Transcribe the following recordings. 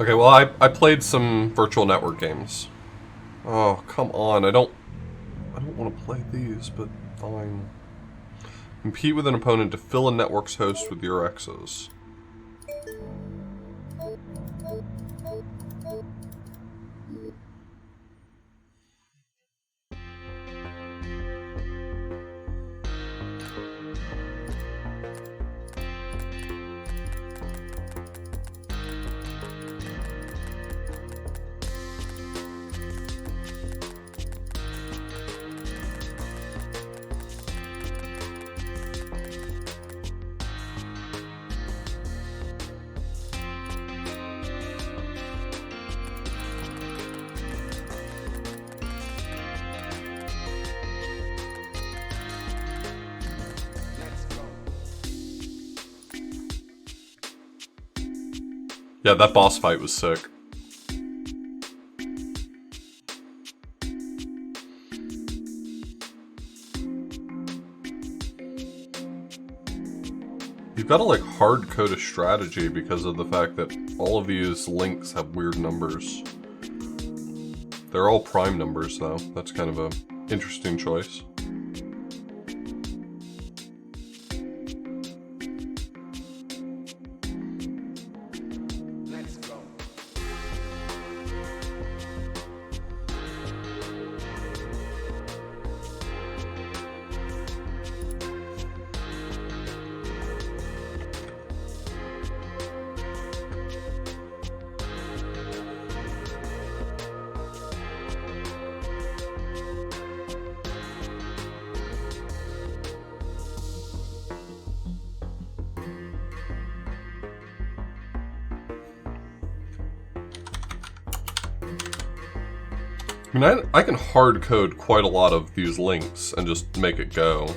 Okay, well, I played some virtual network games. Oh, come on. I don't want to play these, but fine. Compete with an opponent to fill a network's host with your X's. Yeah, that boss fight was sick. You've got to like hard code a strategy because of the fact that all of these links have weird numbers. They're all prime numbers though. That's kind of a interesting choice. I mean, I can hard code quite a lot of these links and just make it go.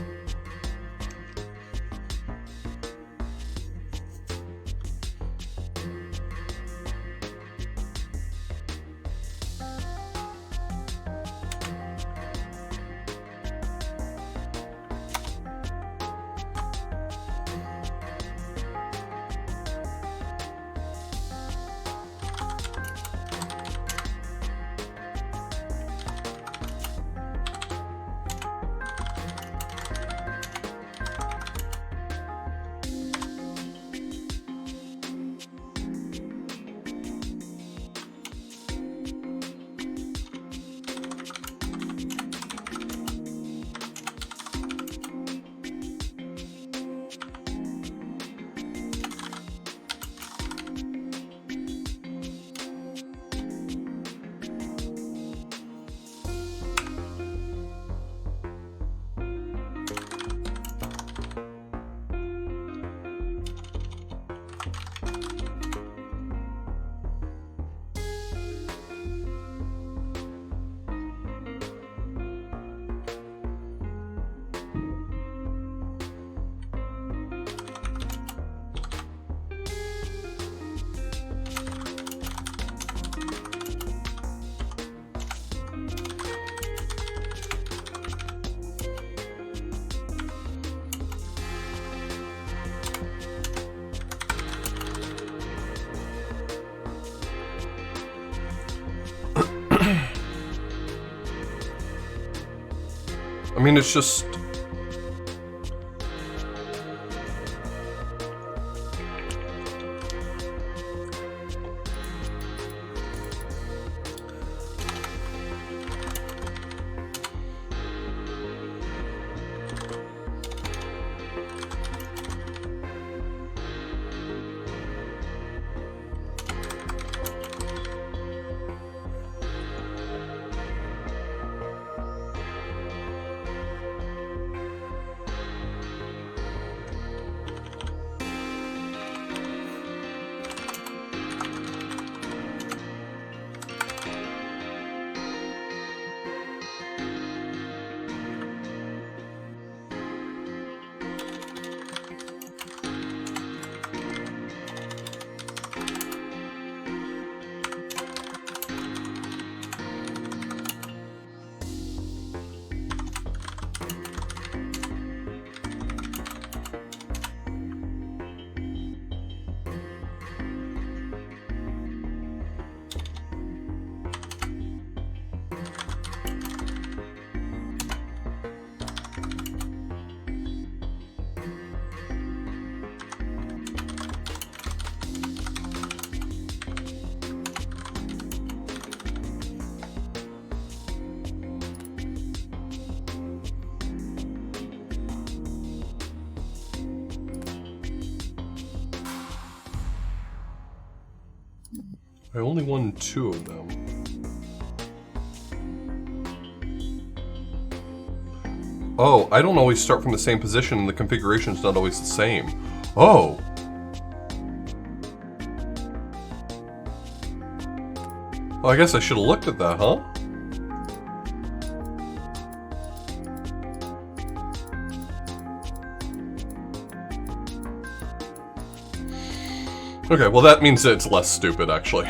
I mean, it's just... I only won 2 of them. Oh, I don't always start from the same position and the configuration's not always the same. Oh! Well, I guess I should have looked at that, huh? Okay, well that means that it's less stupid, actually.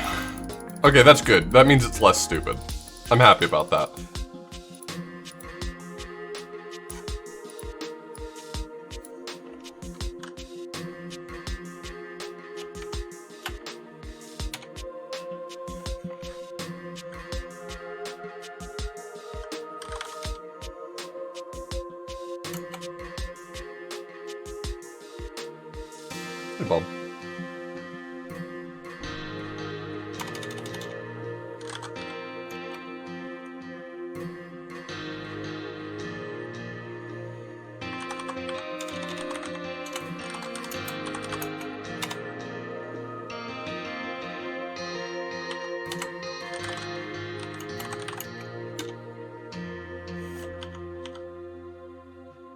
Okay, that's good. That means it's less stupid. I'm happy about that. Hey, Bob.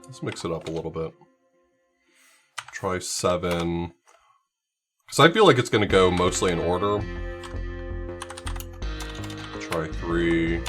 Let's mix it up a little bit. Try 7. Because I feel like it's going to go mostly in order. Try 3.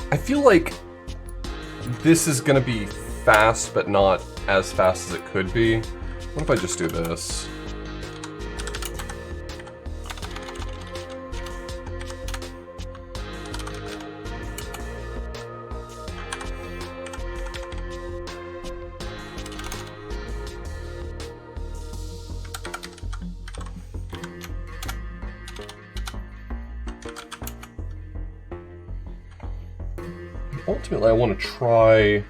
I feel like this is gonna be fast, but not as fast as it could be. What if I just do this? Ultimately, I want to try...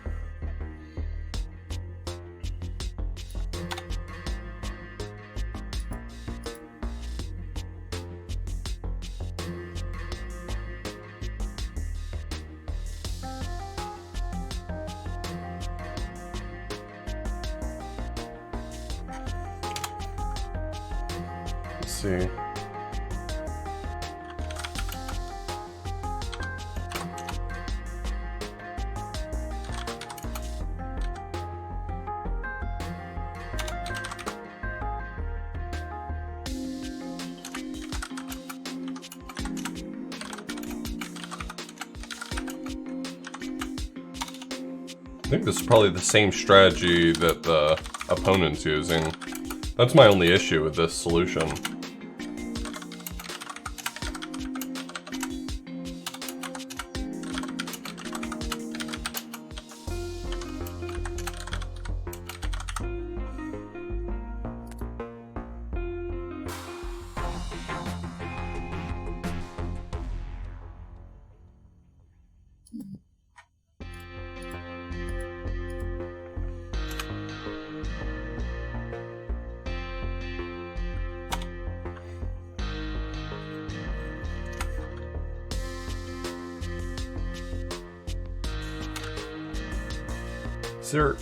Let's see. I think this is probably the same strategy that the opponent's using. That's my only issue with this solution. Is there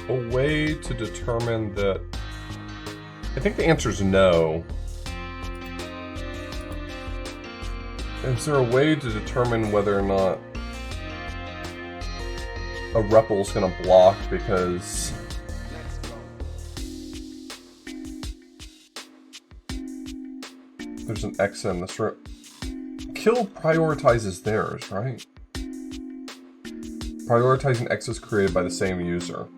a way to determine that? I think the answer is no. Is there a way to determine whether or not a REPL is going to block? Because There's an X in this room. Kill prioritizes theirs, right? Prioritizing X's created by the same user.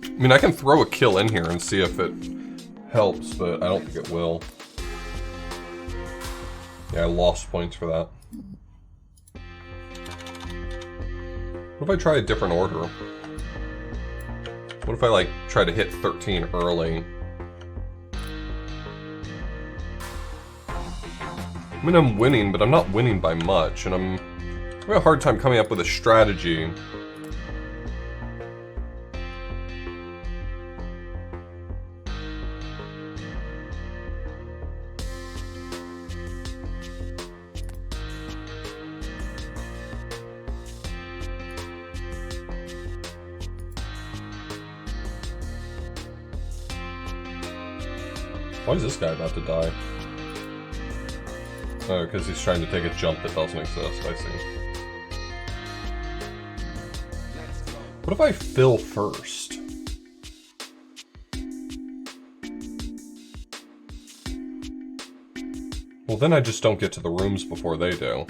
I mean, I can throw a kill in here and see if it helps, but I don't think it will. Yeah, I lost points for that. What if I try a different order? What if I, like, try to hit 13 early? I mean, I'm winning, but I'm not winning by much, and I'm having a hard time coming up with a strategy. Why is this guy about to die? Oh, because he's trying to take a jump that doesn't exist, I see. What if I fill first? Well, then I just don't get to the rooms before they do.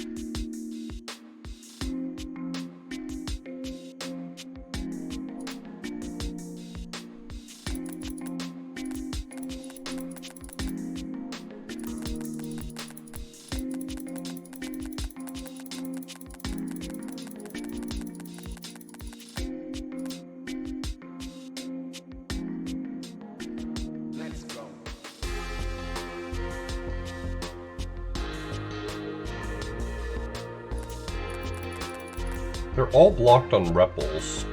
They're all blocked on repels.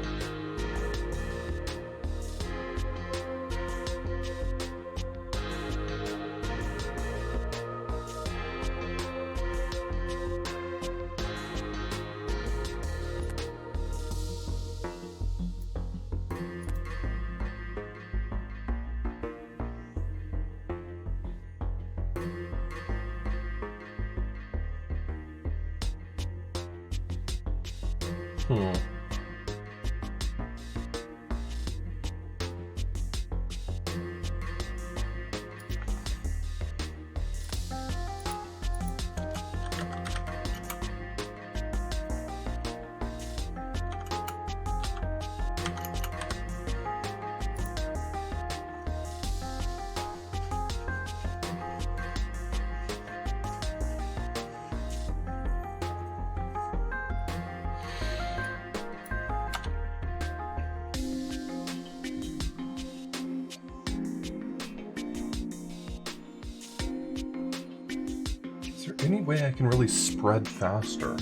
Any way I can really spread faster?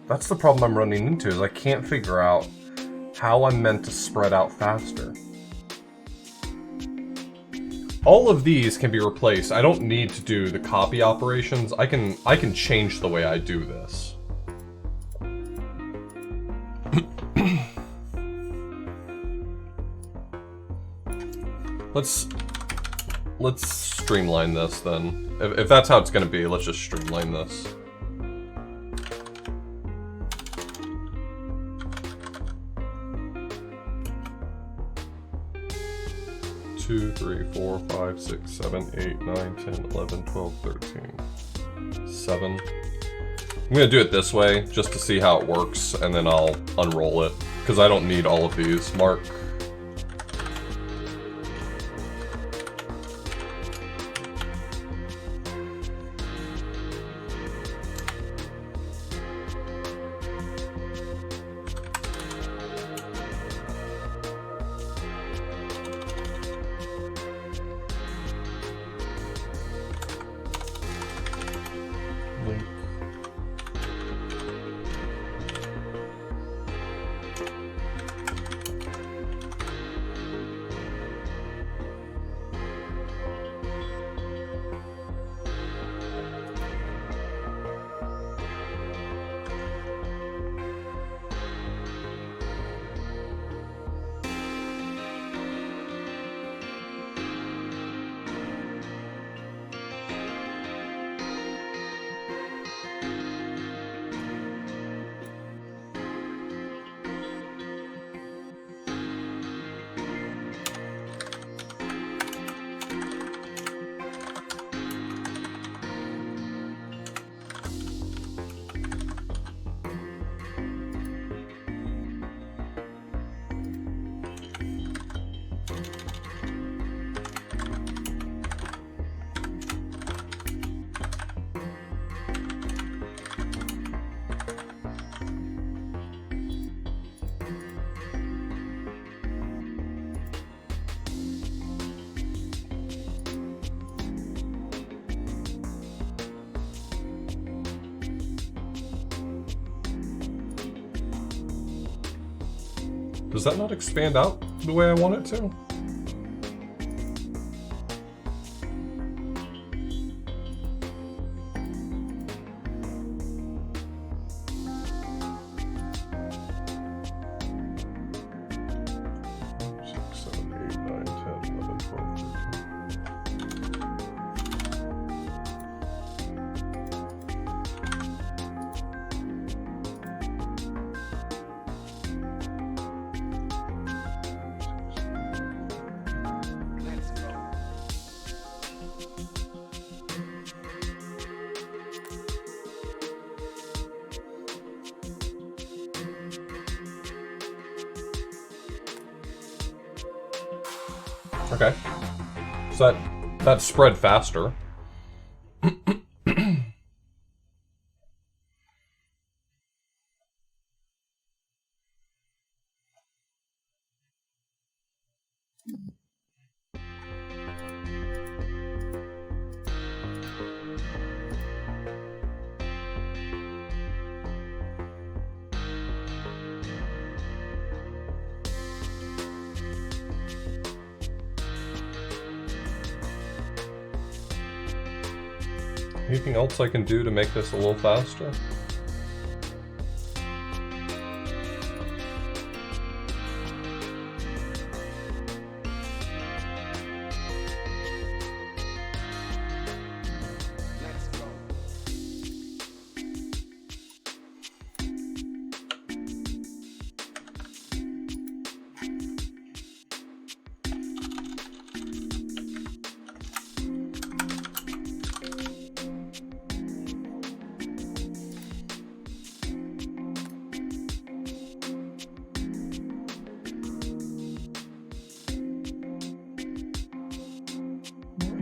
That's the problem I'm running into, is I can't figure out how I'm meant to spread out faster. All of these can be replaced. I don't need to do the copy operations. I can change the way I do this. Let's streamline this then. If that's how it's gonna be, let's just streamline this. Two, 3, 4, 5, 6, 7, 8, 9, 10, 11, 12, 13, 7. I'm gonna do it this way, just to see how it works, and then I'll unroll it, because I don't need all of these. Mark. Does that not expand out the way I want it to? Okay. So that spread faster. Anything else I can do to make this a little faster?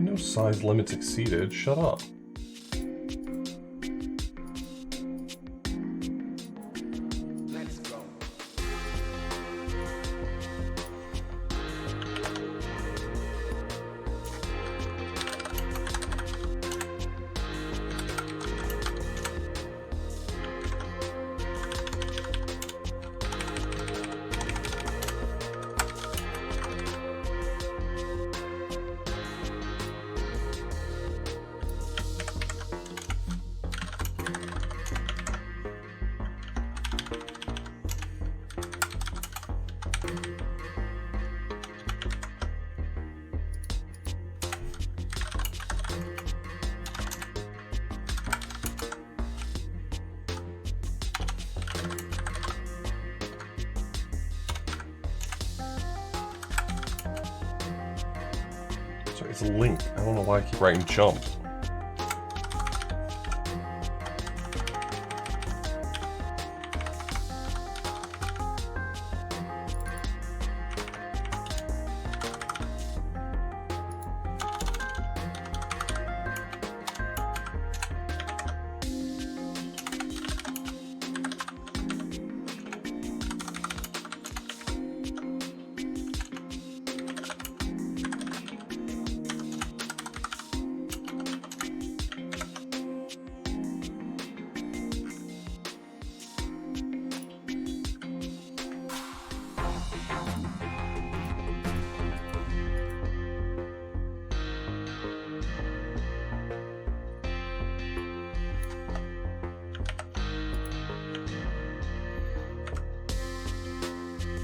No size limits exceeded. Shut up. It's a link. I don't know why I keep writing jump.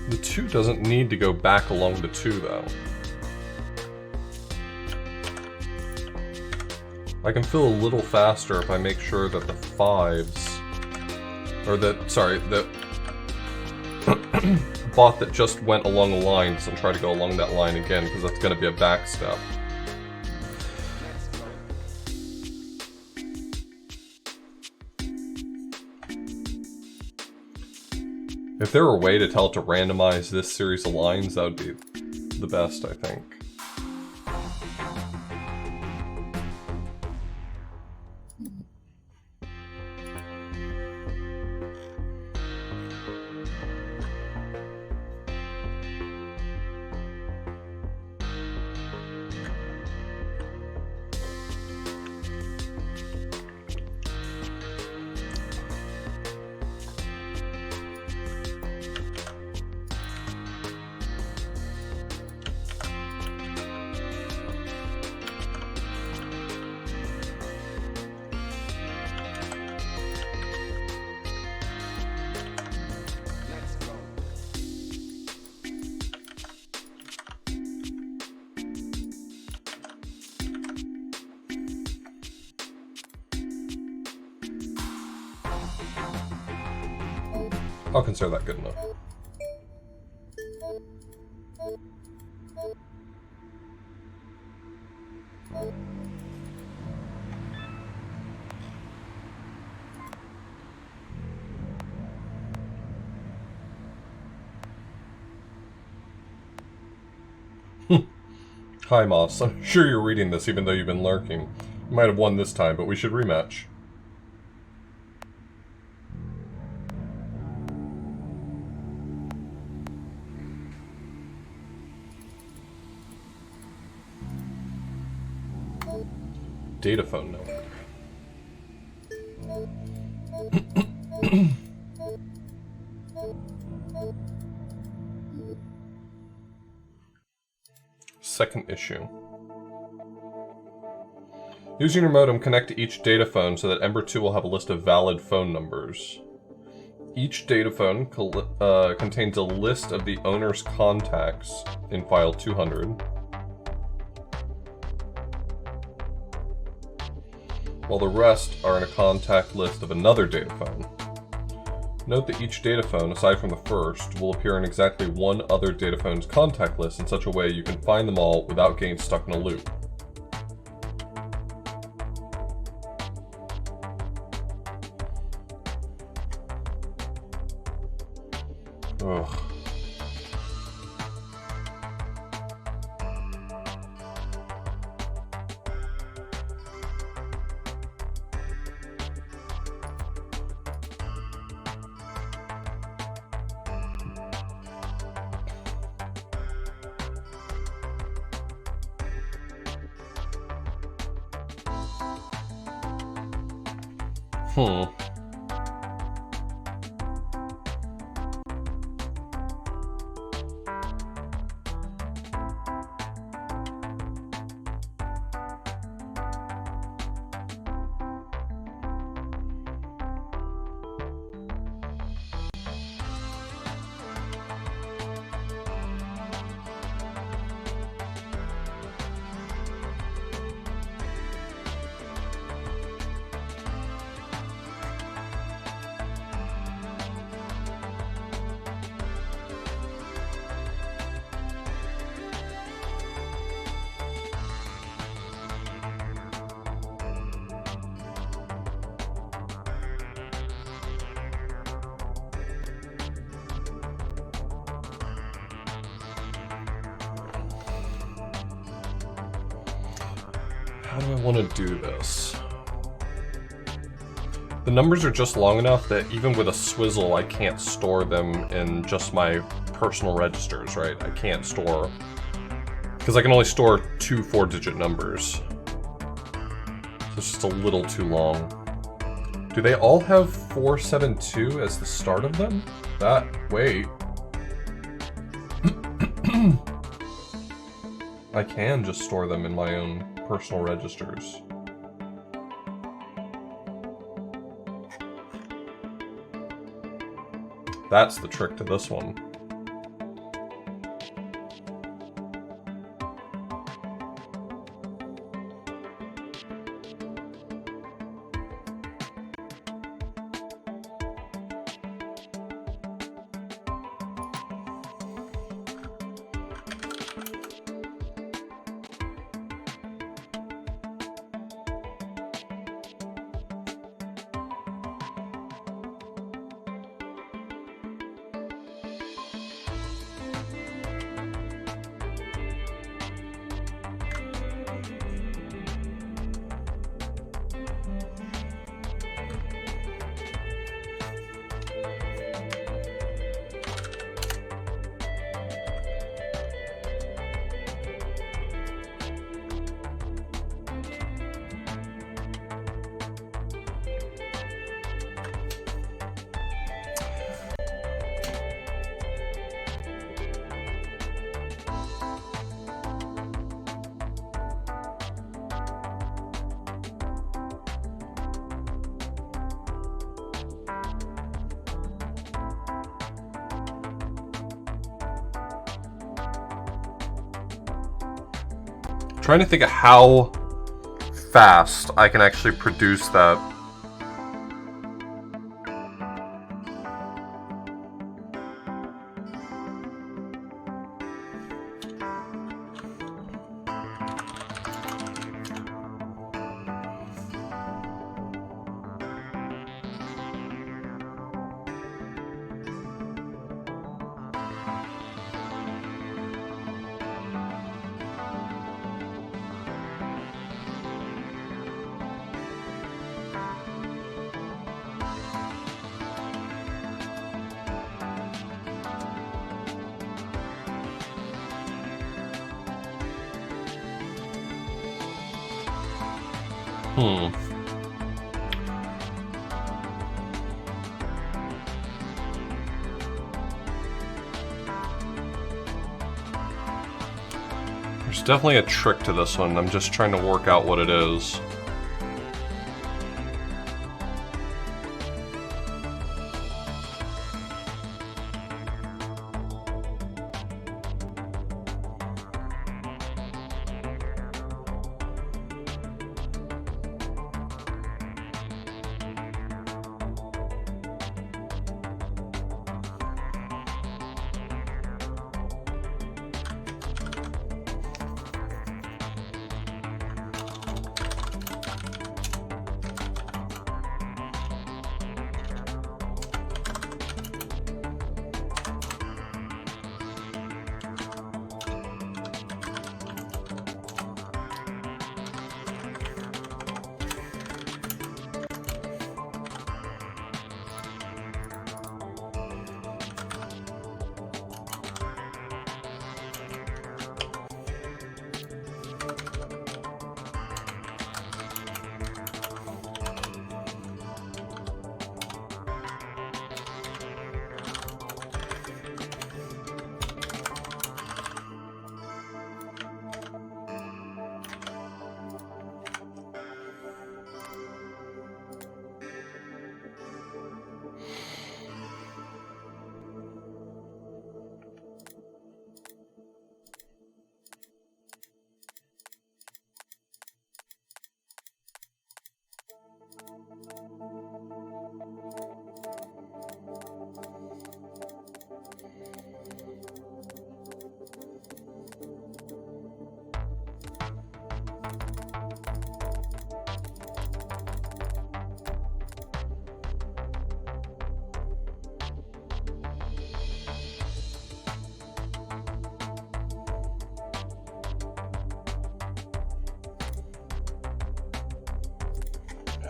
The 2 doesn't need to go back along the 2, though. I can fill a little faster if I make sure that the 5s... Or the... Sorry, the... bot that just went along the line doesn't try to go along that line again, because that's going to be a back step. If there were a way to tell it to randomize this series of lines, that would be the best, I think. I'll consider that good enough. Hi, Moss. I'm sure you're reading this even though you've been lurking. You might have won this time, but we should rematch. Data phone network. Second issue. Using your modem, connect to each data phone so that Ember 2 will have a list of valid phone numbers. Each data phone contains a list of the owner's contacts in file 200, while the rest are in a contact list of another data phone. Note that each data phone, aside from the first, will appear in exactly one other data phone's contact list in such a way you can find them all without getting stuck in a loop. Ugh. How do I want to do this? The numbers are just long enough that even with a swizzle, I can't store them in just my personal registers, right? I can't store... because I can only store 2 4-digit numbers. So it's just a little too long. Do they all have 472 as the start of them? Wait. I can just store them in my own personal registers. That's the trick to this one. Trying to think of how fast I can actually produce that. Hmm. There's definitely a trick to this one. I'm just trying to work out what it is.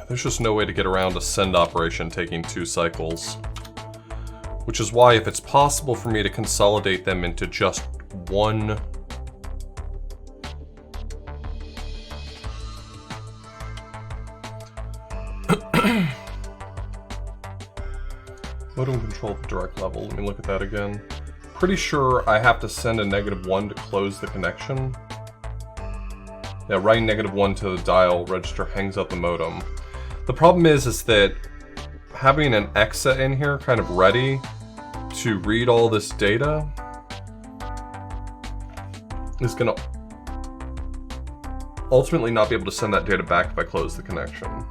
There's just no way to get around a send operation taking 2 cycles. Which is why, if it's possible for me to consolidate them into just one... Modem control at the direct level. Let me look at that again. Pretty sure I have to send a -1 to close the connection. Yeah, writing -1 to the dial register hangs out the modem. The problem is that having an EXA in here kind of ready to read all this data is going to ultimately not be able to send that data back if I close the connection.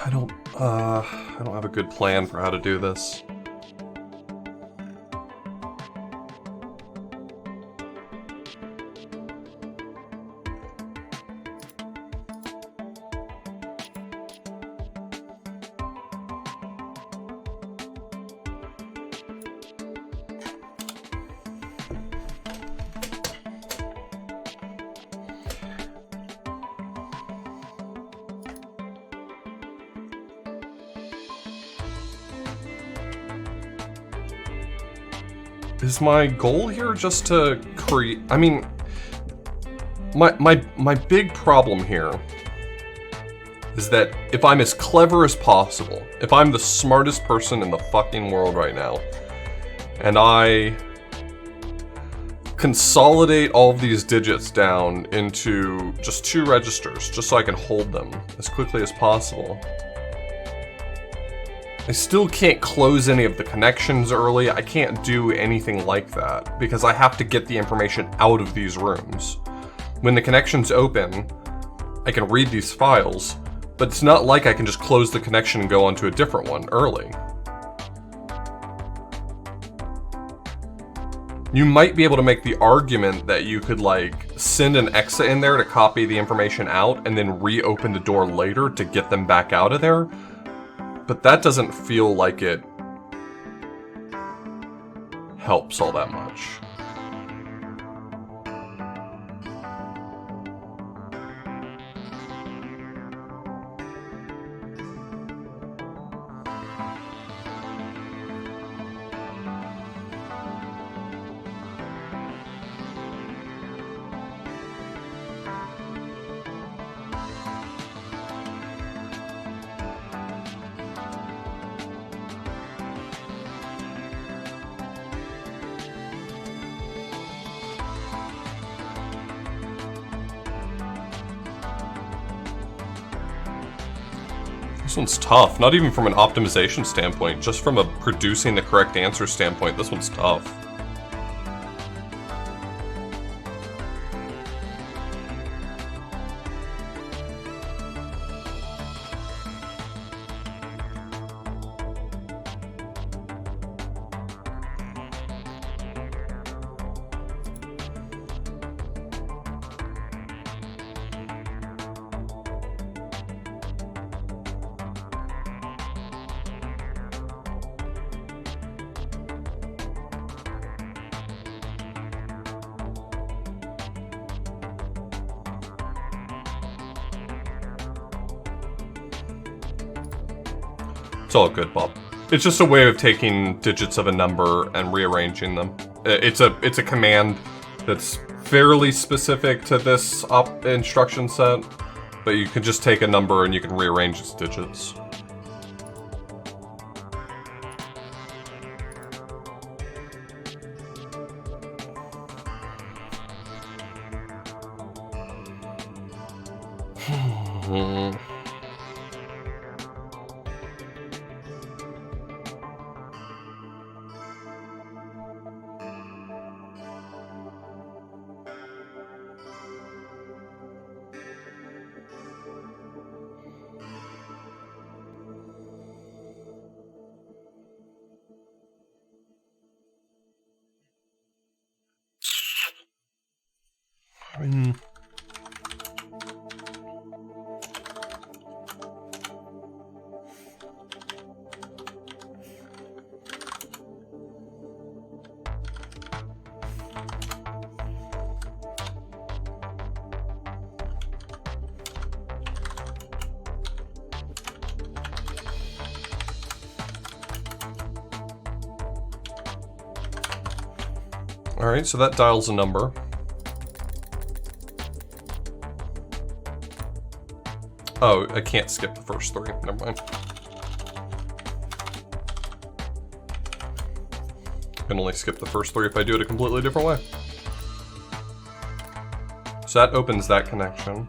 I don't have a good plan for how to do this. Is my goal here just to create... I mean, my big problem here is that if I'm as clever as possible, if I'm the smartest person in the fucking world right now, and I consolidate all of these digits down into just 2 registers, just so I can hold them as quickly as possible, I still can't close any of the connections early. I can't do anything like that because I have to get the information out of these rooms. When the connections open, I can read these files, but it's not like I can just close the connection and go onto a different one early. You might be able to make the argument that you could like send an EXA in there to copy the information out and then reopen the door later to get them back out of there. But that doesn't feel like it helps all that much. This one's tough, not even from an optimization standpoint, just from a producing the correct answer standpoint, this one's tough. It's all good, Bob. It's just a way of taking digits of a number and rearranging them. It's a command that's fairly specific to this instruction set, but you can just take a number and you can rearrange its digits. Alright, so that dials a number. Oh, I can't skip the first 3. Never mind. I can only skip the first 3 if I do it a completely different way. So that opens that connection.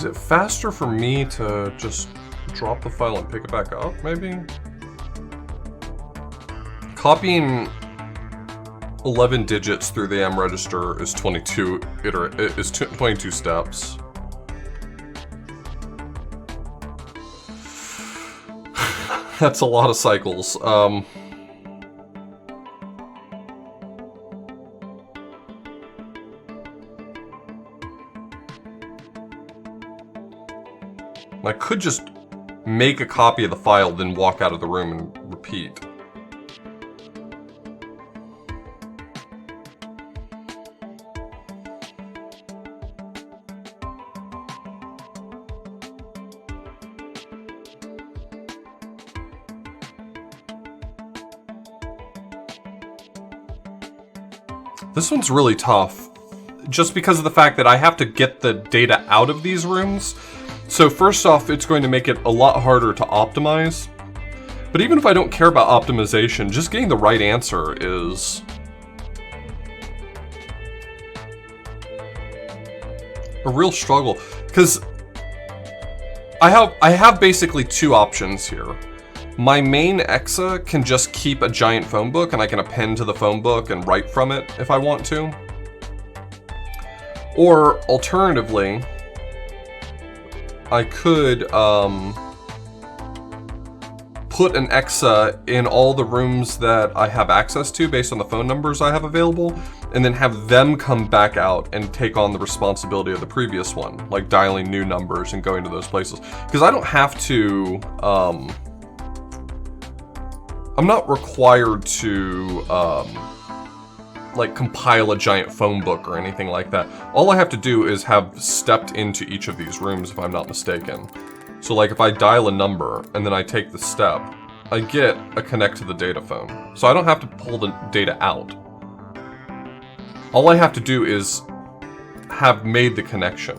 Is it faster for me to just drop the file and pick it back up, maybe? Copying 11 digits through the AM register is 22 steps. That's a lot of cycles. I could just make a copy of the file, then walk out of the room and repeat. This one's really tough, just because of the fact that I have to get the data out of these rooms. So first off, it's going to make it a lot harder to optimize. But even if I don't care about optimization, just getting the right answer is a real struggle. Because I have basically two options here. My main EXA can just keep a giant phone book, and I can append to the phone book and write from it if I want to. Or, alternatively, I could put an EXA in all the rooms that I have access to based on the phone numbers I have available, and then have them come back out and take on the responsibility of the previous one, like dialing new numbers and going to those places. Because I don't have to... I'm not required to, like, compile a giant phone book or anything like that. All I have to do is have stepped into each of these rooms, if I'm not mistaken. So, like, if I dial a number, and then I take the step, I get a connect to the data phone. So I don't have to pull the data out. All I have to do is have made the connection.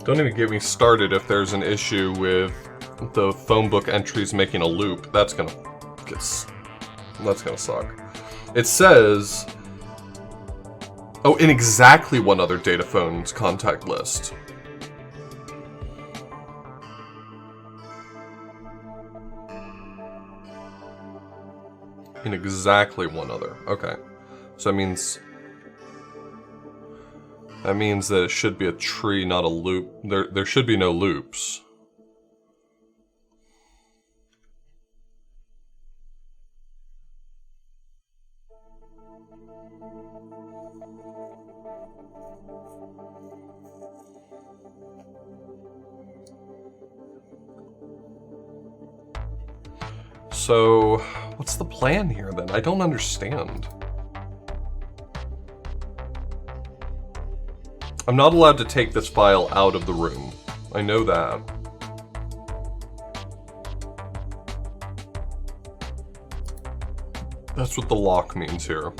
Don't even get me started if there's an issue with the phone book entries making a loop. That's gonna suck. It says, oh, in exactly one other data phone's contact list. In exactly one other. Okay. So that means that it should be a tree, not a loop. There should be no loops. So, what's the plan here then? I don't understand. I'm not allowed to take this file out of the room. I know that. That's what the lock means here.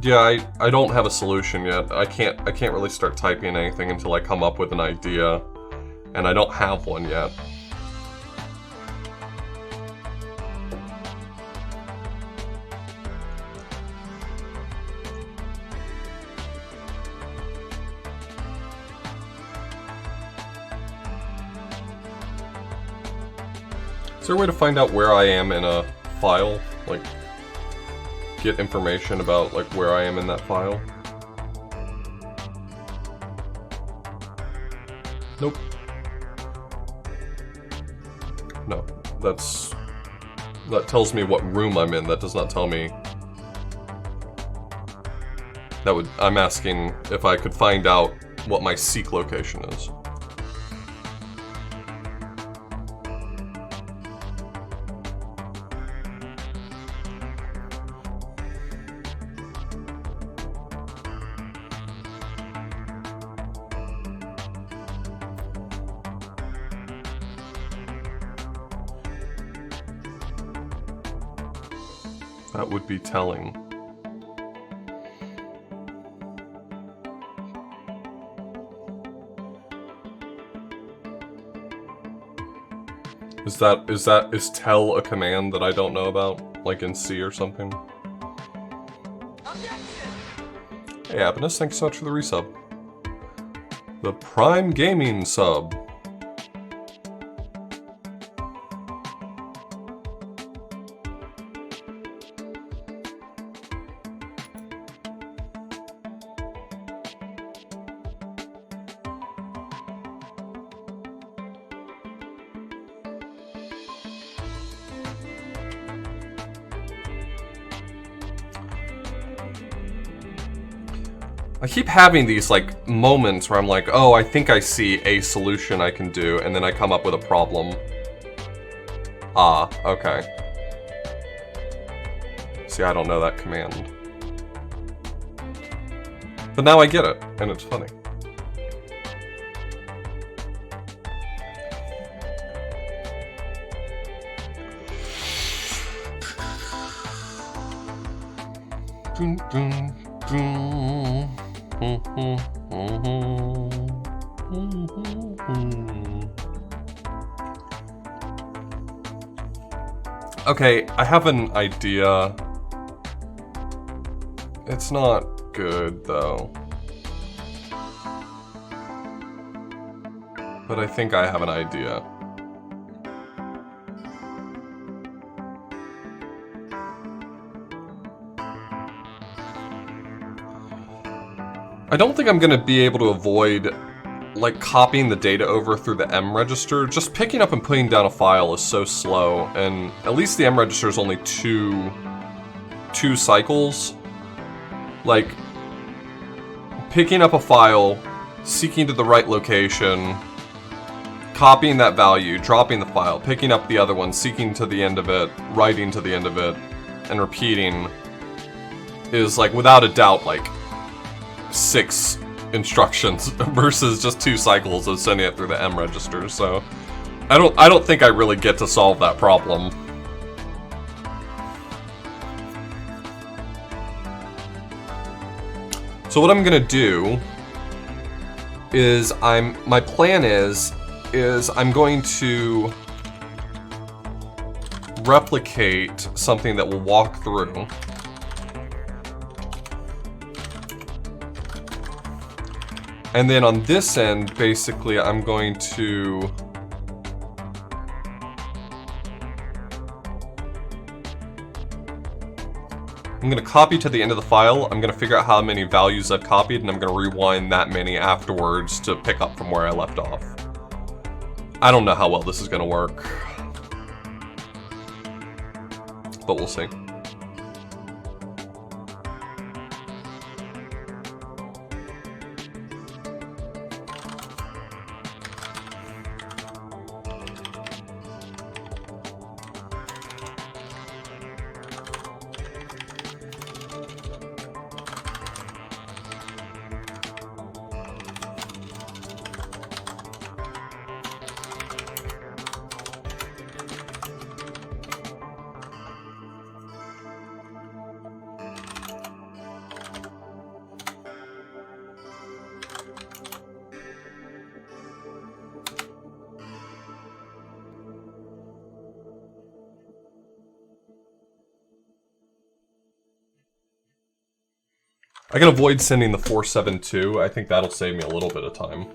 Yeah, I don't have a solution yet. I can't really start typing anything until I come up with an idea, and I don't have one yet. Is there a way to find out where I am in a file? Like, get information about, like, where I am in that file? Nope. No, that tells me what room I'm in. That does not tell me. I'm asking if I could find out what my seek location is. That would be telling. Is tell a command that I don't know about? Like in C or something? Hey Happiness, thanks so much for the resub. The Prime Gaming sub. I keep having these, like, moments where I'm like, oh, I think I see a solution I can do, and then I come up with a problem. Ah, okay. See, I don't know that command. But now I get it, and it's funny. Dun, dun, dun. Okay, I have an idea. It's not good, though. But I think I have an idea. I don't think I'm gonna be able to avoid, like, copying the data over through the M register. Just picking up and putting down a file is so slow, and at least the M register is only two cycles. Like, picking up a file, seeking to the right location, copying that value, dropping the file, picking up the other one, seeking to the end of it, writing to the end of it, and repeating is, like, without a doubt, like, 6 instructions versus just 2 cycles of sending it through the M register. So I don't think I really get to solve that problem. So what I'm gonna do is my plan is I'm going to replicate something that will walk through. And then on this end, basically, I'm going to copy to the end of the file. I'm going to figure out how many values I've copied, and I'm going to rewind that many afterwards to pick up from where I left off. I don't know how well this is going to work, but we'll see. I can avoid sending the 472. I think that'll save me a little bit of time.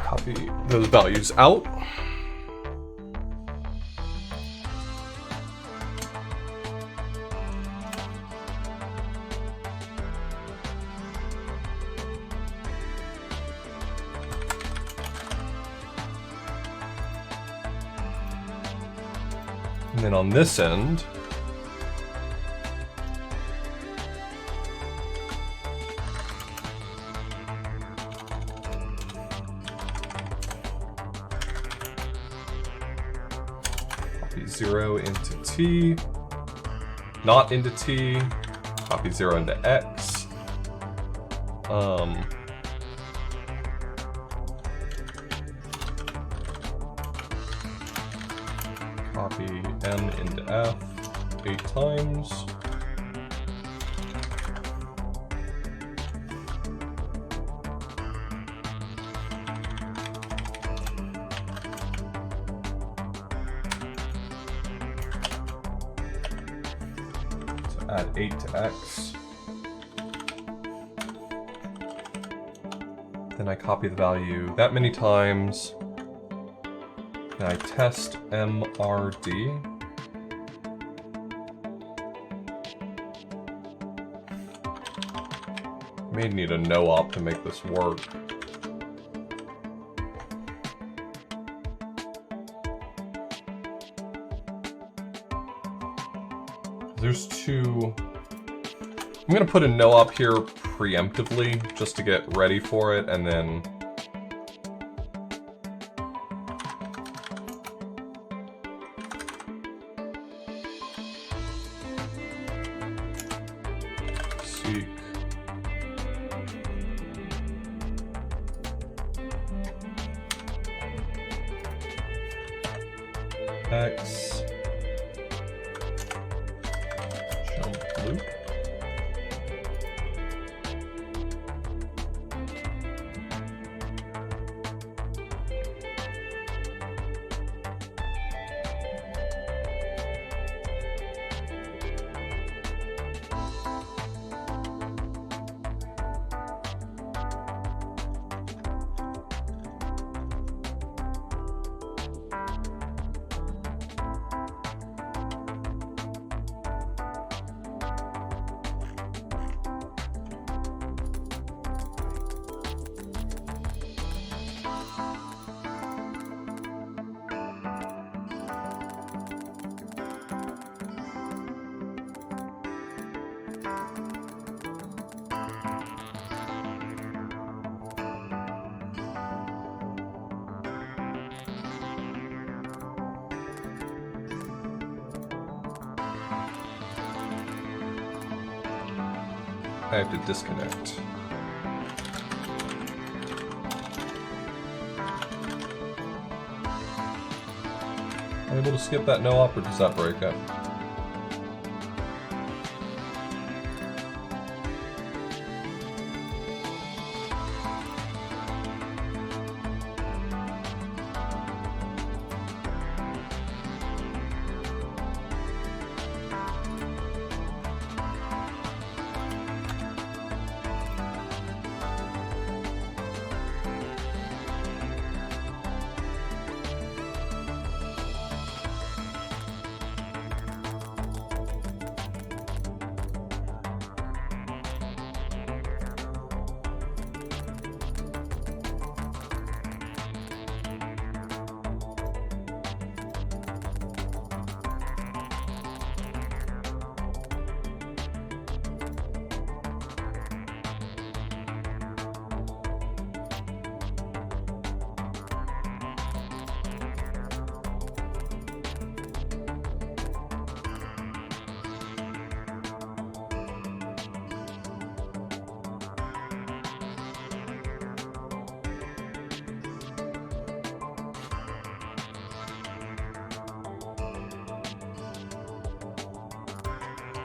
Copy those values out. And then on this end, copy 0 into T, not into T, copy 0 into X. Copy M into F 8 times. So add 8 to X. Then I copy the value that many times. And I test MRD. May need a no-op to make this work. There's two. I'm gonna put a no-op here preemptively just to get ready for it, and then seek X jump loop. I have to disconnect. Am I able to skip that no-op, or does that break it?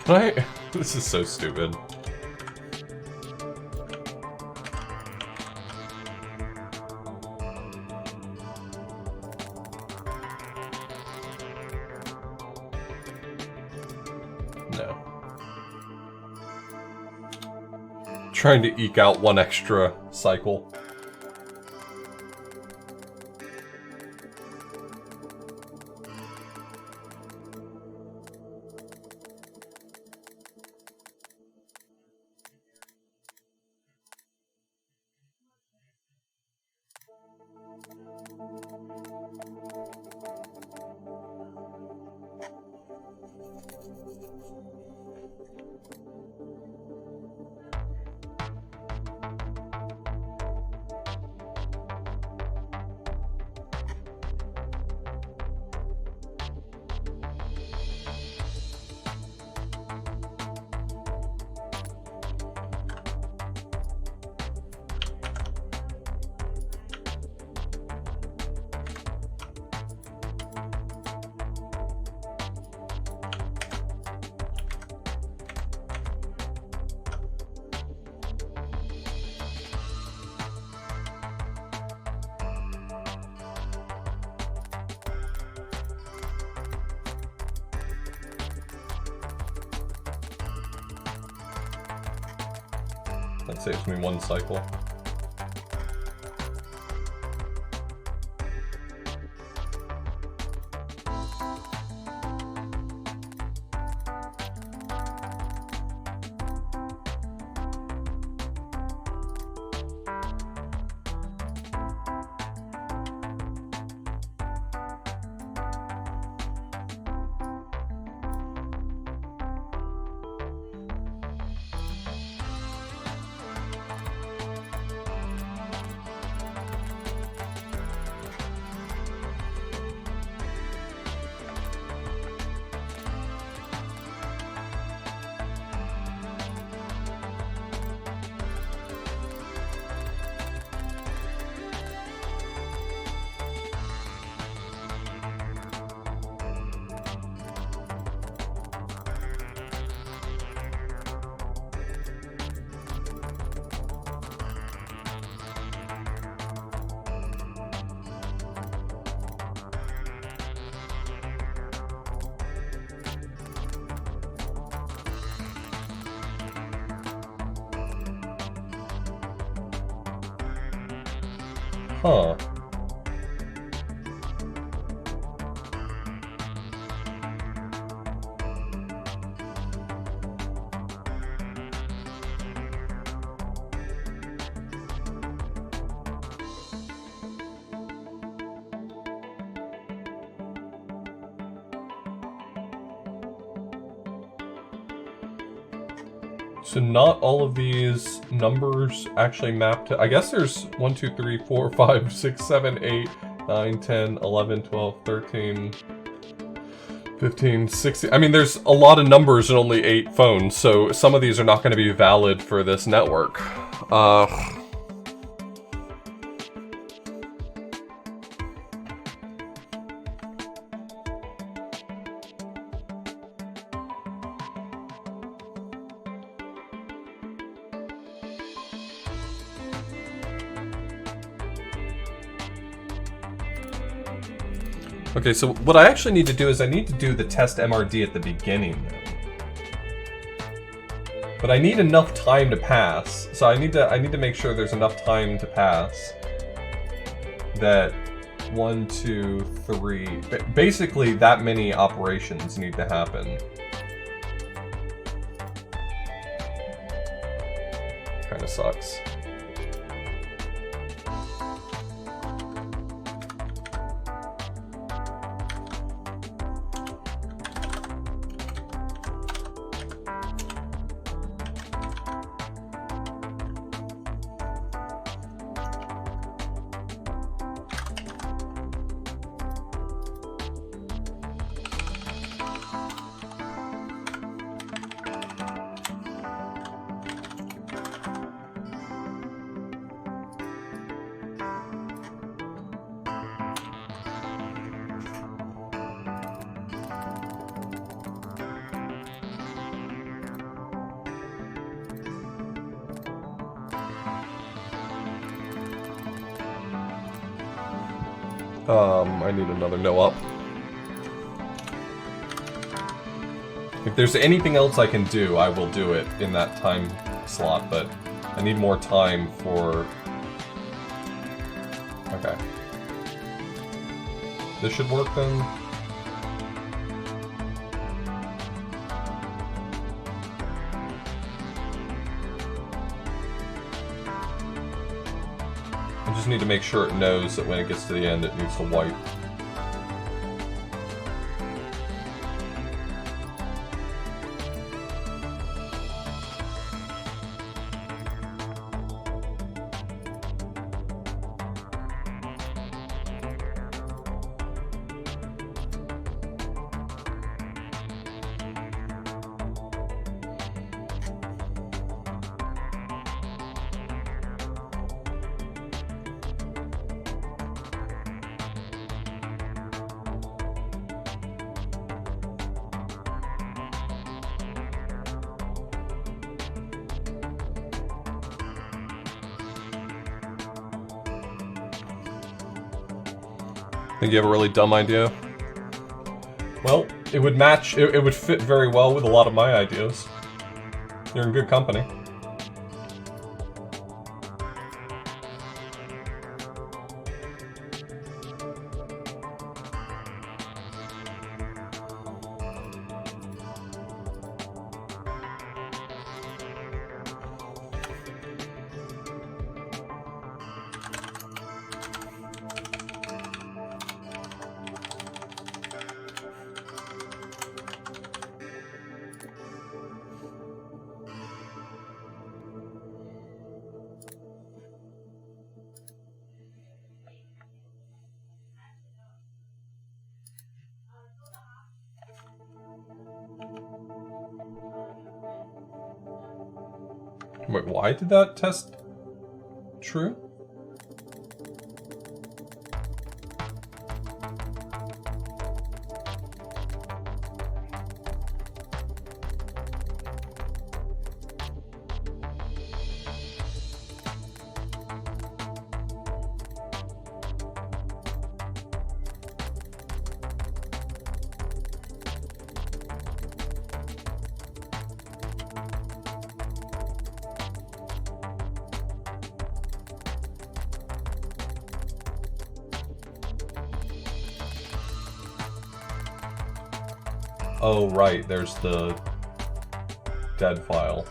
Can I? This is so stupid. No. Trying to eke out one extra cycle. That saves me one cycle. Huh. So not all of these numbers actually map to... I guess there's 1, 2, 3, 4, 5, 6, 7, 8, 9, 10, 11, 12, 13, 15, 16... I mean, there's a lot of numbers and only 8 phones, so some of these are not going to be valid for this network. Okay, so what I actually need to do is I need to do the test MRD at the beginning, though. But I need enough time to pass, so I need to make sure there's enough time to pass. That 1, 2, 3, basically that many operations need to happen. Kinda sucks. I need another no up. If there's anything else I can do, I will do it in that time slot, but I need more time for... Okay. This should work then? I just need to make sure it knows that when it gets to the end, it needs to wipe. Think you have a really dumb idea? Well, it would match, it would fit very well with a lot of my ideas. You're in good company. Wait, why did that test true? Oh, right, there's the dead file.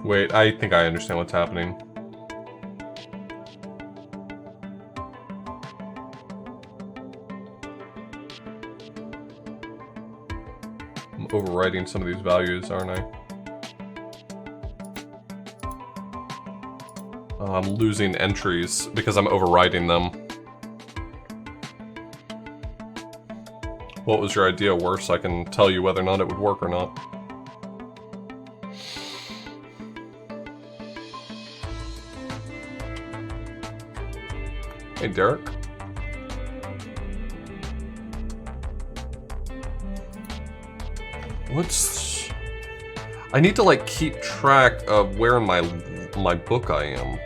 Wait, I think I understand what's happening. I'm overwriting some of these values, aren't I? I'm losing entries because I'm overwriting them. What was your idea worse? I can tell you whether or not it would work or not. Hey, Derek. I need to like keep track of where in my book I am.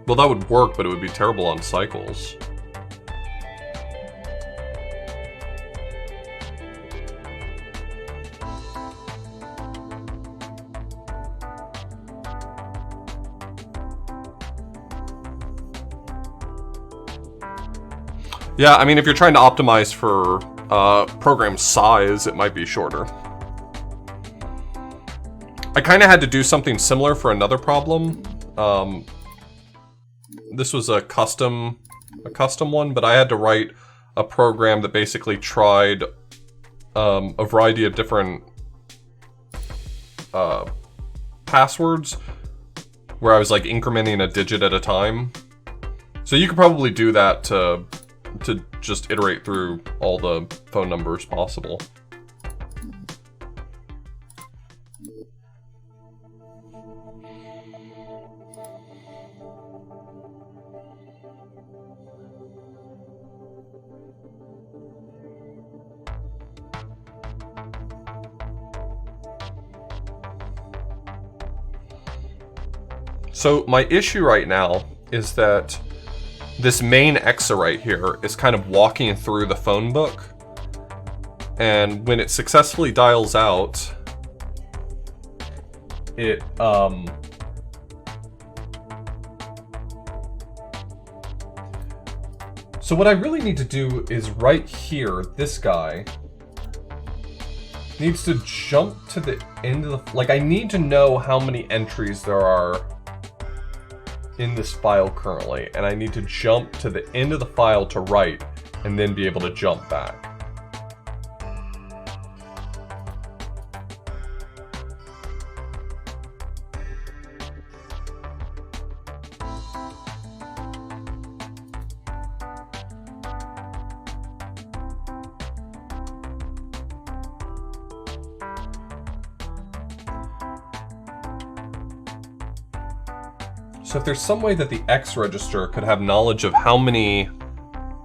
Well, that would work, but it would be terrible on cycles. Yeah, I mean, if you're trying to optimize for program size, it might be shorter. I kind of had to do something similar for another problem. This was a custom one, but I had to write a program that basically tried a variety of different passwords, where I was like incrementing a digit at a time. So you could probably do that to just iterate through all the phone numbers possible. So my issue right now is that this main EXA right here is kind of walking through the phone book, and when it successfully dials out, it so what I really need to do is right here, this guy needs to jump to the end of the, like I need to know how many entries there are in this file currently, and I need to jump to the end of the file to write, and then be able to jump back. So if there's some way that the X register could have knowledge of how many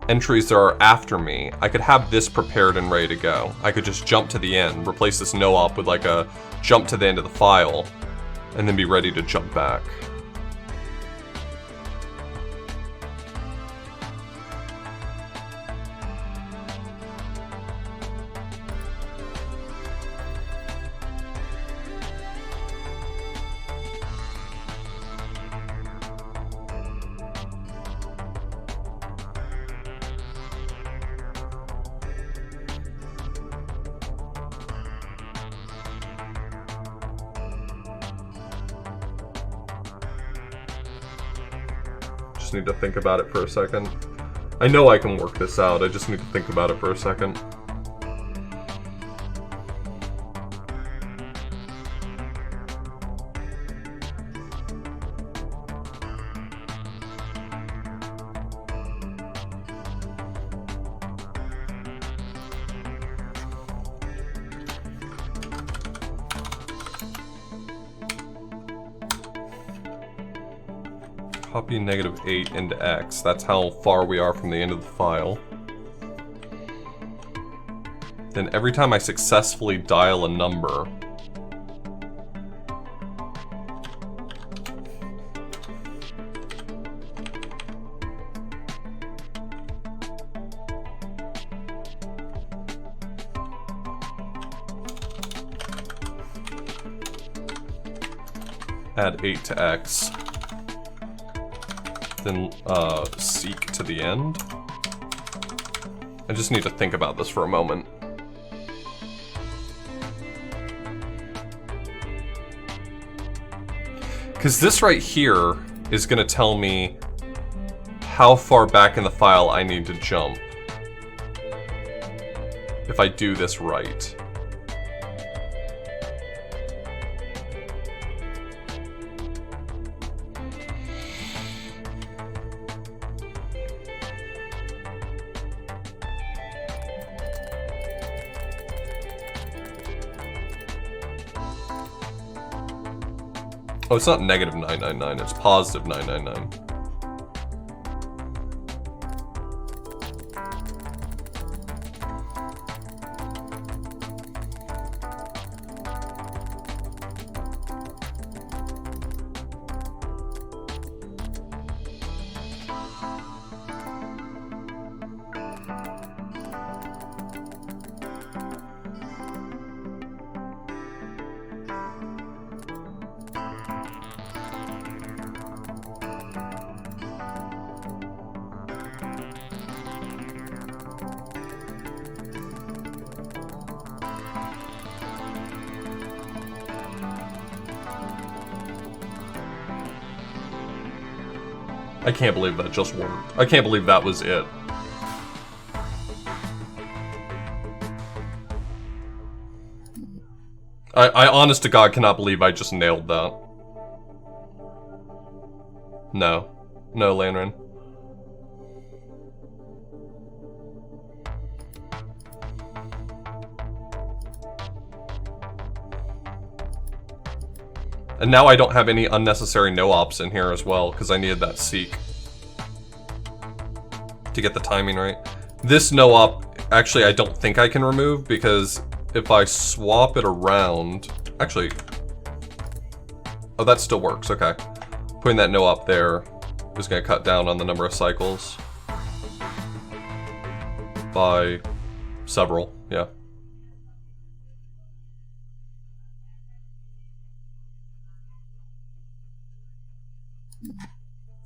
entries there are after me, I could have this prepared and ready to go. I could just jump to the end, replace this no-op with like a jump to the end of the file, and then be ready to jump back. Need to think about it for a second. I know I can work this out, I just need to think about it for a second. Copy -8 into X. That's how far we are from the end of the file. Then every time I successfully dial a number, add 8 to X. Then seek to the end. I just need to think about this for a moment. Because this right here is going to tell me how far back in the file I need to jump. if I do this right. Oh, it's not negative 999, it's positive 999. I can't believe that just worked. I can't believe that was it. I honest to God cannot believe I just nailed that. No. No, Lanrin. And now I don't have any unnecessary no-ops in here as well, because I needed that seek to get the timing right. This no-op, actually, I don't think I can remove, because if I swap it around... Actually... Oh, that still works, okay. Putting that no-op there is going to cut down on the number of cycles by several, yeah.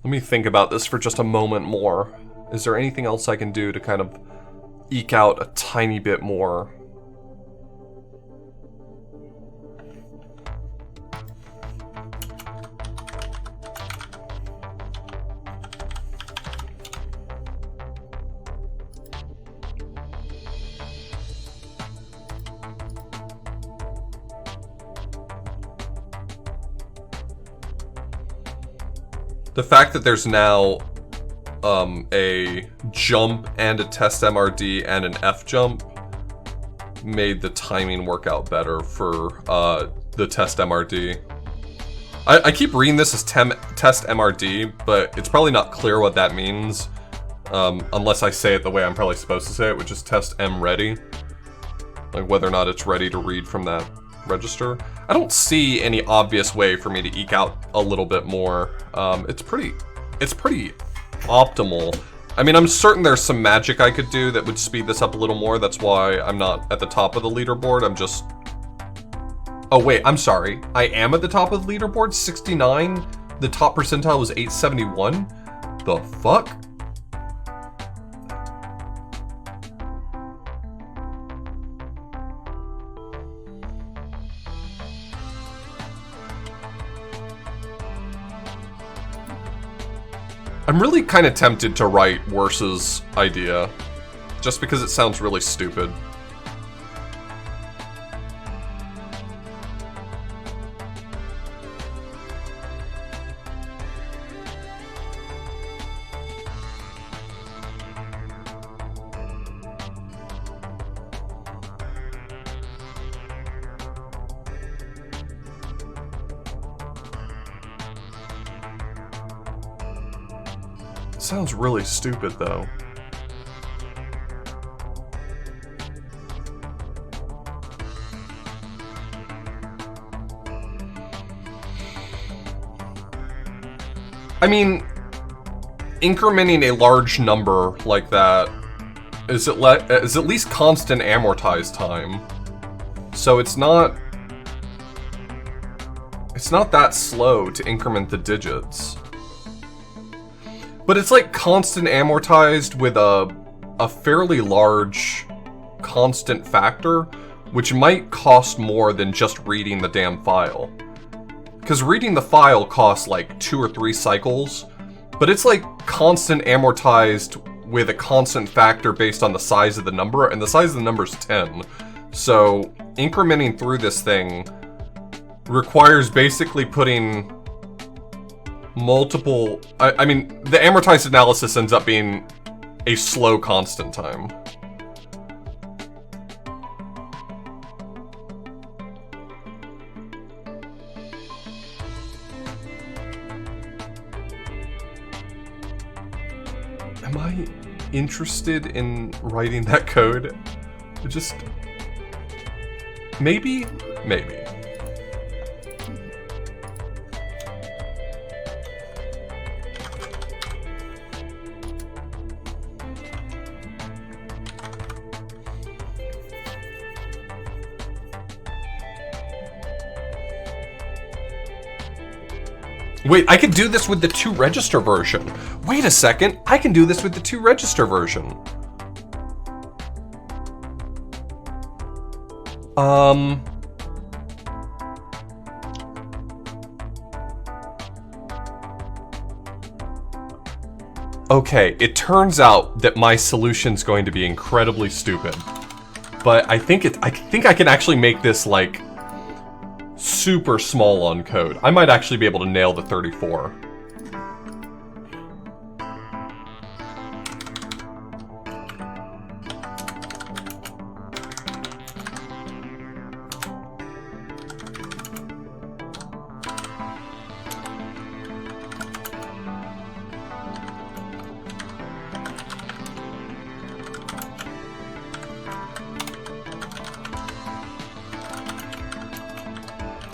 Let me think about this for just a moment more. Is there anything else I can do to kind of eke out a tiny bit more? The fact that there's now a jump and a test MRD and an F jump made the timing work out better for the test MRD. I keep reading this as test MRD, but it's probably not clear what that means unless I say it the way I'm probably supposed to say it, which is test M ready. Like whether or not it's ready to read from that register. I don't see any obvious way for me to eke out a little bit more. It's pretty optimal. I mean, I'm certain there's some magic I could do that would speed this up a little more. That's why I'm not at the top of the leaderboard. I'm just... Oh wait, I'm sorry. I am at the top of the leaderboard, 69. The top percentile was 871. The fuck? I'm really kind of tempted to write Worse's idea, just because it sounds really stupid. Sounds really stupid, though. I mean, incrementing a large number like that is at least constant amortized time. So it's not that slow to increment the digits. But it's like constant amortized with a fairly large constant factor, which might cost more than just reading the damn file. Because reading the file costs like 2 or 3 cycles, but it's like constant amortized with a constant factor based on the size of the number, and the size of the number is 10. So incrementing through this thing requires basically putting multiple... I mean, the amortized analysis ends up being a slow constant time. Am I interested in writing that code? Just... maybe? Maybe. Wait, I could do this with the 2 register version. Wait a second, I can do this with the 2 register version. Okay, it turns out that my solution's going to be incredibly stupid. But I think I can actually make this, like, super small on code. I might actually be able to nail the 34.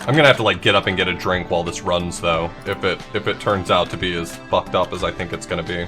I'm gonna have to, like, get up and get a drink while this runs, though, if it turns out to be as fucked up as I think it's gonna be.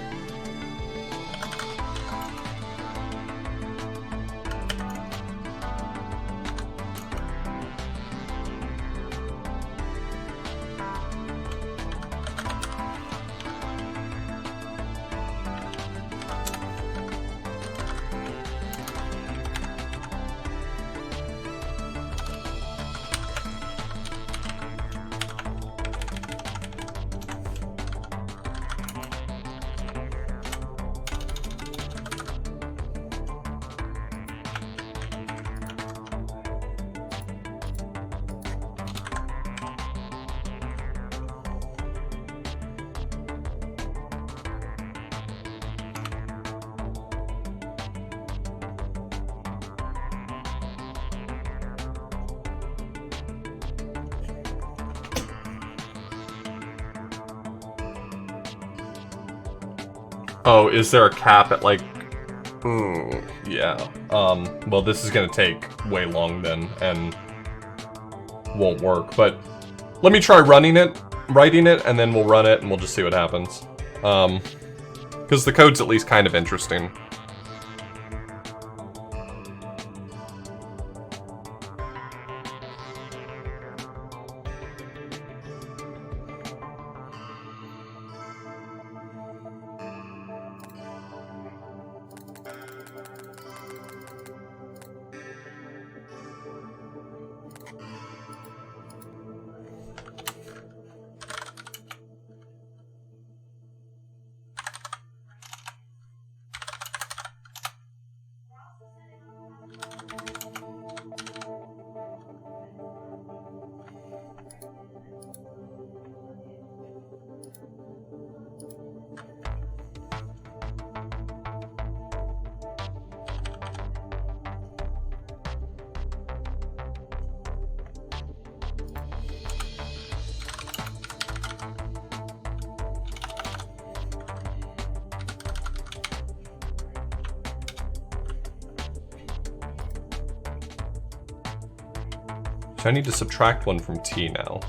Oh, is there a cap at, like... yeah. Well, this is gonna take way long then, and won't work, but let me try writing it, and then we'll run it, and we'll just see what happens. Because the code's at least kind of interesting. So I need to subtract 1 from t now.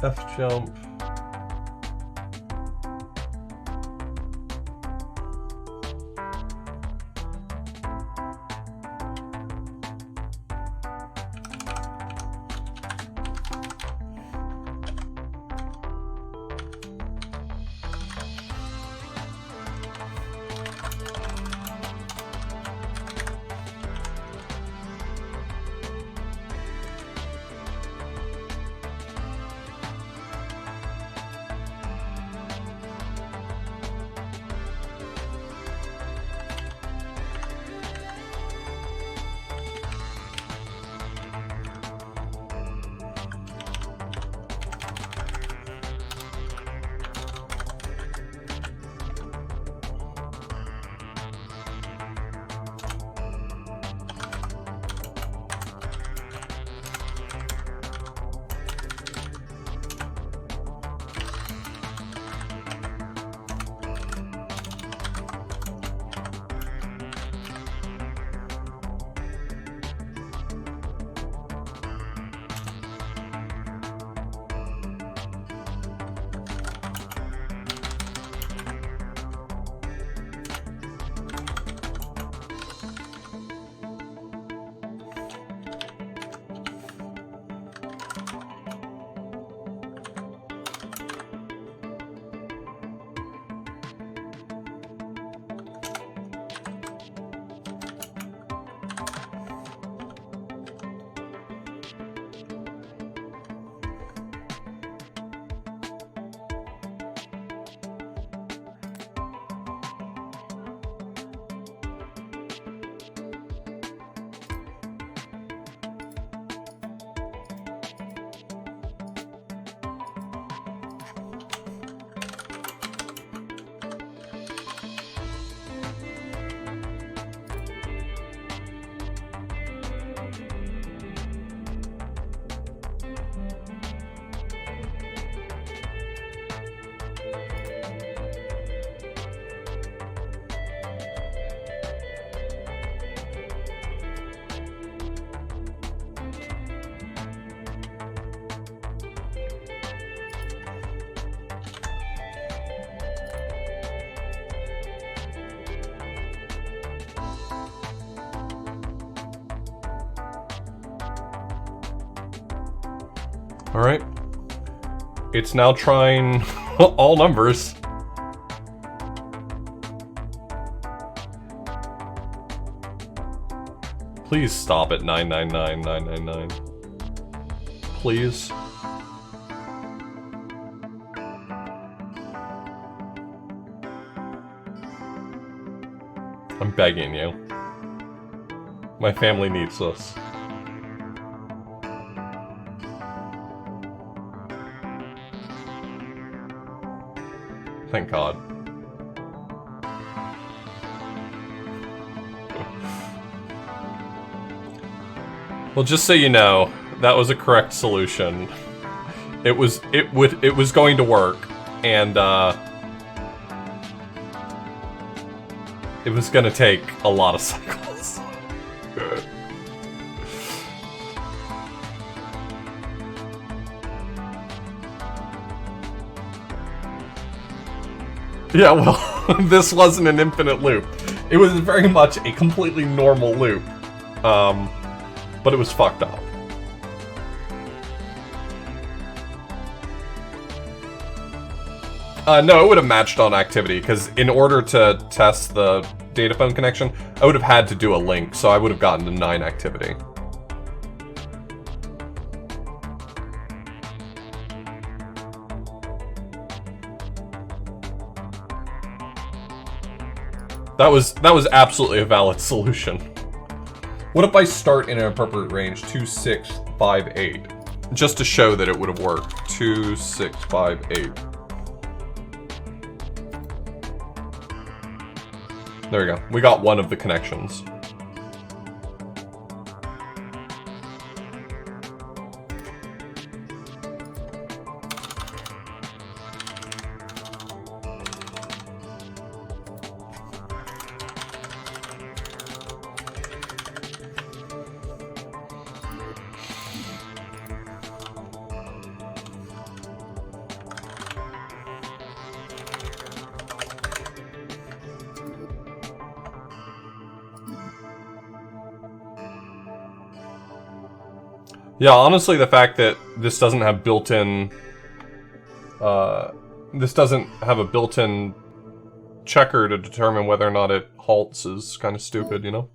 F jump. Alright. It's now trying all numbers. Please stop at 999,999. Please. I'm begging you. My family needs this. Thank God. Well, just so you know, that was a correct solution. It was going to work, and it was gonna take a lot of cycles. Yeah, well, this wasn't an infinite loop. It was very much a completely normal loop. But it was fucked up. No, it would have matched on activity, because in order to test the data phone connection, I would have had to do a link, so I would have gotten to 9 activity. That was absolutely a valid solution. What if I start in an appropriate range? 2, 6, 5, 8. Just to show that it would have worked. 2, 6, 5, 8. There we go. We got one of the connections. Yeah, honestly, the fact that this doesn't have built-in... this doesn't have a built-in checker to determine whether or not it halts is kind of stupid, you know?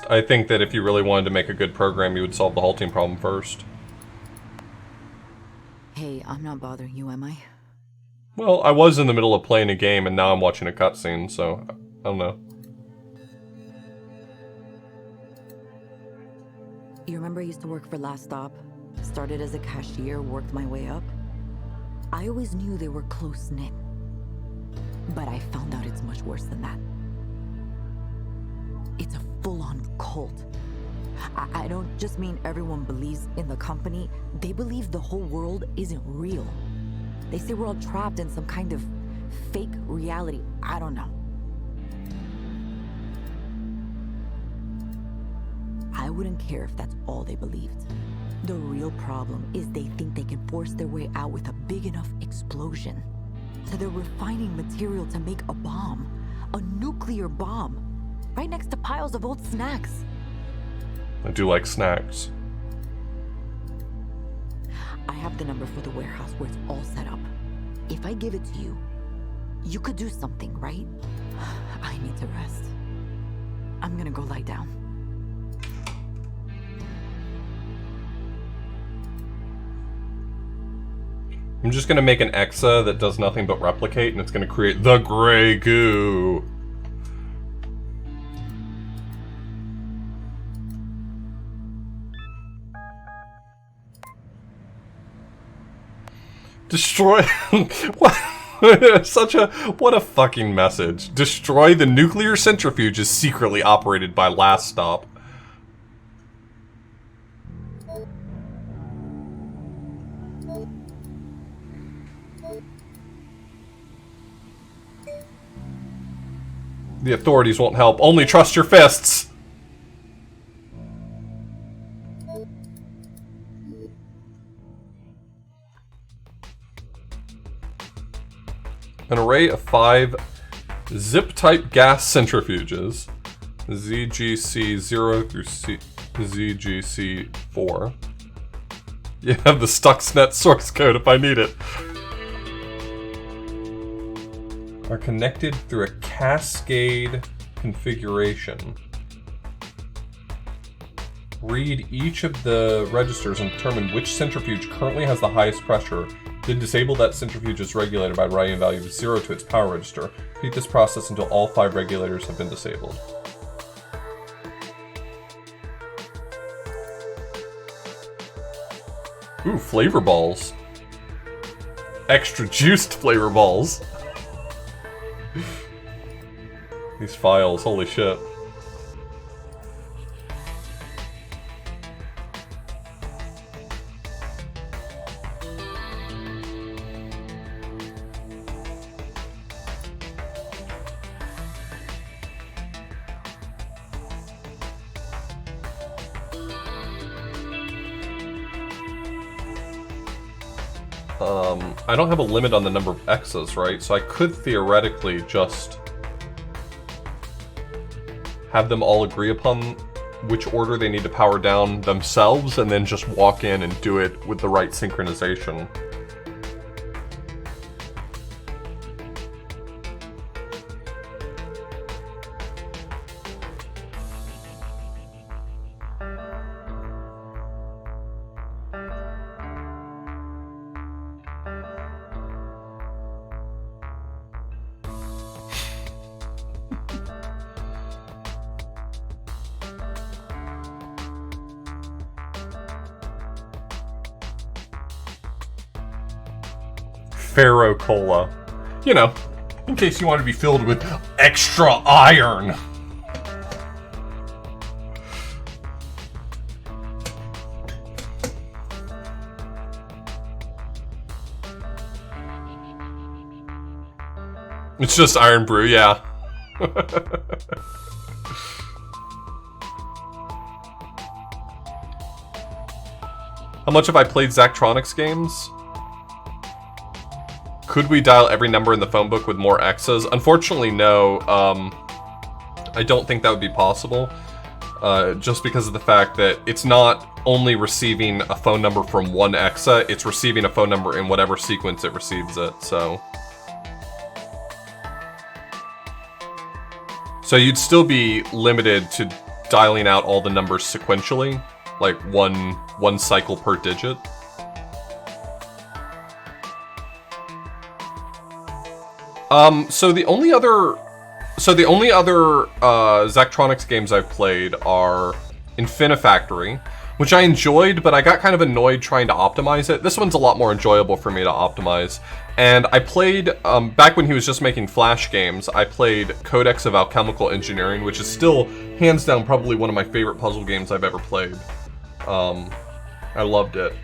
I think that if you really wanted to make a good program, you would solve the halting problem first. Hey, I'm not bothering you, am I? Well, I was in the middle of playing a game, and now I'm watching a cutscene, so I don't know. You remember I used to work for Last Stop? Started as a cashier, worked my way up. I always knew they were close-knit. But I found out it's much worse than that. It's a full-on cult. I don't just mean everyone believes in the company. They believe the whole world isn't real. They say we're all trapped in some kind of fake reality. I don't know. I wouldn't care if that's all they believed. The real problem is they think they can force their way out with a big enough explosion. So they're refining material to make a bomb. A nuclear bomb. Right next to piles of old snacks. I do like snacks. I have the number for the warehouse where it's all set up. If I give it to you, you could do something, right? I need to rest. I'm gonna go lie down. I'm just gonna make an EXA that does nothing but replicate, and it's gonna create the gray goo. Destroy... what? What a fucking message. Destroy the nuclear centrifuge is secretly operated by Last Stop. The authorities won't help. Only trust your fists. An array of 5 Zip-type gas centrifuges. ZGC0 through ZGC4. You have the Stuxnet source code if I need it. Are connected through a cascade configuration. Read each of the registers and determine which centrifuge currently has the highest pressure. Then disable that centrifuge as regulator by writing a value of 0 to its power register. Repeat this process until all 5 regulators have been disabled. Ooh, flavor balls. Extra juiced flavor balls. These files, holy shit. I don't have a limit on the number of X's, right? So I could theoretically just have them all agree upon which order they need to power down themselves, and then just walk in and do it with the right synchronization. Pharaoh Cola. You know, in case you want to be filled with extra iron. It's just Iron Brew, yeah. How much have I played Zachtronics games? Could we dial every number in the phone book with more X's? Unfortunately, no. I don't think that would be possible. Just because of the fact that it's not only receiving a phone number from one EXA, it's receiving a phone number in whatever sequence it receives it, so... So you'd still be limited to dialing out all the numbers sequentially, like one cycle per digit. So the only other Zachtronics games I've played are Infinifactory, which I enjoyed, but I got kind of annoyed trying to optimize it. This one's a lot more enjoyable for me to optimize. And I played, back when he was just making Flash games, I played Codex of Alchemical Engineering, which is still, hands down, probably one of my favorite puzzle games I've ever played. I loved it.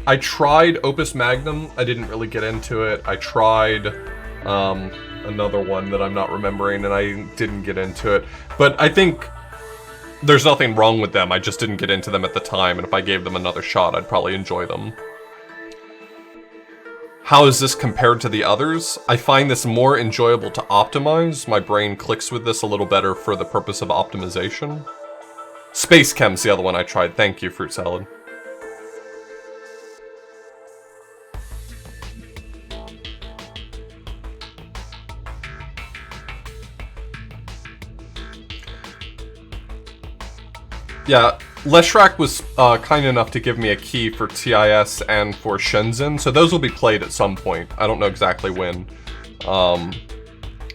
I tried Opus Magnum, I didn't really get into it. I tried... another one that I'm not remembering, and I didn't get into it. But I think there's nothing wrong with them, I just didn't get into them at the time, and if I gave them another shot, I'd probably enjoy them. How is this compared to the others? I find this more enjoyable to optimize. My brain clicks with this a little better for the purpose of optimization. Space Chem's the other one I tried. Thank you, Fruit Salad. Yeah, Leshrak was kind enough to give me a key for TIS and for Shenzhen, so those will be played at some point. I don't know exactly when. And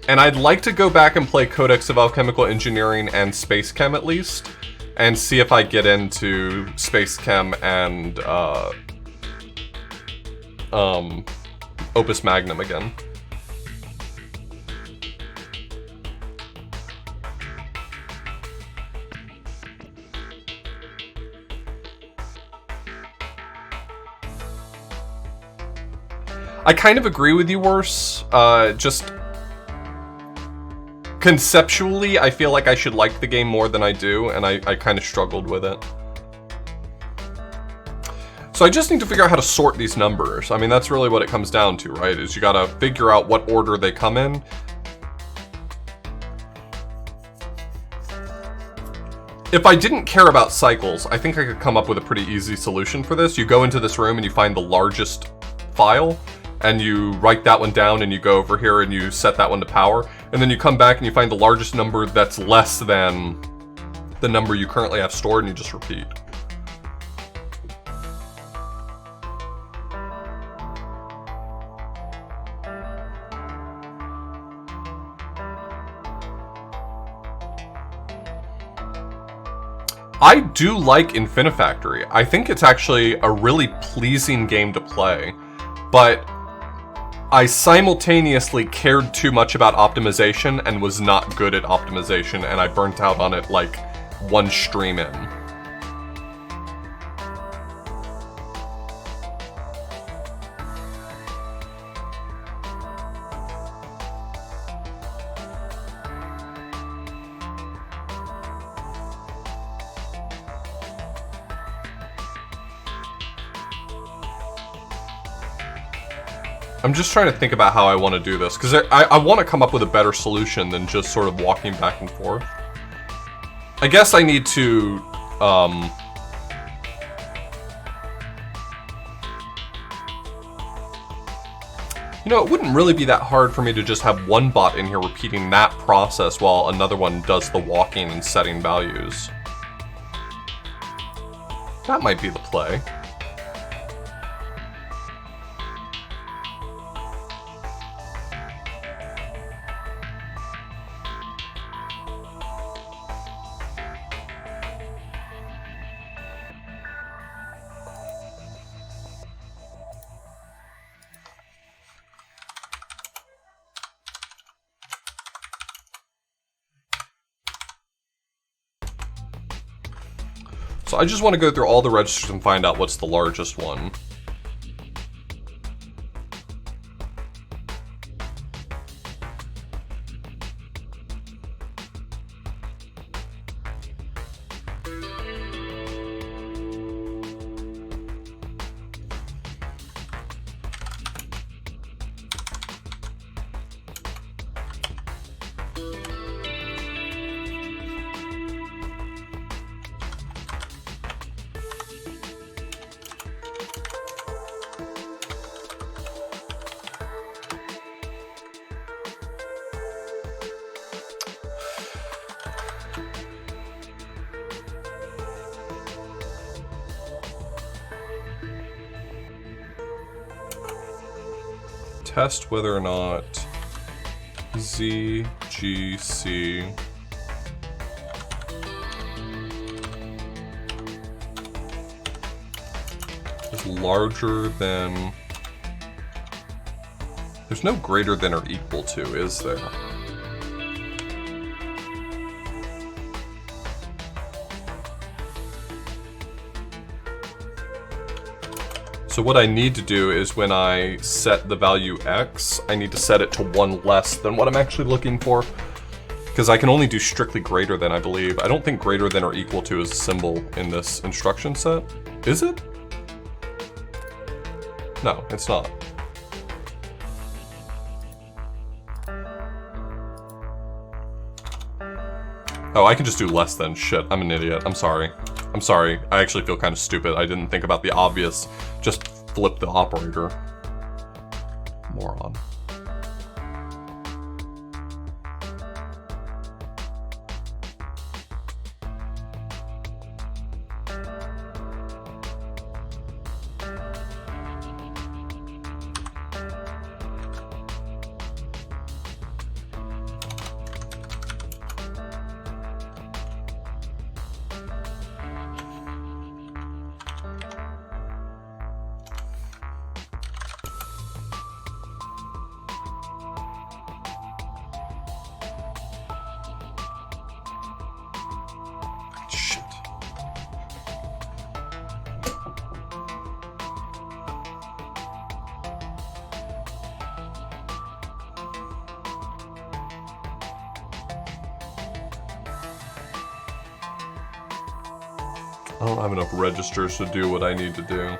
I'd like to go back and play Codex of Alchemical Engineering and Space Chem at least, and see if I get into Space Chem and Opus Magnum again. I kind of agree with you, Worse. Just conceptually, I feel like I should like the game more than I do, and I kind of struggled with it. So I just need to figure out how to sort these numbers. I mean, that's really what it comes down to, right? Is you gotta figure out what order they come in. If I didn't care about cycles, I think I could come up with a pretty easy solution for this. You go into this room and you find the largest file, and you write that one down, and you go over here and you set that one to power, and then you come back and you find the largest number that's less than the number you currently have stored, and you just repeat. I do like Infinifactory. I think it's actually a really pleasing game to play, but I simultaneously cared too much about optimization and was not good at optimization, and I burnt out on it like one stream in. I'm just trying to think about how I want to do this, because I want to come up with a better solution than just sort of walking back and forth. I guess I need to, you know, it wouldn't really be that hard for me to just have one bot in here repeating that process while another one does the walking and setting values. That might be the play. So I just want to go through all the registers and find out what's the largest one. Test whether or not ZGC is larger than... There's no greater than or equal to, is there? So what I need to do is when I set the value X, I need to set it to 1 less than what I'm actually looking for. Because I can only do strictly greater than, I believe. I don't think greater than or equal to is a symbol in this instruction set. Is it? No, it's not. Oh, I can just do less than. Shit, I'm an idiot. I'm sorry. I'm sorry. I actually feel kind of stupid. I didn't think about the obvious. Just flip the operator. Moron. I don't have enough registers to do what I need to do.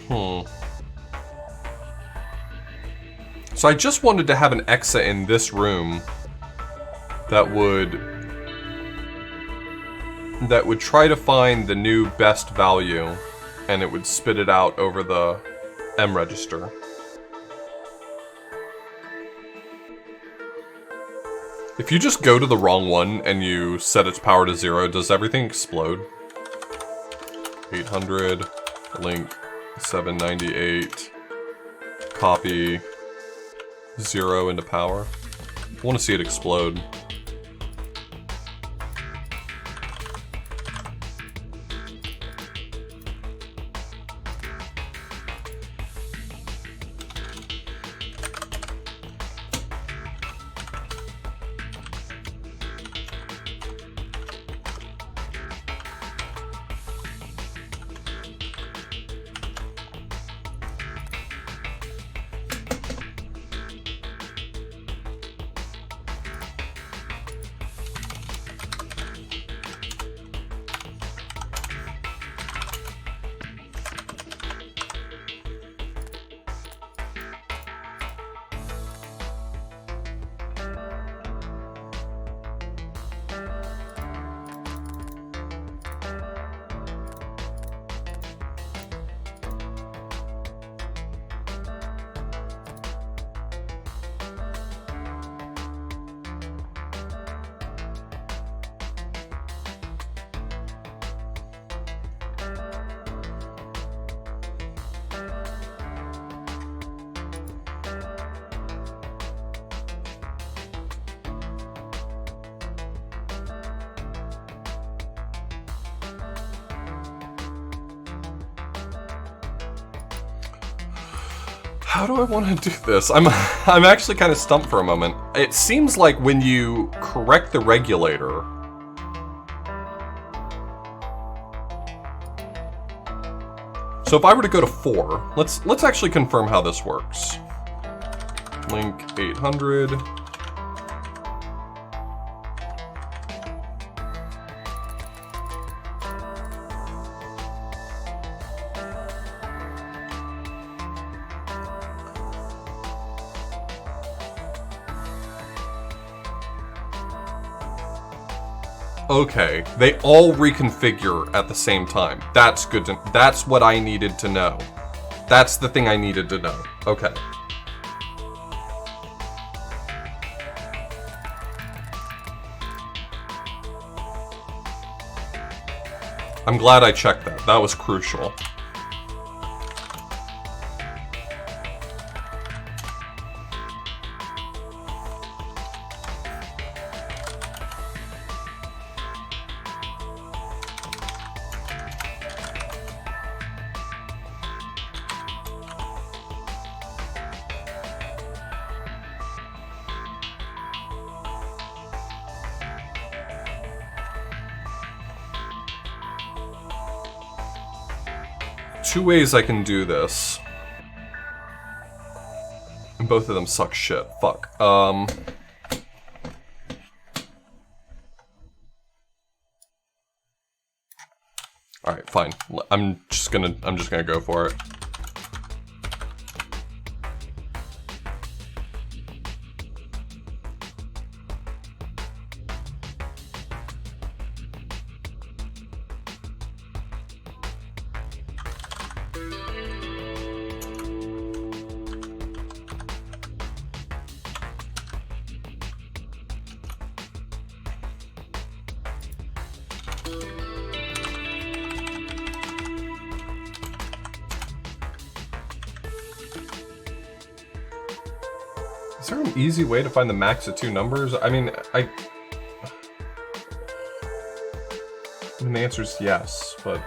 So I just wanted to have an EXA in this room that would try to find the new best value, and it would spit it out over the M register. If you just go to the wrong one and you set its power to 0, does everything explode? 800, link 798, copy 0 into power. I want to see it explode. How do I want to do this? I'm actually kind of stumped for a moment. It seems like when you correct the regulator, so if I were to go to 4, let's actually confirm how this works. Link 800. Okay, they all reconfigure at the same time. That's good to, that's what I needed to know. That's the thing I needed to know. Okay. I'm glad I checked that. That was crucial. Two ways I can do this. And both of them suck shit. Fuck. Alright, fine. I'm just gonna go for it. Is there an easy way to find the max of 2 numbers? I mean, the answer is yes, but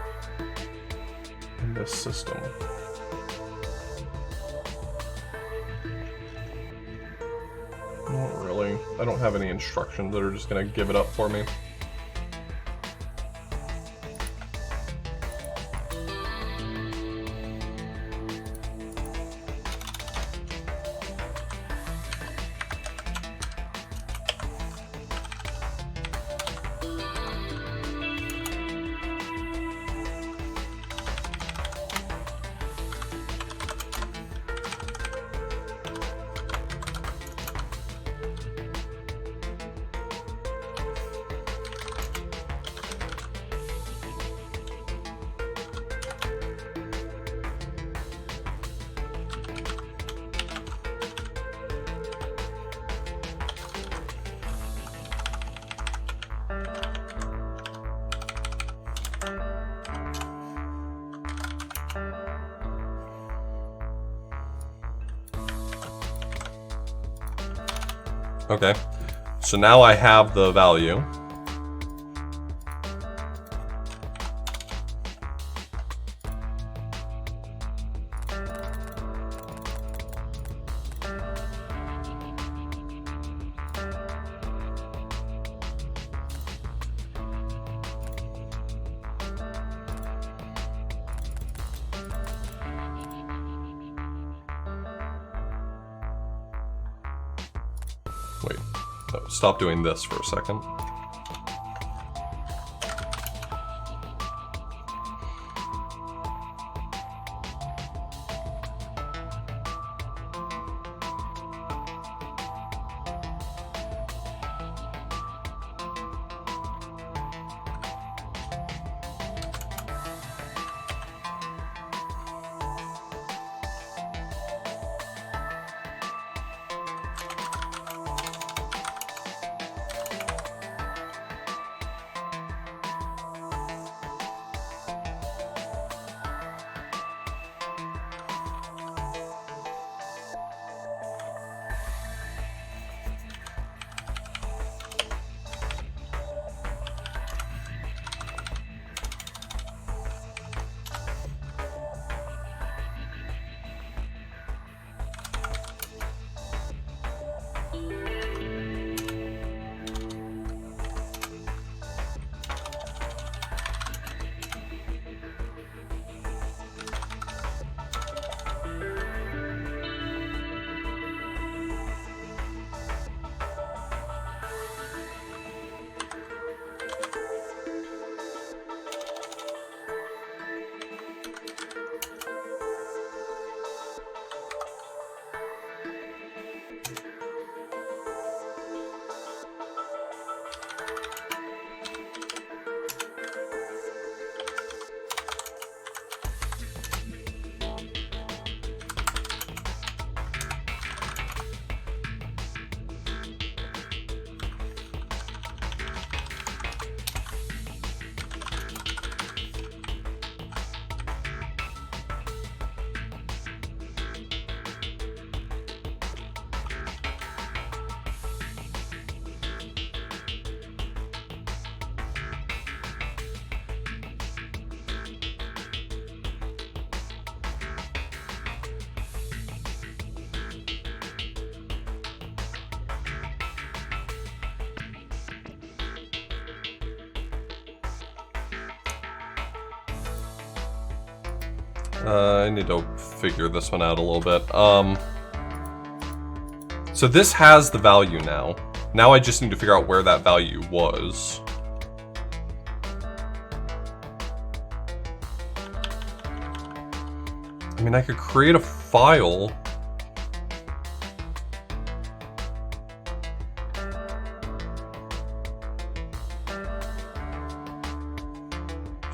in this system. Not really. I don't have any instructions that are just gonna give it up for me. Okay, so now I have the value. Wait, no, stop doing this for a second. I need to figure this one out a little bit. So this has the value now. Now I just need to figure out where that value was. I mean, I could create a file.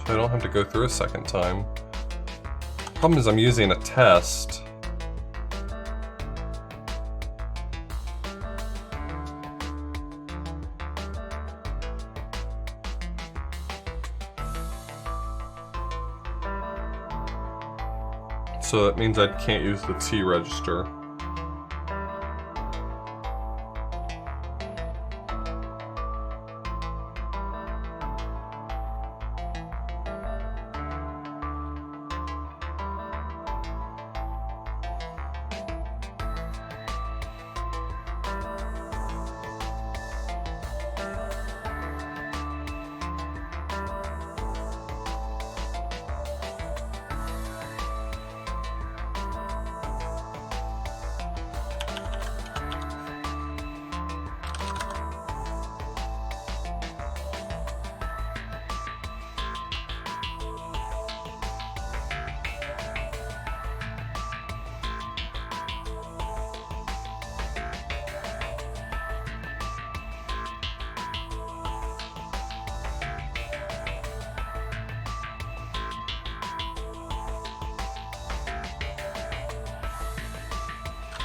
So I don't have to go through a second time. Problem is I'm using a test. So that means I can't use the T register.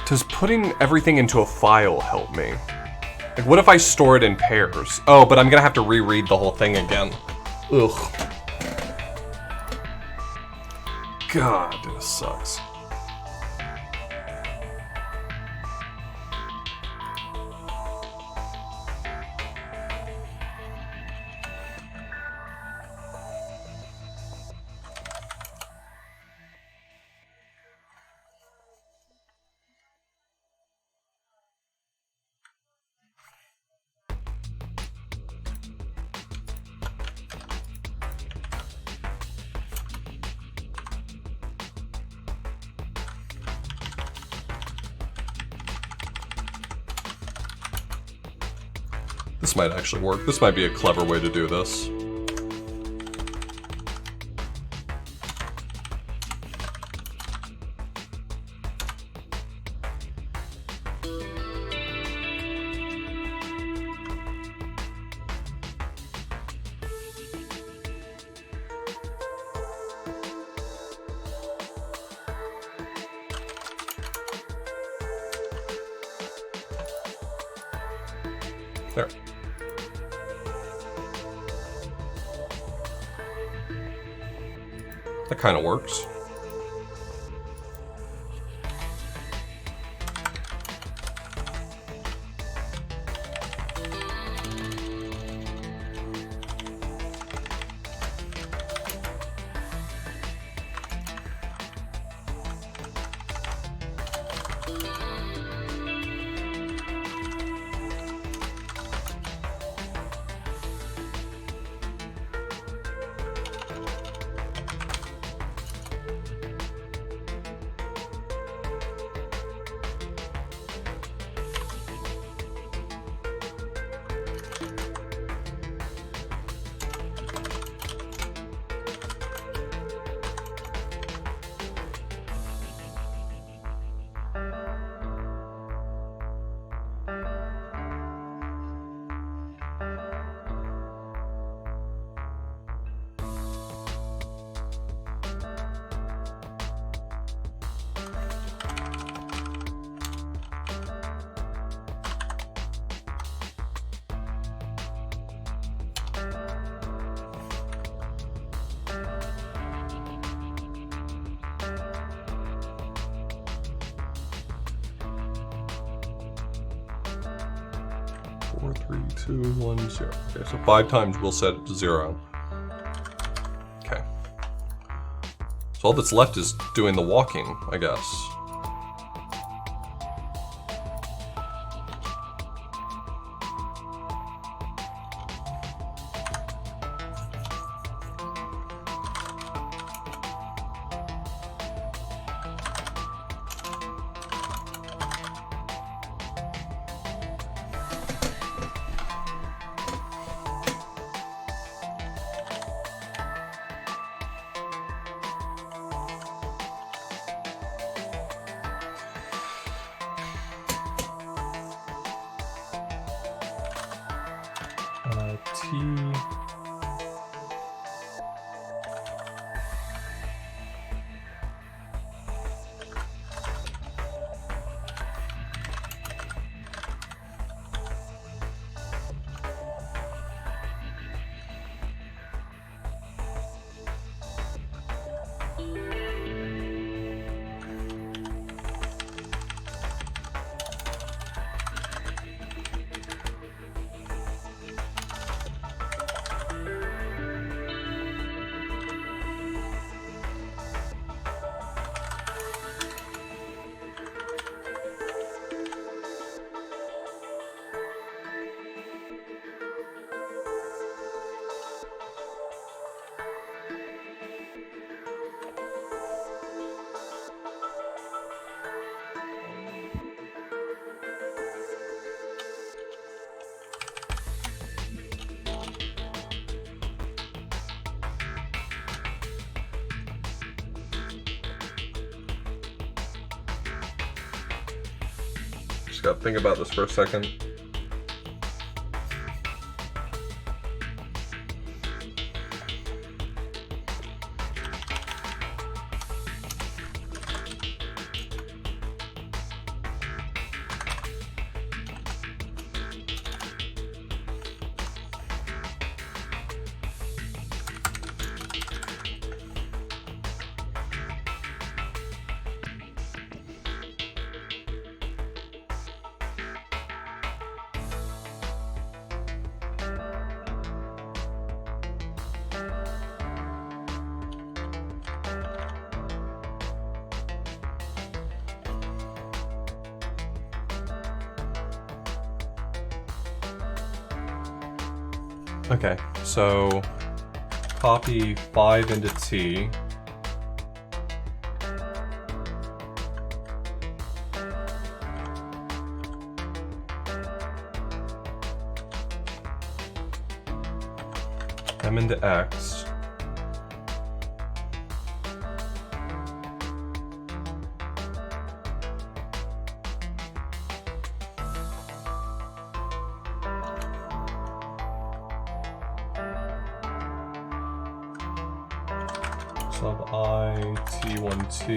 Does putting everything into a file help me? Like, what if I store it in pairs? Oh, but I'm gonna have to reread the whole thing again. Ugh. God, this sucks. This might actually work. This might be a clever way to do this. There. That kind of works. Four, 3, 2, 1, 0. Okay, so 5 times we'll set it to 0. Okay. So all that's left is doing the walking, I guess. T. Just gotta think about this for a second. Okay, so copy 5 into T. M into X. Sub I, T1T.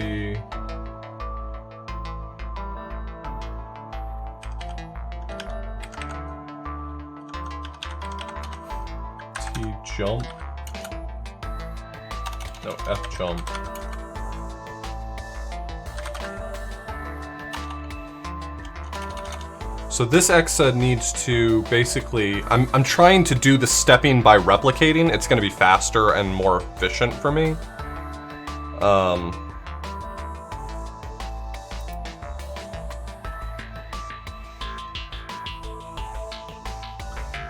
T jump. No, F jump. So this EXA needs to basically, I'm trying to do the stepping by replicating. It's going to be faster and more efficient for me.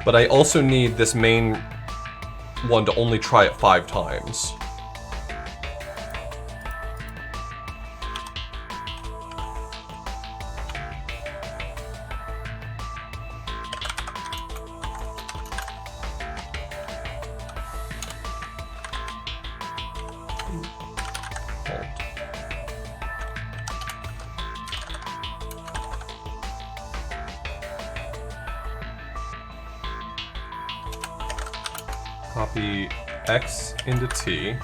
But I also need this main one to only try it 5 times. Copy X into T.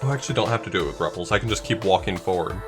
I actually don't have to do it with Rebels. I can just keep walking forward.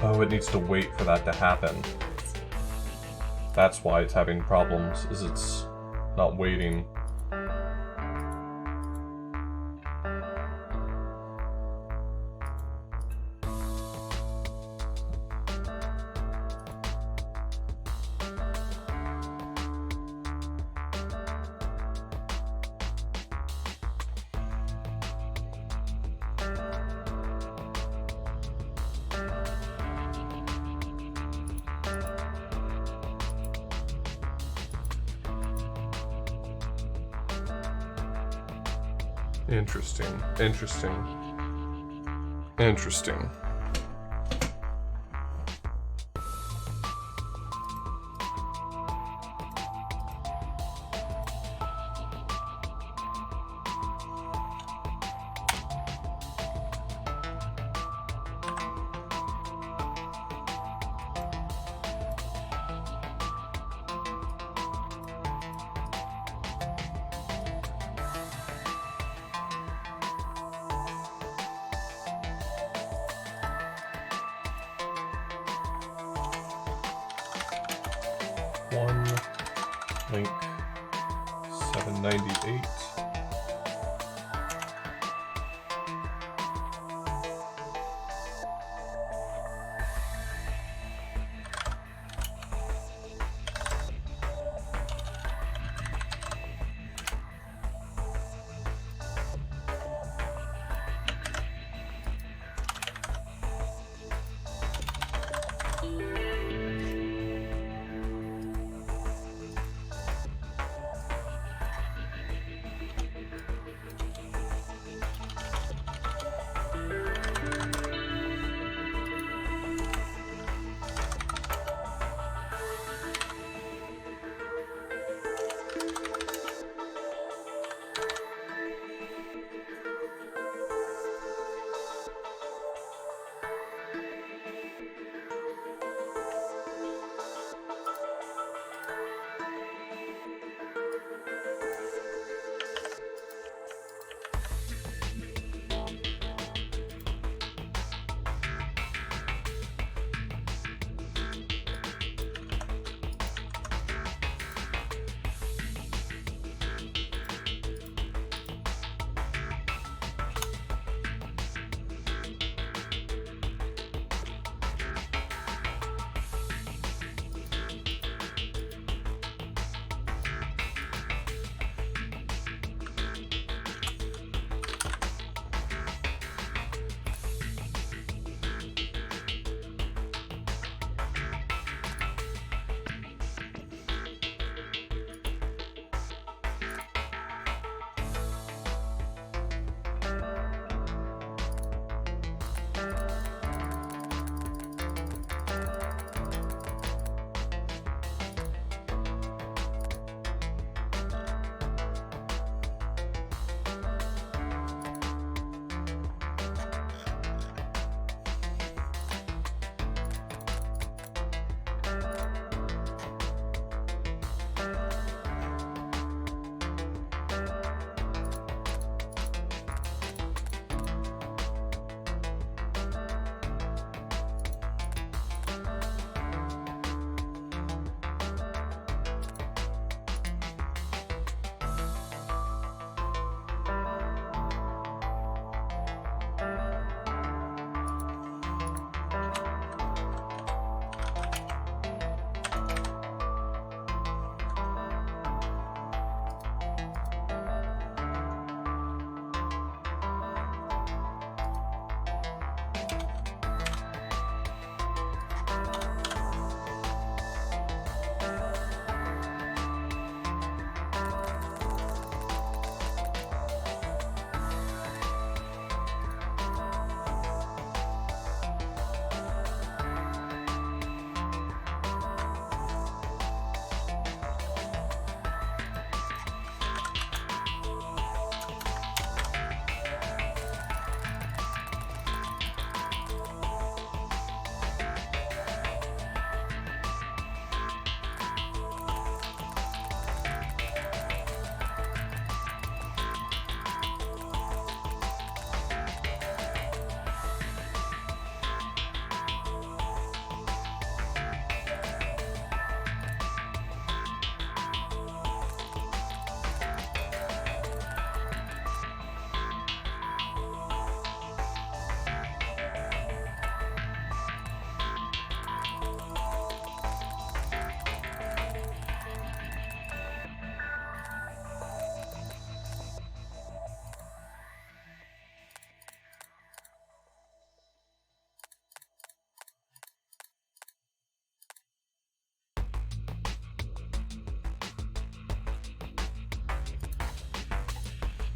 Oh, it needs to wait for that to happen. That's why it's having problems, is it's not waiting. Interesting, interesting, interesting. 1, link 798.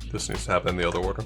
This needs to happen in the other order.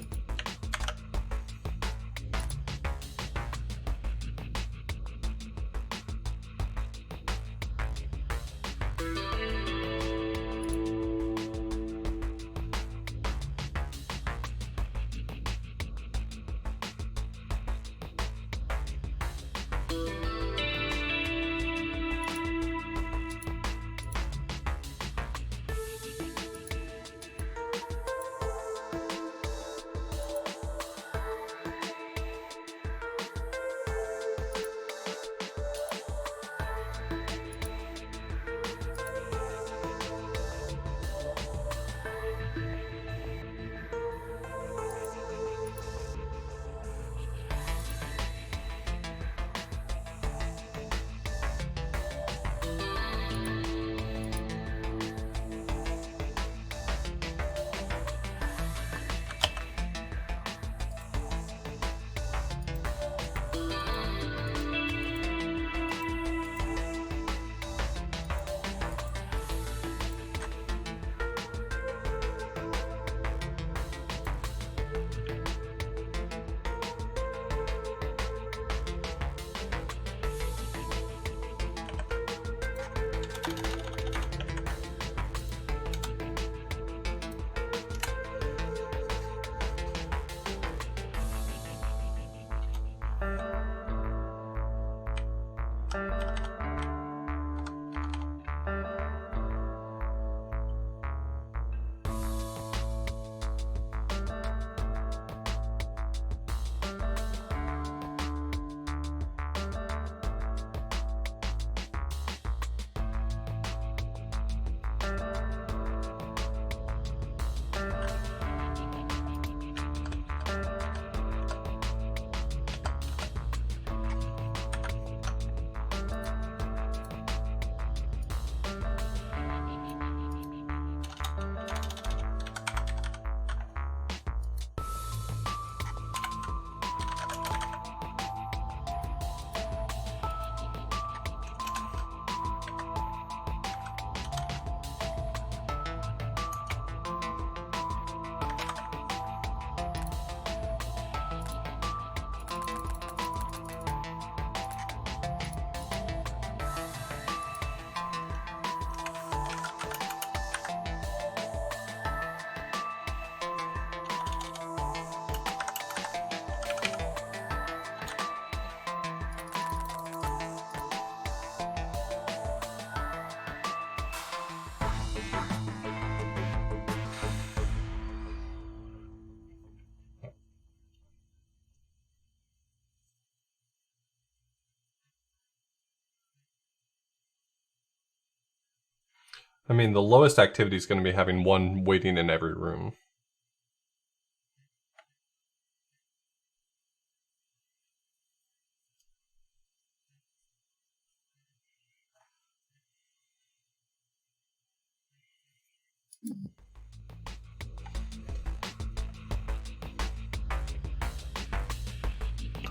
I mean, the lowest activity is going to be having one waiting in every room.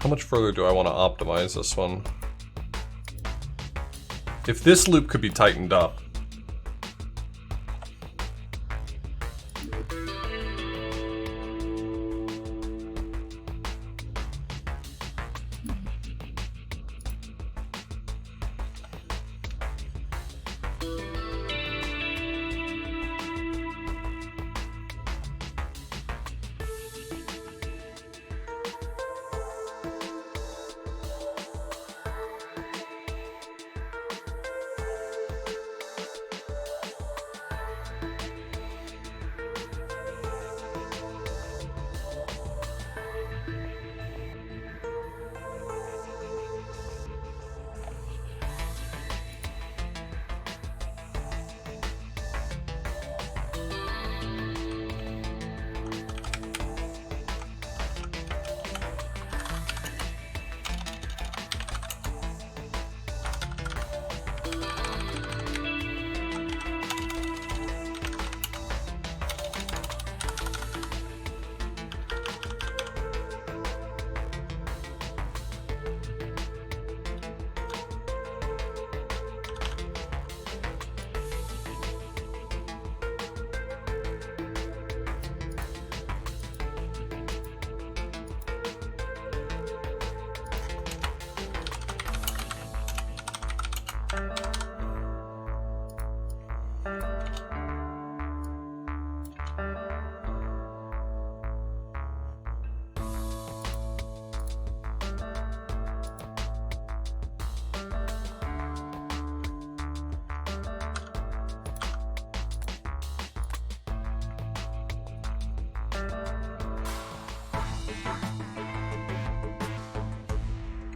How much further do I want to optimize this one? If this loop could be tightened up.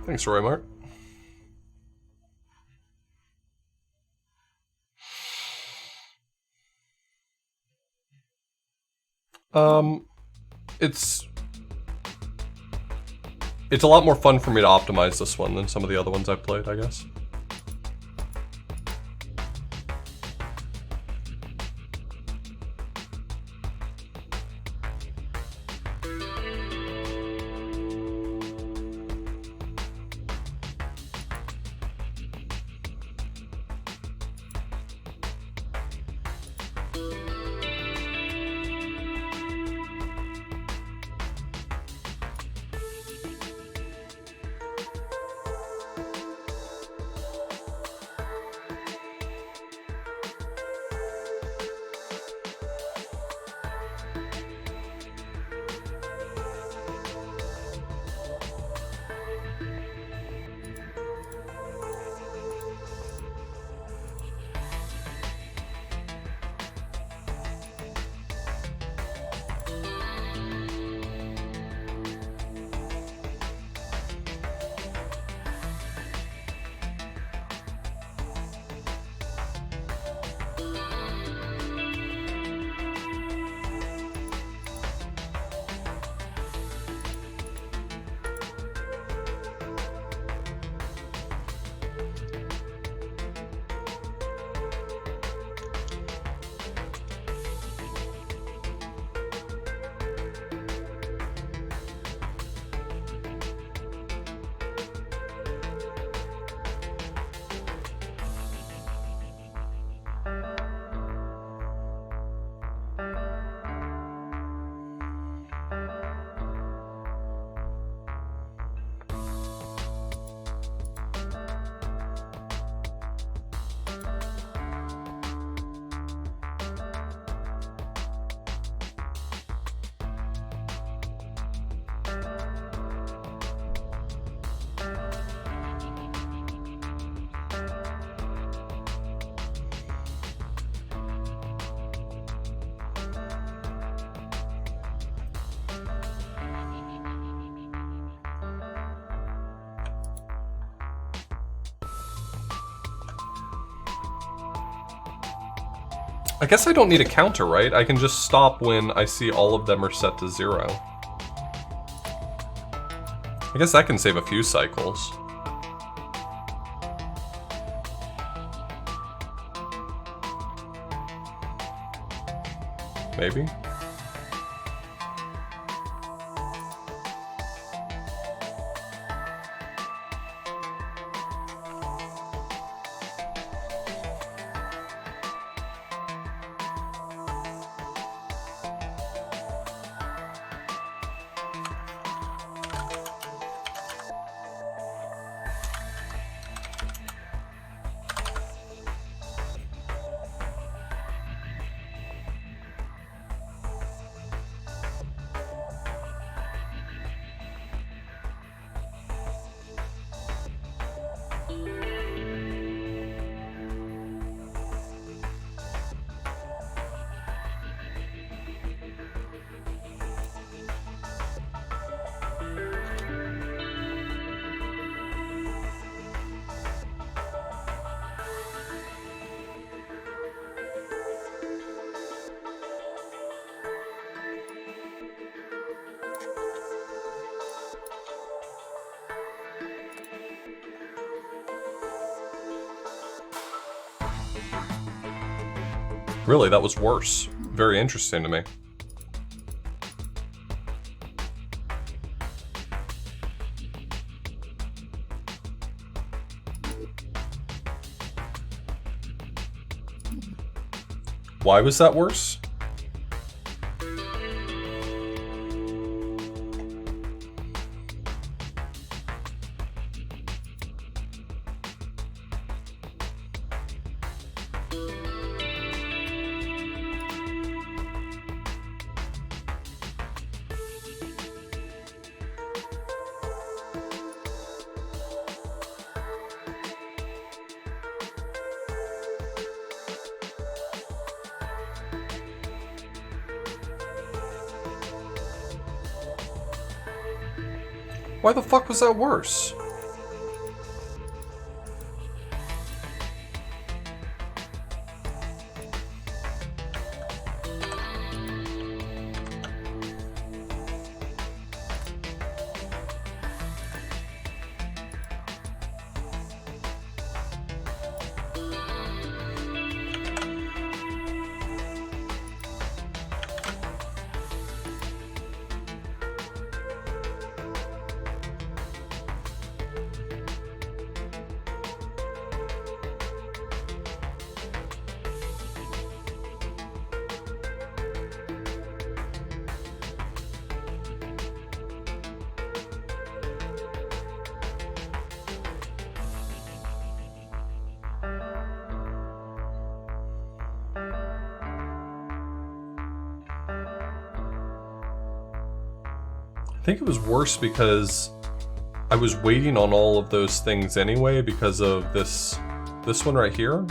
Thanks, Roy Mart. It's a lot more fun for me to optimize this one than some of the other ones I've played, I guess. I guess I don't need a counter, right? I can just stop when I see all of them are set to 0. I guess that can save a few cycles. Maybe? Really, that was worse. Very interesting to me. Why was that worse? Why the fuck was that worse? I think it was worse because I was waiting on all of those things anyway because of this one right here.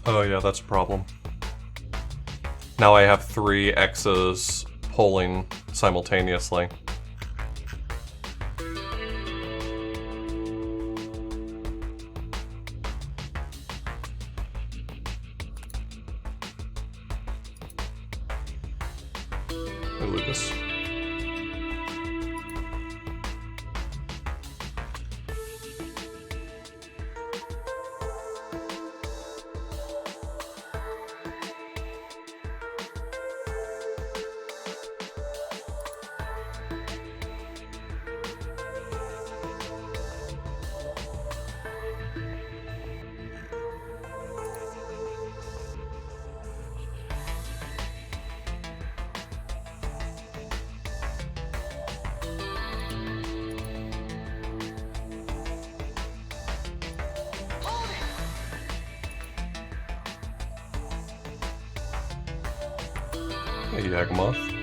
Oh yeah, that's a problem. Now I have 3 X's polling simultaneously. Hey, Lucas. Hey, Yagamoth.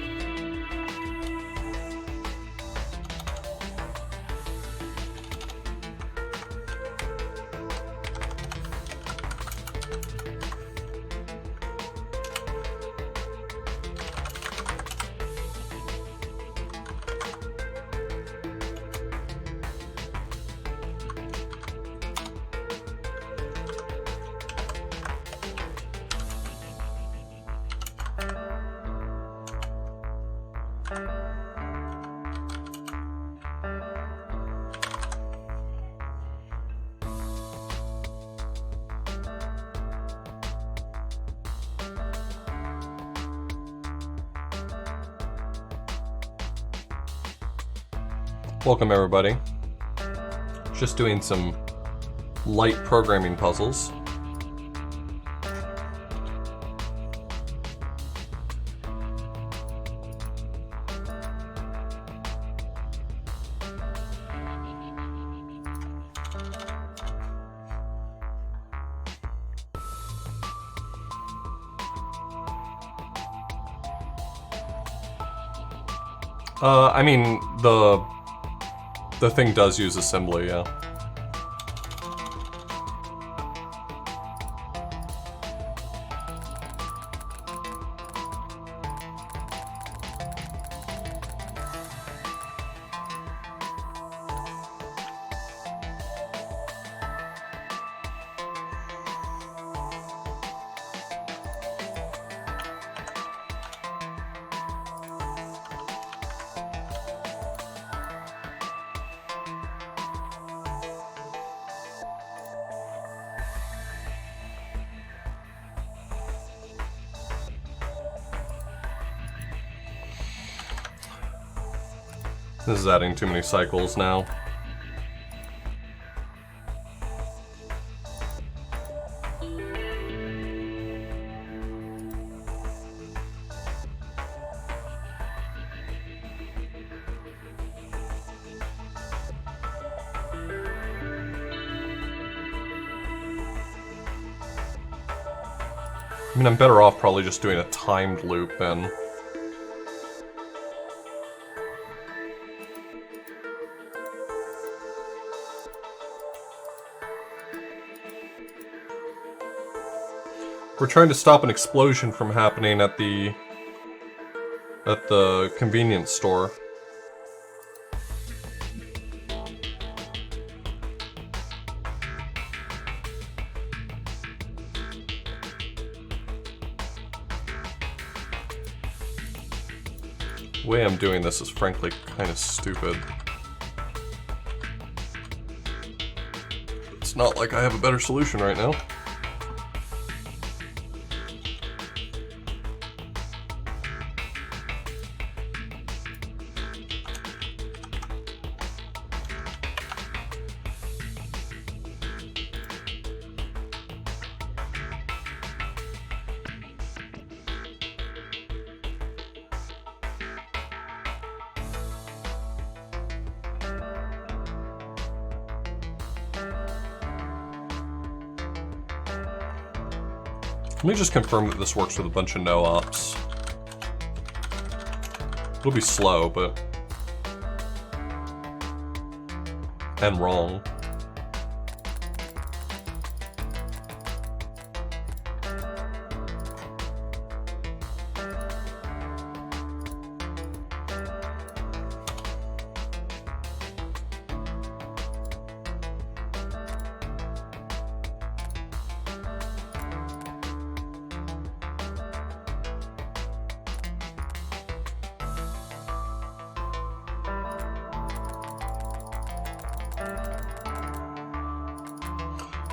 Welcome everybody. Just doing some light programming puzzles. I mean, the thing does use assembly, yeah. This is adding too many cycles now. I mean, I'm better off probably just doing a timed loop then. We're trying to stop an explosion from happening at the convenience store. The way I'm doing this is frankly kind of stupid. It's not like I have a better solution right now. Let me just confirm that this works with a bunch of no-ops. It'll be slow, but... and wrong.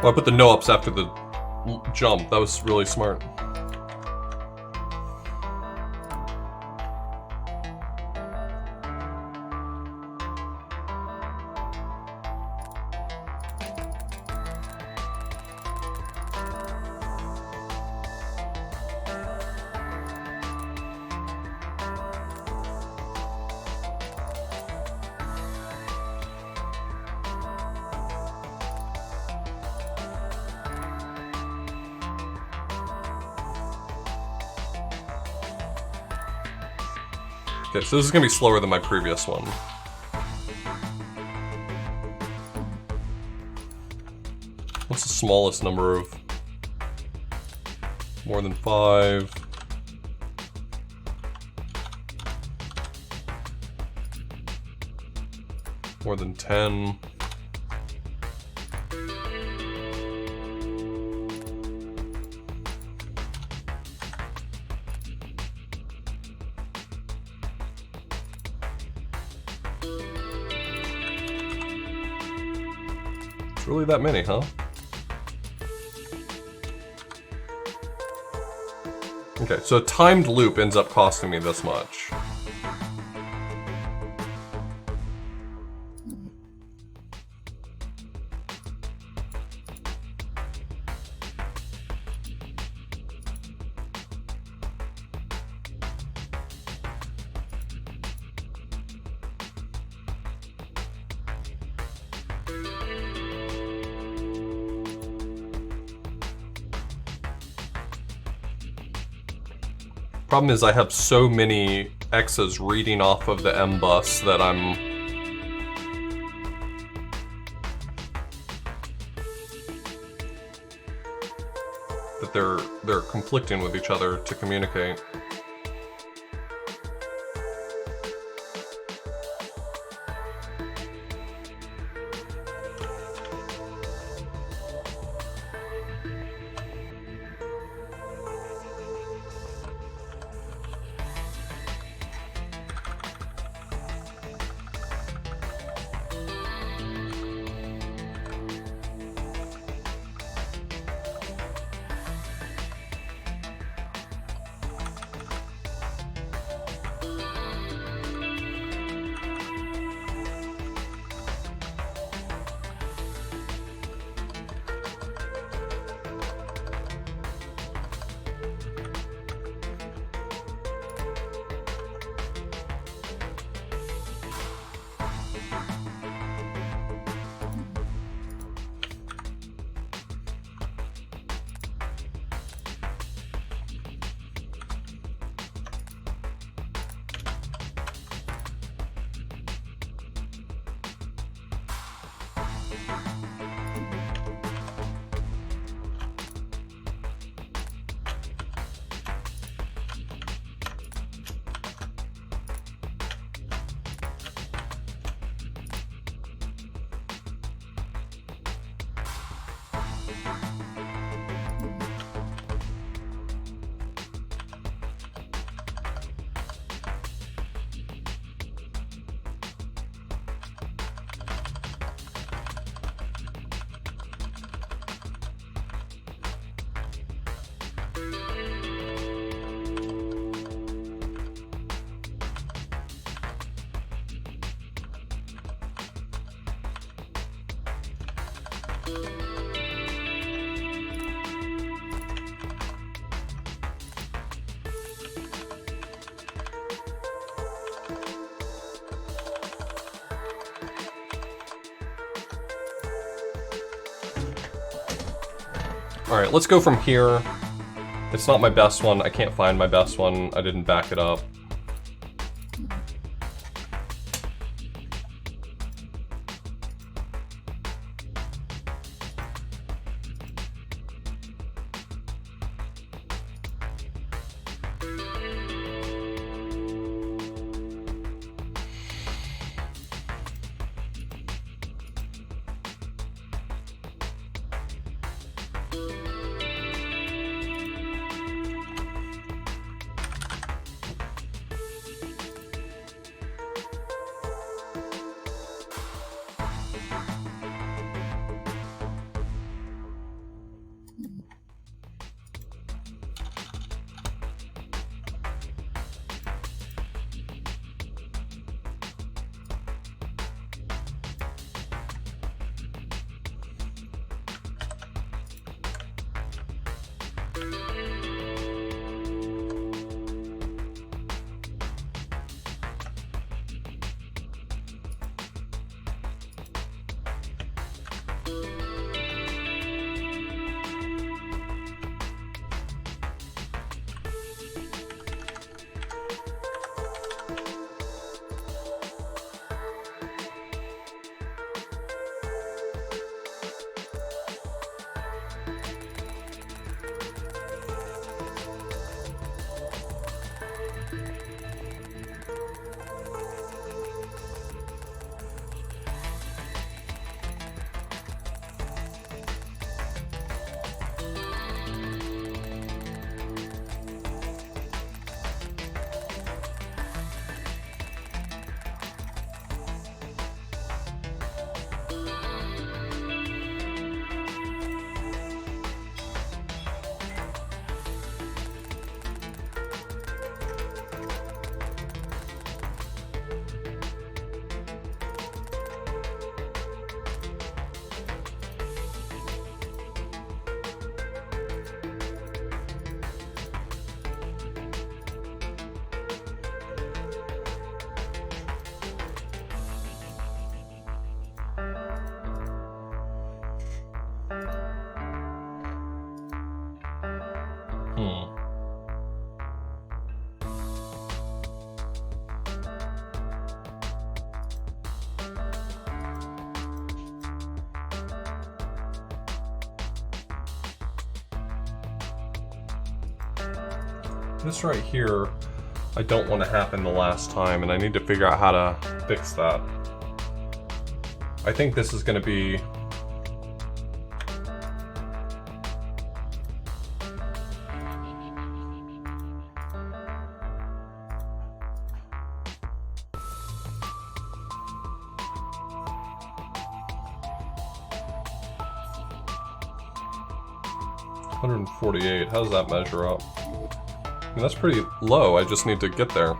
Oh, I put the no-ups after the jump. That was really smart. Okay, so this is gonna be slower than my previous one. What's the smallest number of... More than 5? More than 10? It's really that many, huh? Okay, so a timed loop ends up costing me this much. Problem is I have so many X's reading off of the M bus that they're conflicting with each other to communicate. Alright, let's go from here. It's not my best one. I can't find my best one. I didn't back it up. This right here, I don't want to happen the last time, and I need to figure out how to fix that. I think this is going to be... $148. How does that measure up? I mean, that's pretty low. I just need to get there.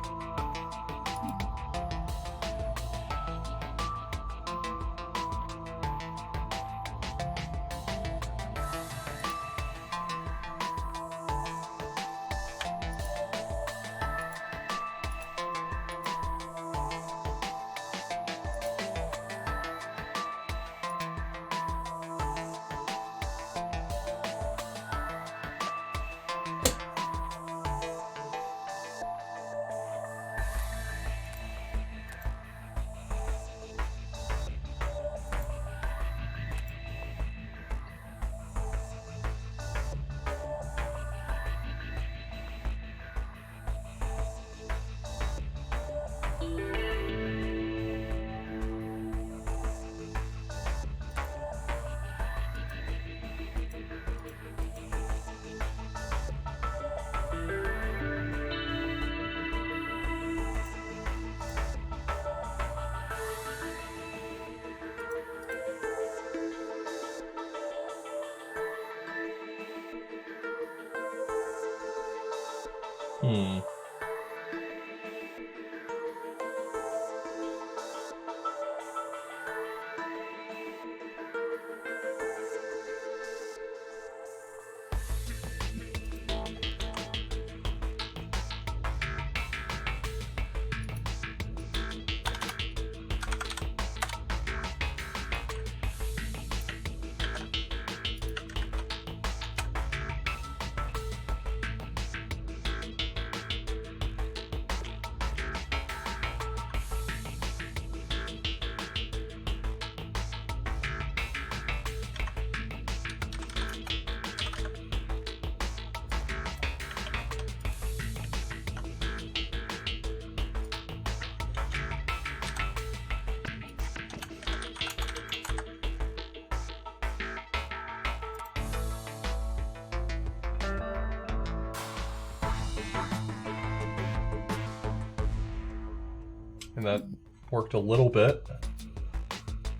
And that worked a little bit.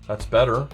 That's better.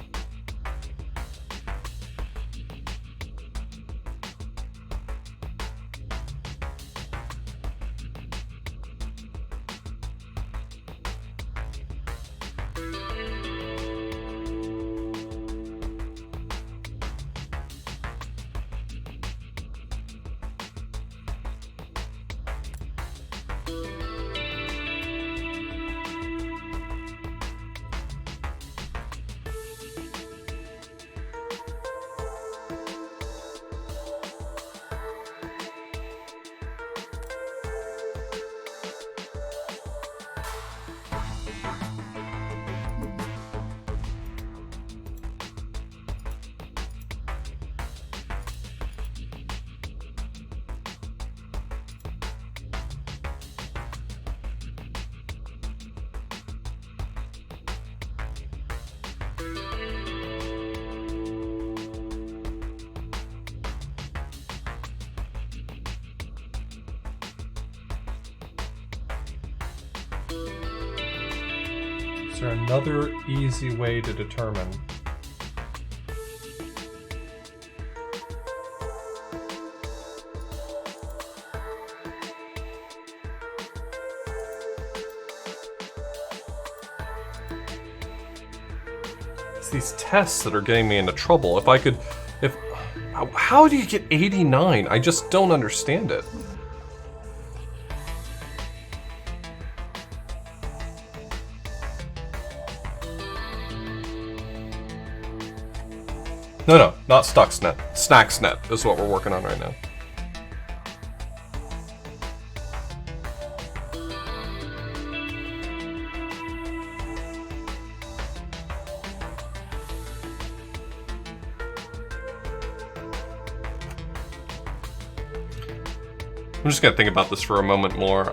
there another easy way to determine? It's these tests that are getting me into trouble. How do you get 89? I just don't understand it. No, not Stuxnet. Snacksnet is what we're working on right now. I'm just gonna think about this for a moment more.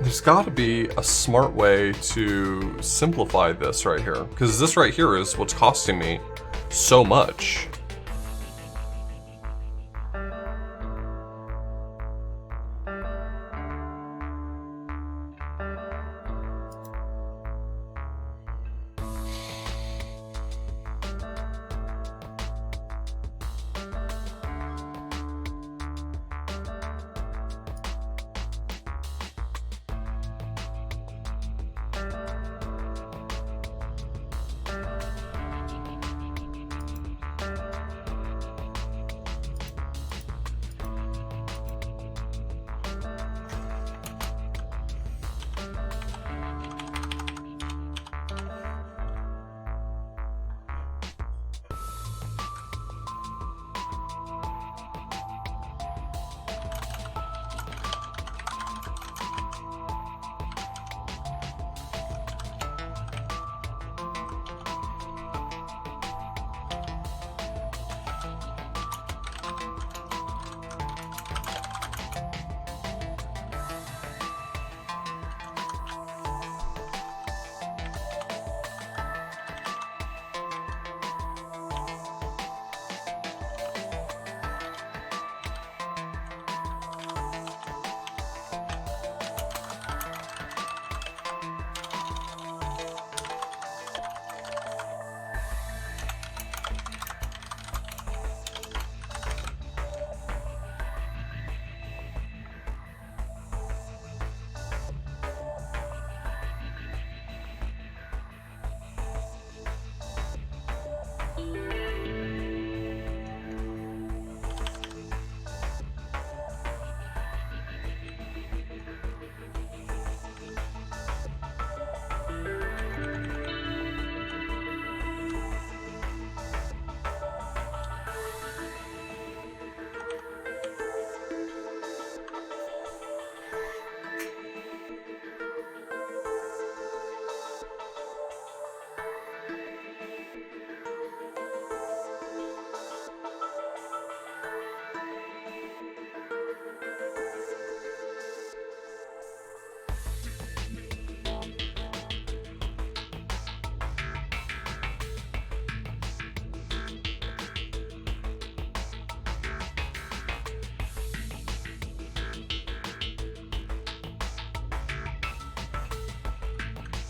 There's gotta be a smart way to simplify this right here. Because this right here is what's costing me so much.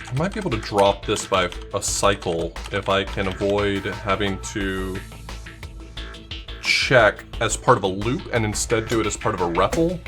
I might be able to drop this by a cycle if I can avoid having to check as part of a loop and instead do it as part of a REPL.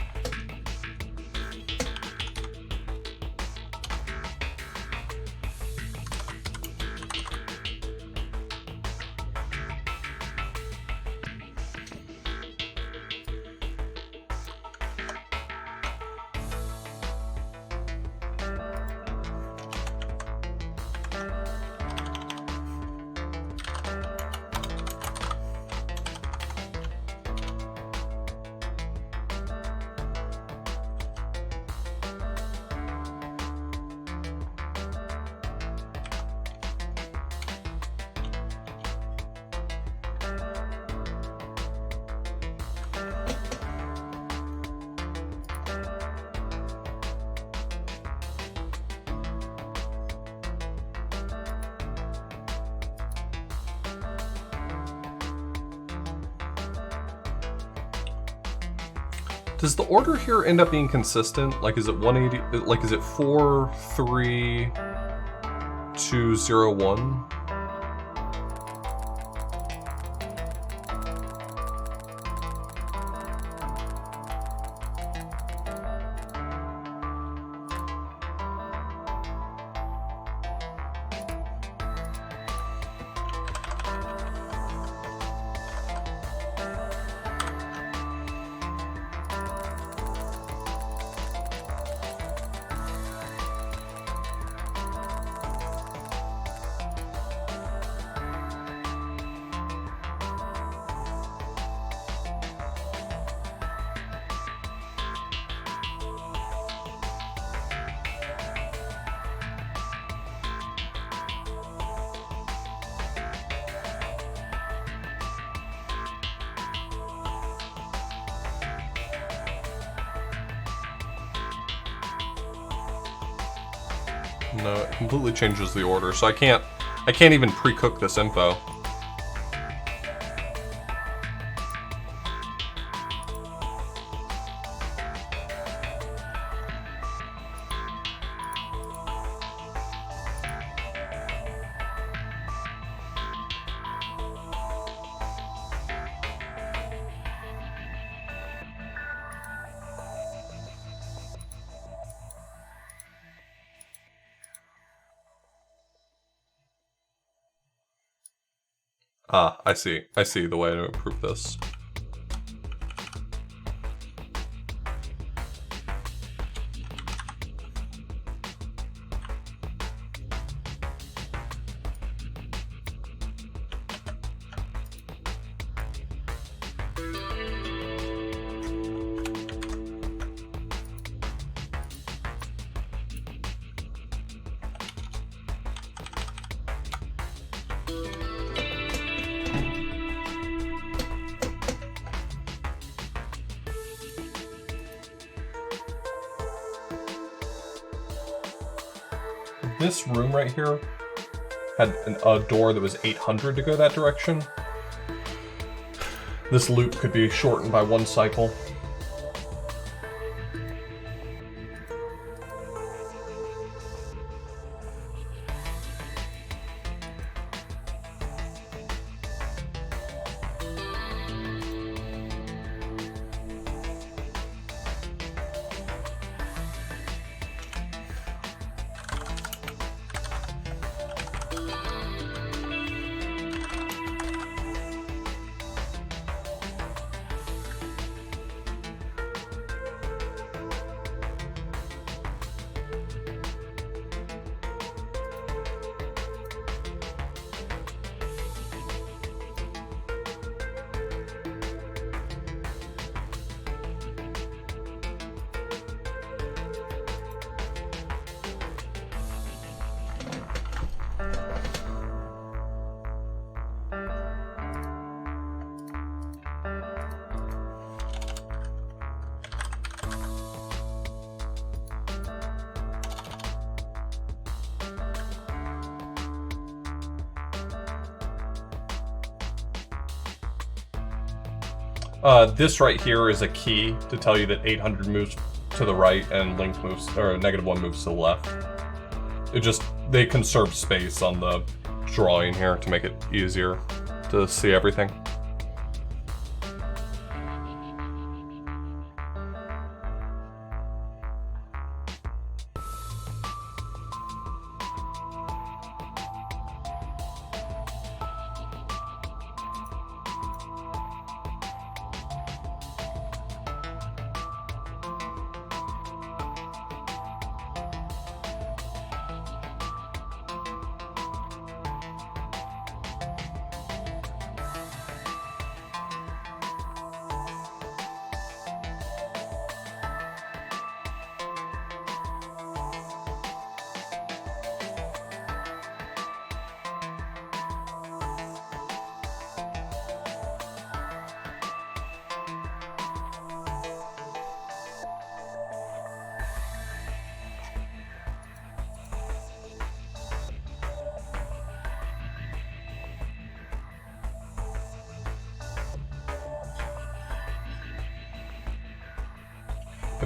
Does the order here end up being consistent? Like, is it 180? Like, is it 4, 3, 2, 0, 1? No, it completely changes the order, so I can't even pre-cook this info. Ah, I see. I see the way to improve this. This room right here had a door that was 800 to go that direction. This loop could be shortened by 1 cycle. This right here is a key to tell you that 800 moves to the right and length moves, or -1 moves to the left. They conserve space on the drawing here to make it easier to see everything.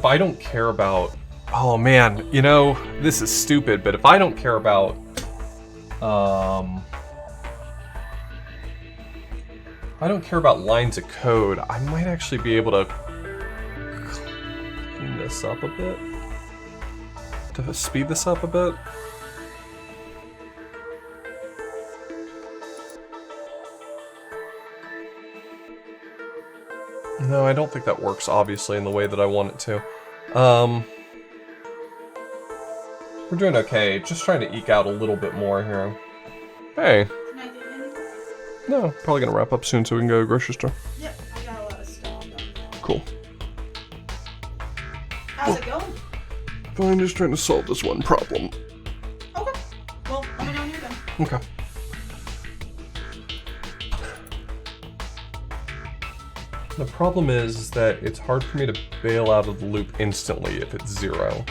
if I don't care about, oh man, you know, this is stupid, but if I don't care about, I don't care about lines of code, I might actually be able to clean this up a bit. To speed this up a bit. No, I don't think that works, obviously, in the way that I want it to. We're doing okay, just trying to eke out a little bit more here. Hey. Can I do anything? No, probably gonna wrap up soon so we can go to the grocery store. Yep, I got a lot of stuff done. Cool. How's it going? Fine, just trying to solve this one problem. Okay. Well, let me know when you're done. Okay. The problem is that it's hard for me to bail out of the loop instantly if it's 0.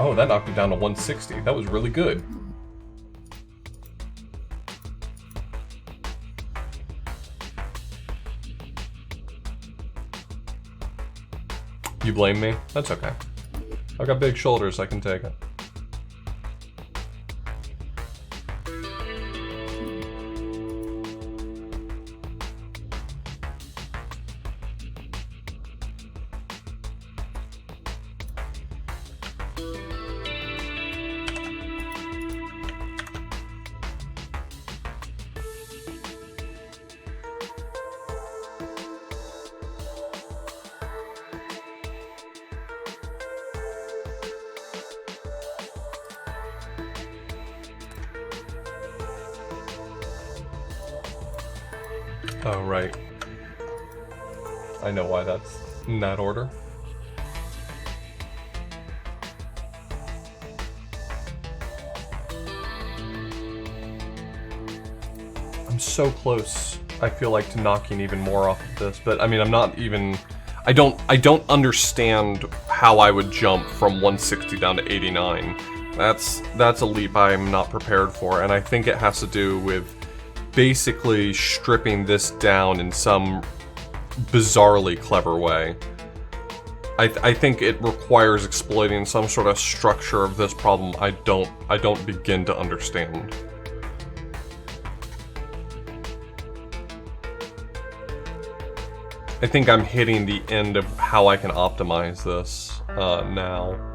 Oh, that knocked it down to 160. That was really good. You blame me? That's okay. I've got big shoulders, I can take it. Oh, right. I know why that's in that order. I'm so close, I feel like, to knocking even more off of this, but I mean, I'm not even... I don't understand how I would jump from 160 down to 89. That's a leap I'm not prepared for, and I think it has to do with basically stripping this down in some bizarrely clever way. I think it requires exploiting some sort of structure of this problem I don't begin to understand. I think I'm hitting the end of how I can optimize this now.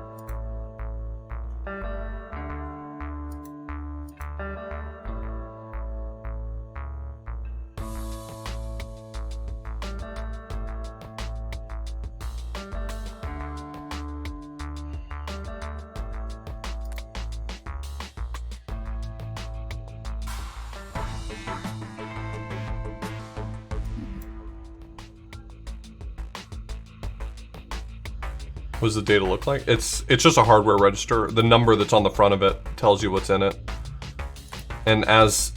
What does the data look like? It's just a hardware register. The number that's on the front of it tells you what's in it. And as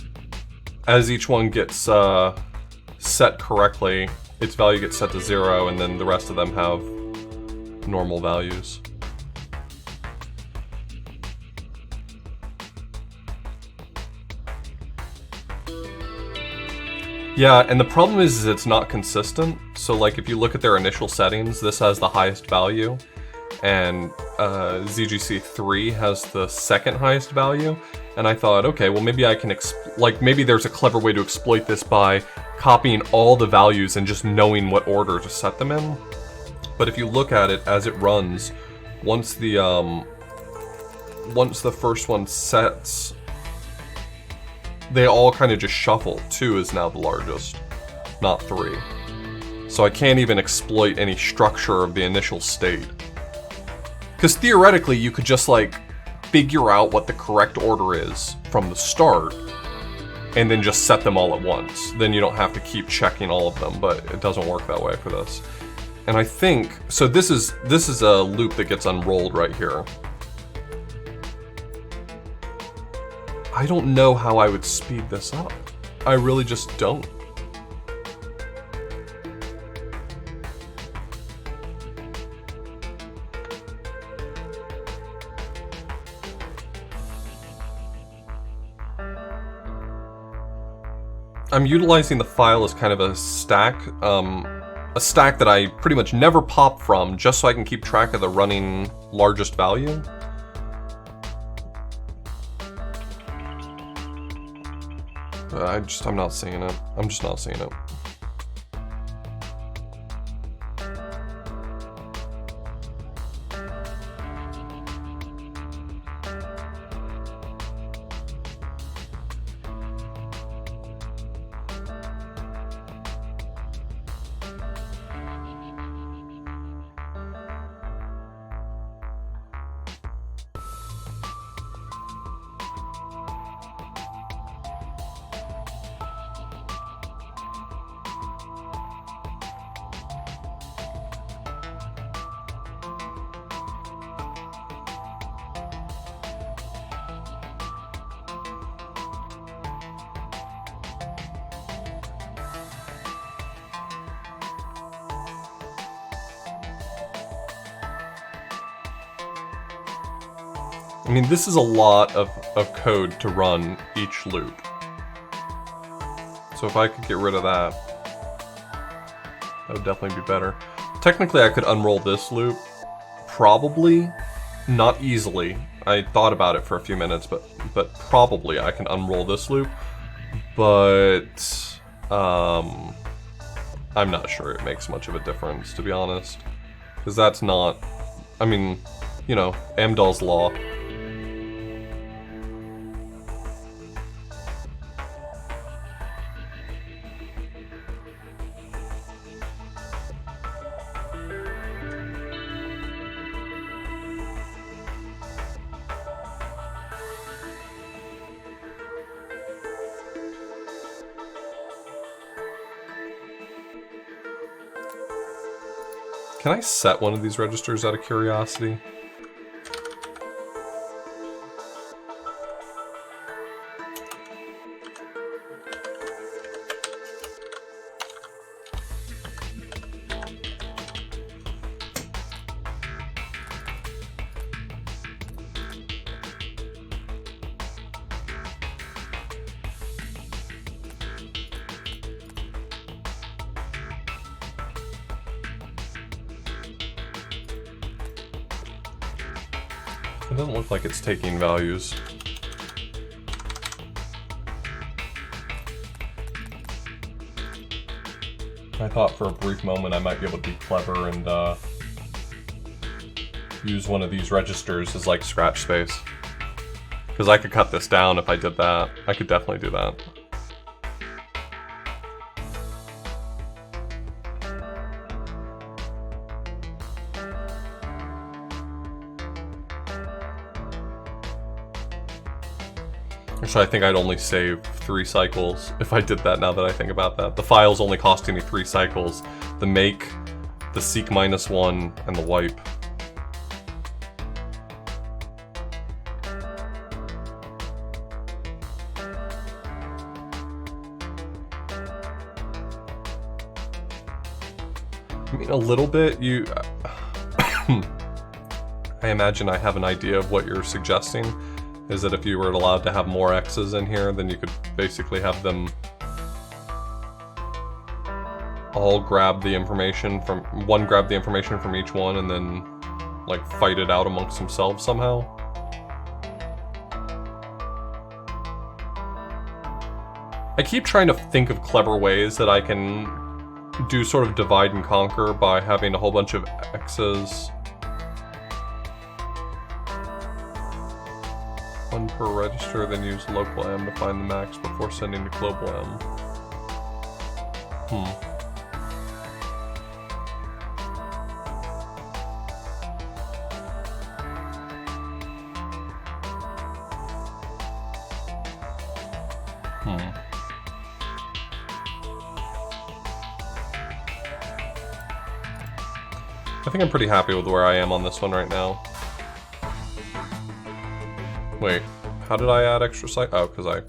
each one gets set correctly, its value gets set to 0, and then the rest of them have normal values. Yeah, and the problem is it's not consistent. So like if you look at their initial settings, this has the highest value, and ZGC3 has the second highest value. And I thought, okay, well maybe I can maybe there's a clever way to exploit this by copying all the values and just knowing what order to set them in. But if you look at it as it runs, once the first one sets, they all kind of just shuffle. 2 is now the largest, not 3. So I can't even exploit any structure of the initial state. Because theoretically, you could just like figure out what the correct order is from the start, and then just set them all at once. Then you don't have to keep checking all of them, but it doesn't work that way for this. And I think, so this is a loop that gets unrolled right here. I don't know how I would speed this up. I really just don't. I'm utilizing the file as kind of a stack that I pretty much never pop from, just so I can keep track of the running largest value. I'm not seeing it. I'm just not seeing it. I mean, this is a lot of code to run each loop. So if I could get rid of that, that would definitely be better. Technically, I could unroll this loop. Probably. Not easily. I thought about it for a few minutes, but probably I can unroll this loop. But I'm not sure it makes much of a difference, to be honest. Because that's not... I mean, you know, Amdahl's law. Can I set one of these registers out of curiosity? It doesn't look like it's taking values. I thought for a brief moment I might be able to be clever and use one of these registers as like scratch space. Because I could cut this down if I did that. I could definitely do that. So I think I'd only save 3 cycles if I did that, now that I think about that. The file's only costing me 3 cycles. The make, the seek -1, and the wipe. I mean, a little bit, you... I imagine I have an idea of what you're suggesting. Is that if you were allowed to have more X's in here, then you could basically have them all grab the information from... grab the information from each one and then, like, fight it out amongst themselves somehow. I keep trying to think of clever ways that I can do sort of divide and conquer by having a whole bunch of X's. One per register, then use local M to find the max before sending to global M. I think I'm pretty happy with where I am on this one right now. Wait, how did I add extra cycle? Oh, because I...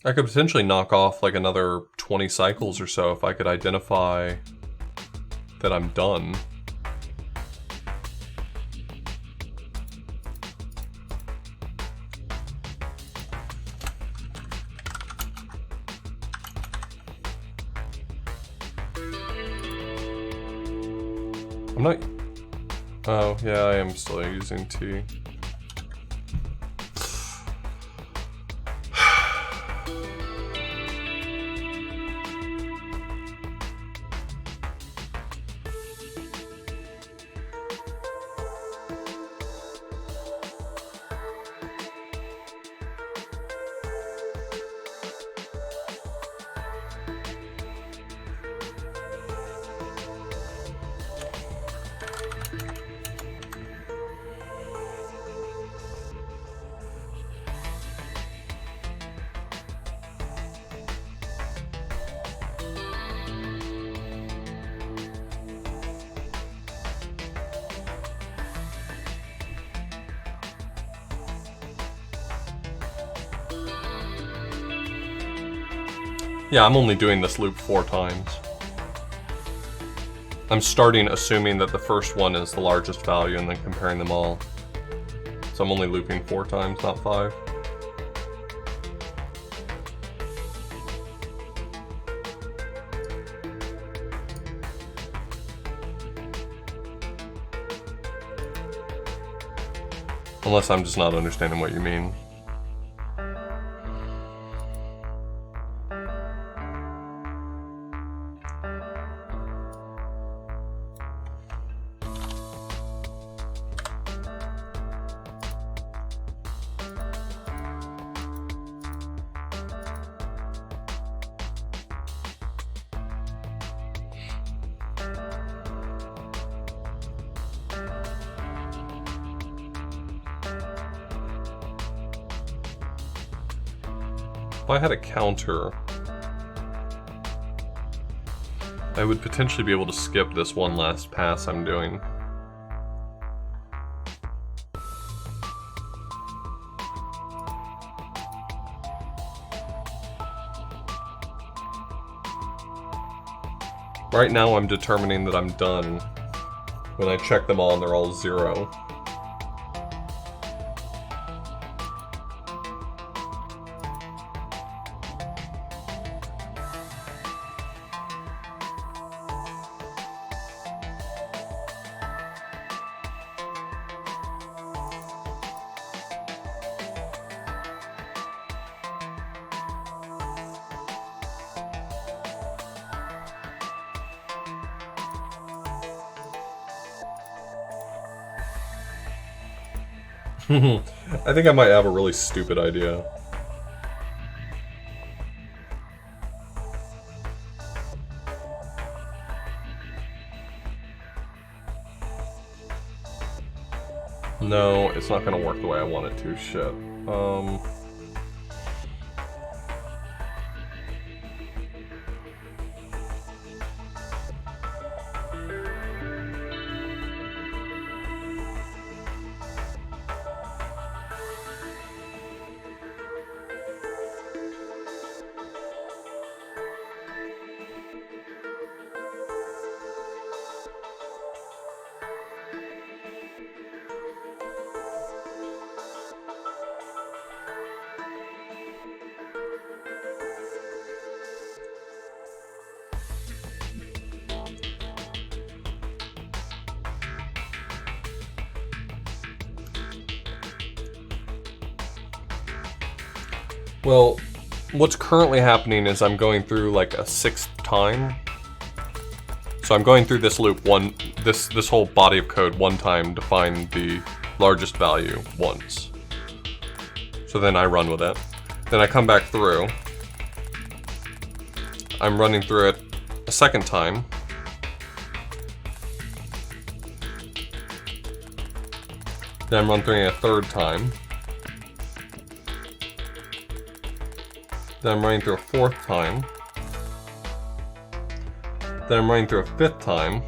I could potentially knock off like another 20 cycles or so if I could identify that I'm done. I'm not... Oh, yeah, I am still using T. Yeah, I'm only doing this loop 4 times. I'm starting assuming that the first one is the largest value and then comparing them all. So I'm only looping 4 times, not 5. Unless I'm just not understanding what you mean. If I had a counter, I would potentially be able to skip this one last pass I'm doing. Right now I'm determining that I'm done when I check them all and they're all 0. I think I might have a really stupid idea. No, it's not gonna work the way I want it to. Shit. Well, what's currently happening is I'm going through like a 6th time. So I'm going through this loop this whole body of code 1 time to find the largest value once. So then I run with it. Then I come back through. I'm running through it a 2nd time. Then run through it a third time. Then I'm running through a fourth time. Then I'm running through a fifth time.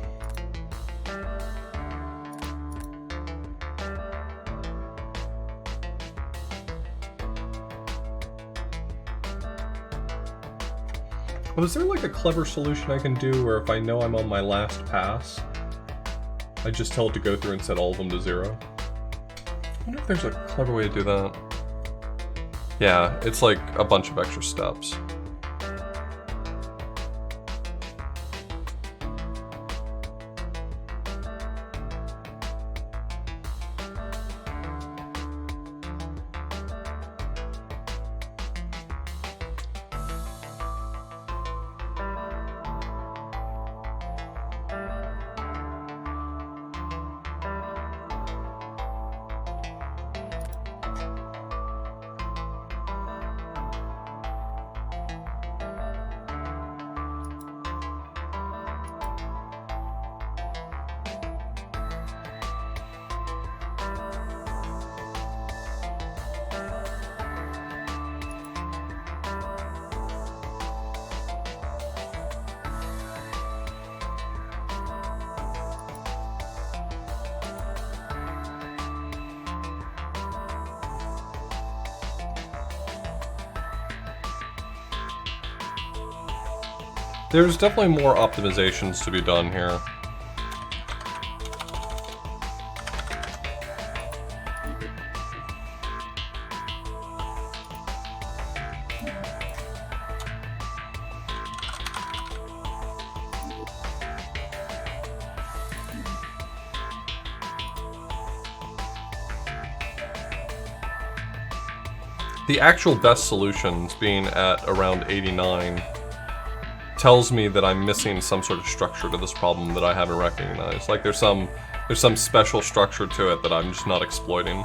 Oh, is there like a clever solution I can do where if I know I'm on my last pass, I just tell it to go through and set all of them to 0? I wonder if there's a clever way to do that. Yeah, it's like a bunch of extra steps. There's definitely more optimizations to be done here. The actual best solutions being at around 89 tells me that I'm missing some sort of structure to this problem that I haven't recognized. Like there's some special structure to it that I'm just not exploiting.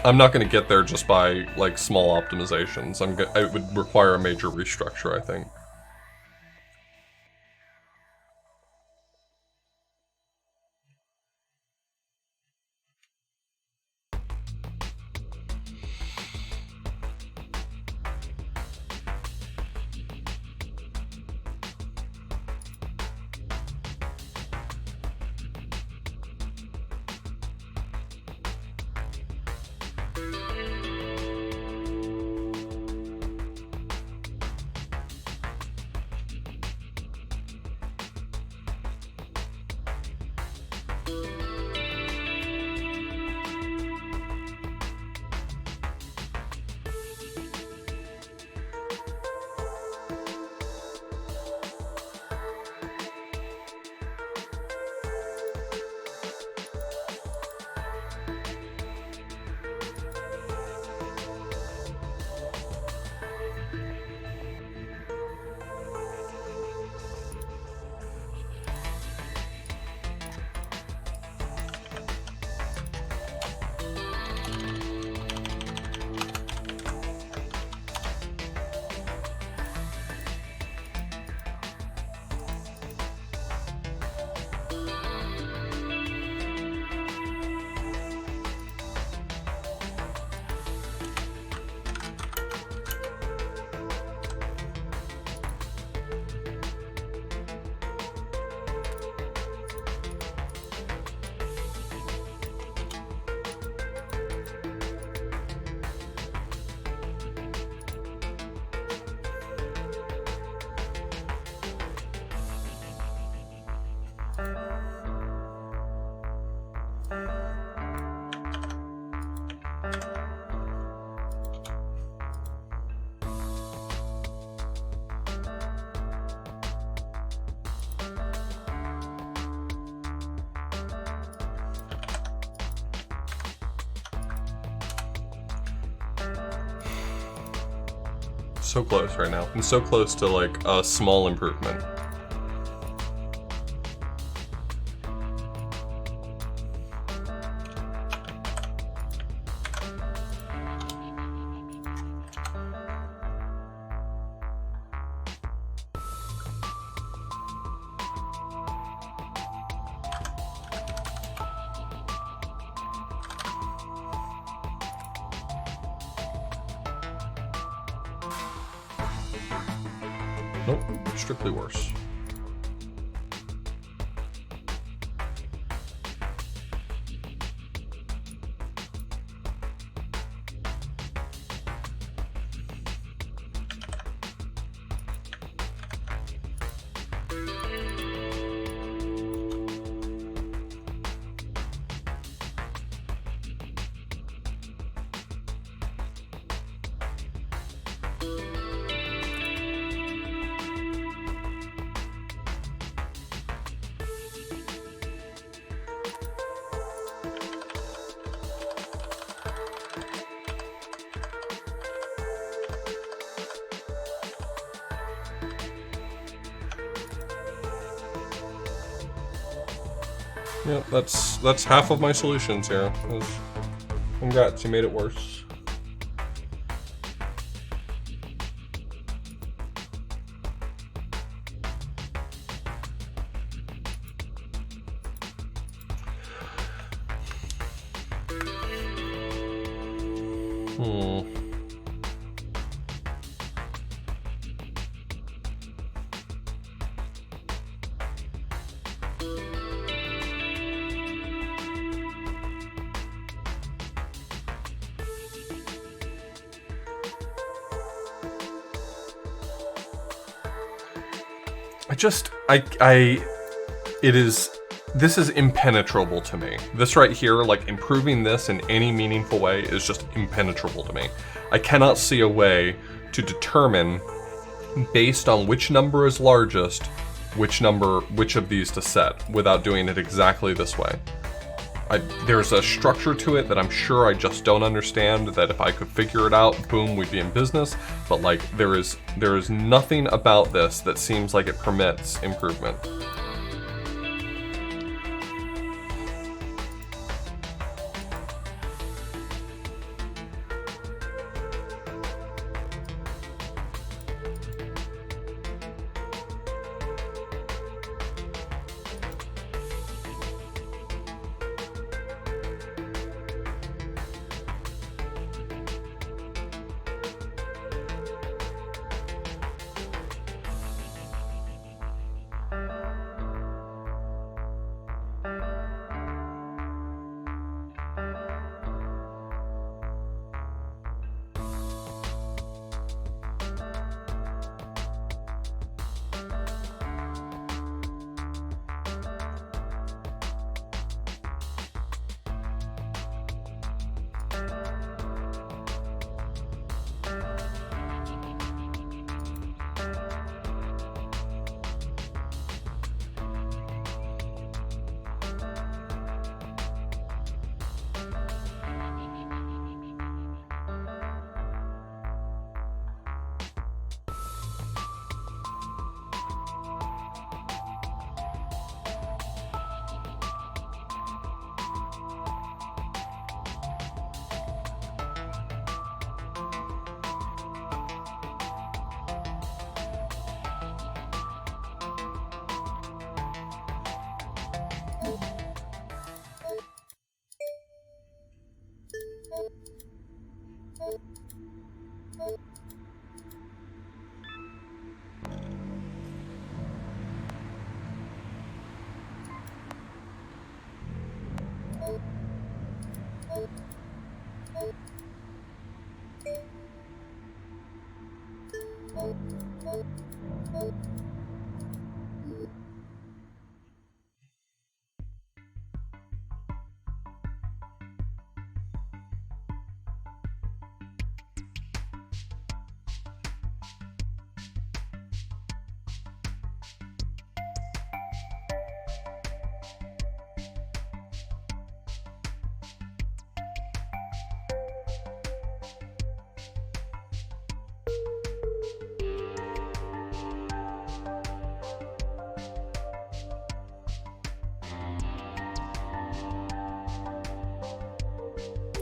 I'm not going to get there just by like small optimizations. It would require a major restructure, I think. So close right now. I'm so close to like a small improvement. Nope, strictly worse. Yeah, that's half of my solutions here. Congrats, you made it worse. This is impenetrable to me. This right here, like improving this in any meaningful way is just impenetrable to me. I cannot see a way to determine, based on which number is largest, which of these to set without doing it exactly this way. There's a structure to it that I'm sure I just don't understand, that if I could figure it out, boom, we'd be in business. But like, there is nothing about this that seems like it permits improvement.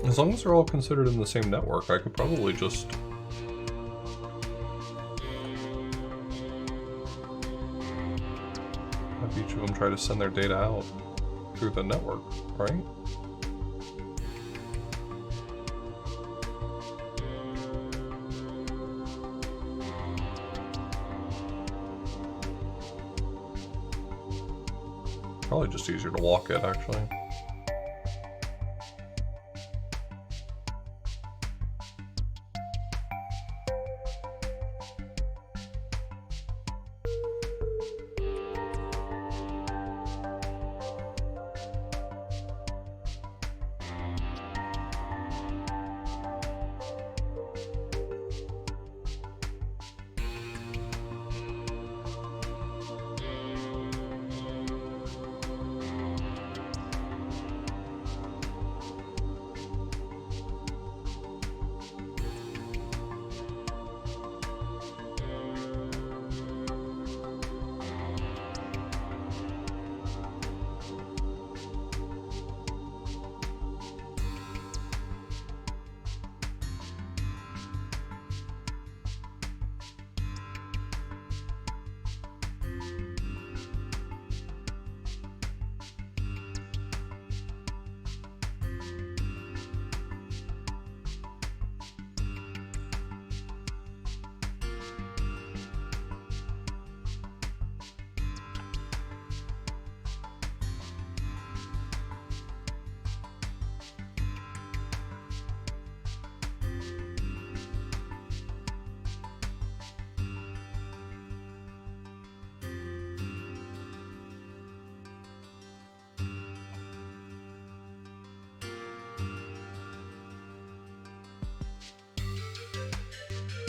As long as they're all considered in the same network, I could probably just... have each of them try to send their data out through the network, right? Probably just easier to walk it, actually.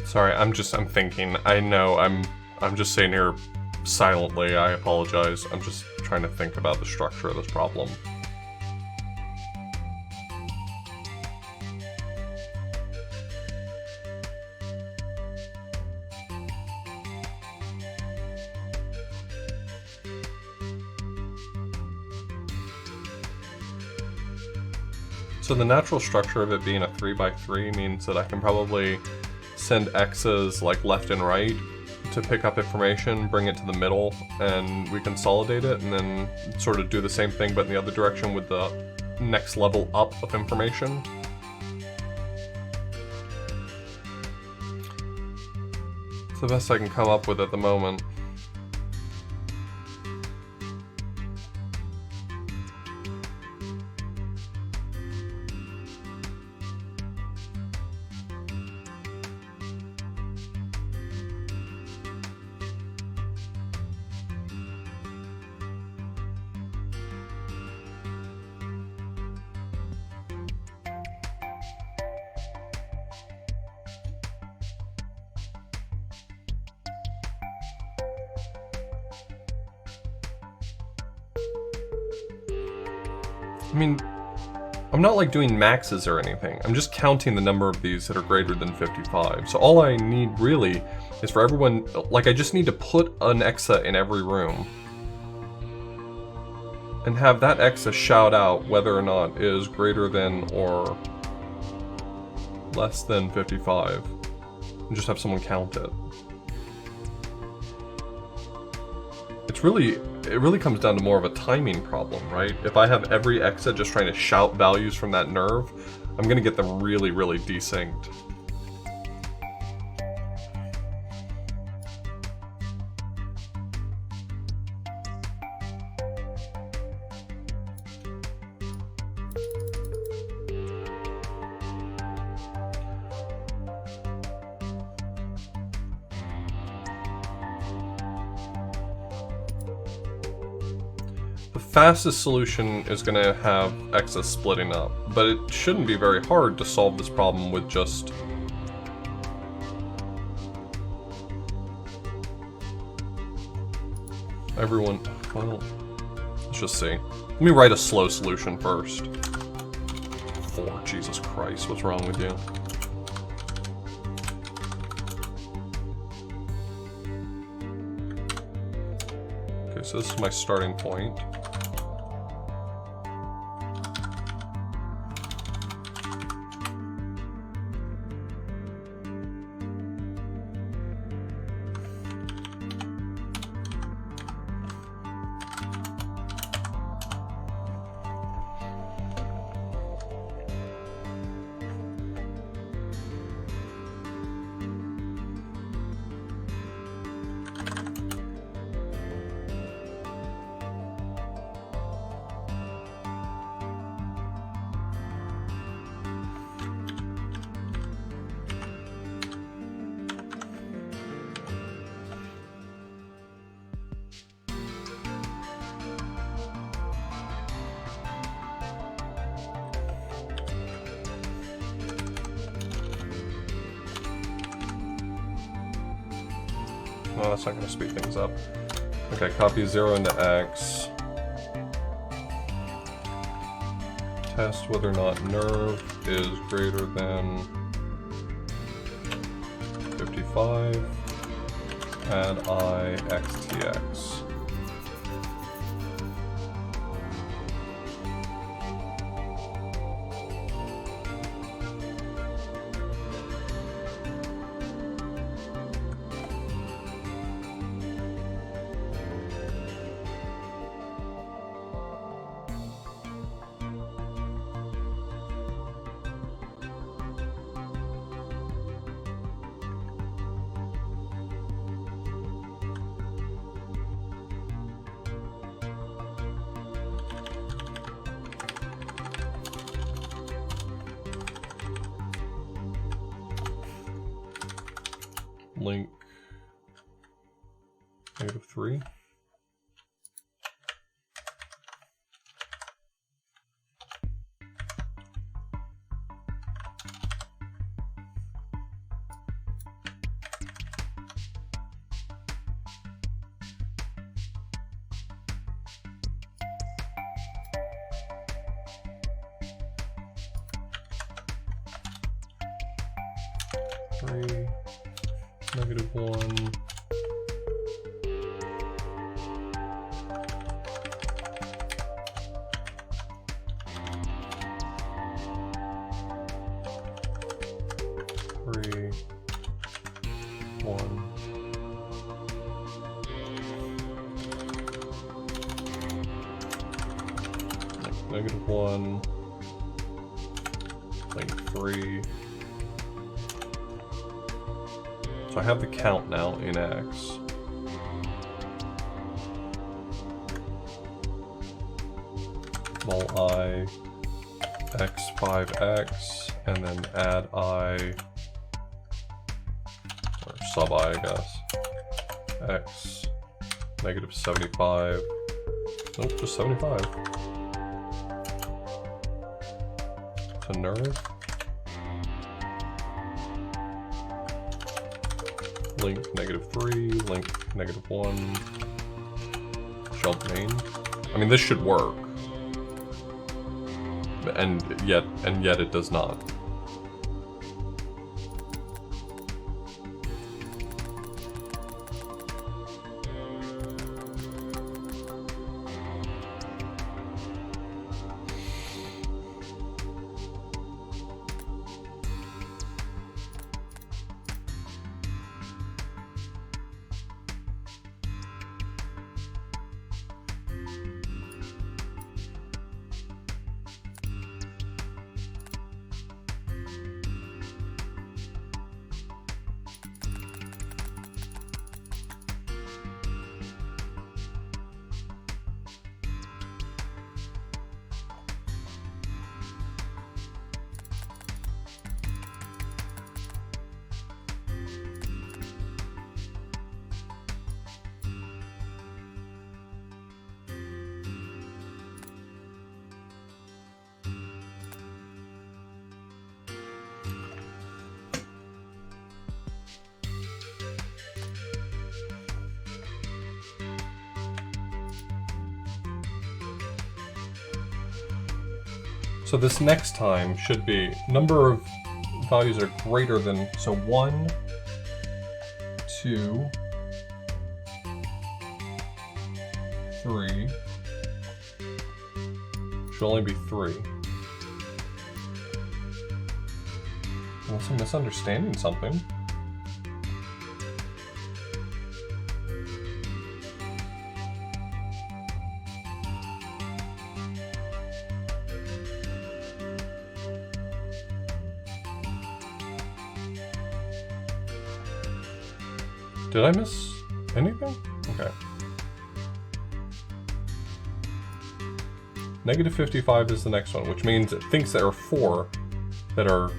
Sorry, I'm thinking. I know, I'm just sitting here silently. I apologize. I'm just trying to think about the structure of this problem. So the natural structure of it being a 3x3 means that I can probably send X's like left and right to pick up information, bring it to the middle, and we consolidate it, and then sort of do the same thing but in the other direction with the next level up of information. It's the best I can come up with at the moment. I mean, I'm not like doing maxes or anything. I'm just counting the number of these that are greater than 55. So all I need really is for everyone, like I just need to put an exa in every room and have that exa shout out whether or not it is greater than or less than 55. And just have someone count it. It really comes down to more of a timing problem, right? If I have every exa just trying to shout values from that nerve, I'm gonna get them really, really desynced. Fastest solution is going to have exa splitting up, but it shouldn't be very hard to solve this problem with just everyone. Well, let's just see. Let me write a slow solution first. 4, Jesus Christ, what's wrong with you? Okay, so this is my starting point. Oh, that's not going to speed things up. Okay, copy 0 into X. Test whether or not nerve is greater than 55. Add I XTX. Link -3. -3. -1. -3. 1. -1. Link 3. So I have the count now in X. Mul I X5X, and then add I, or sub I guess, X -75. Nope, just 75. To nerve. Link -3, link -1, jump main. I mean, this should work. And yet it does not. So this next time should be number of values are greater than, so 1, 2, 3, should only be 3. Unless I'm misunderstanding something. Did I miss anything? Okay. -55 is the next one, which means it thinks there are 4 that are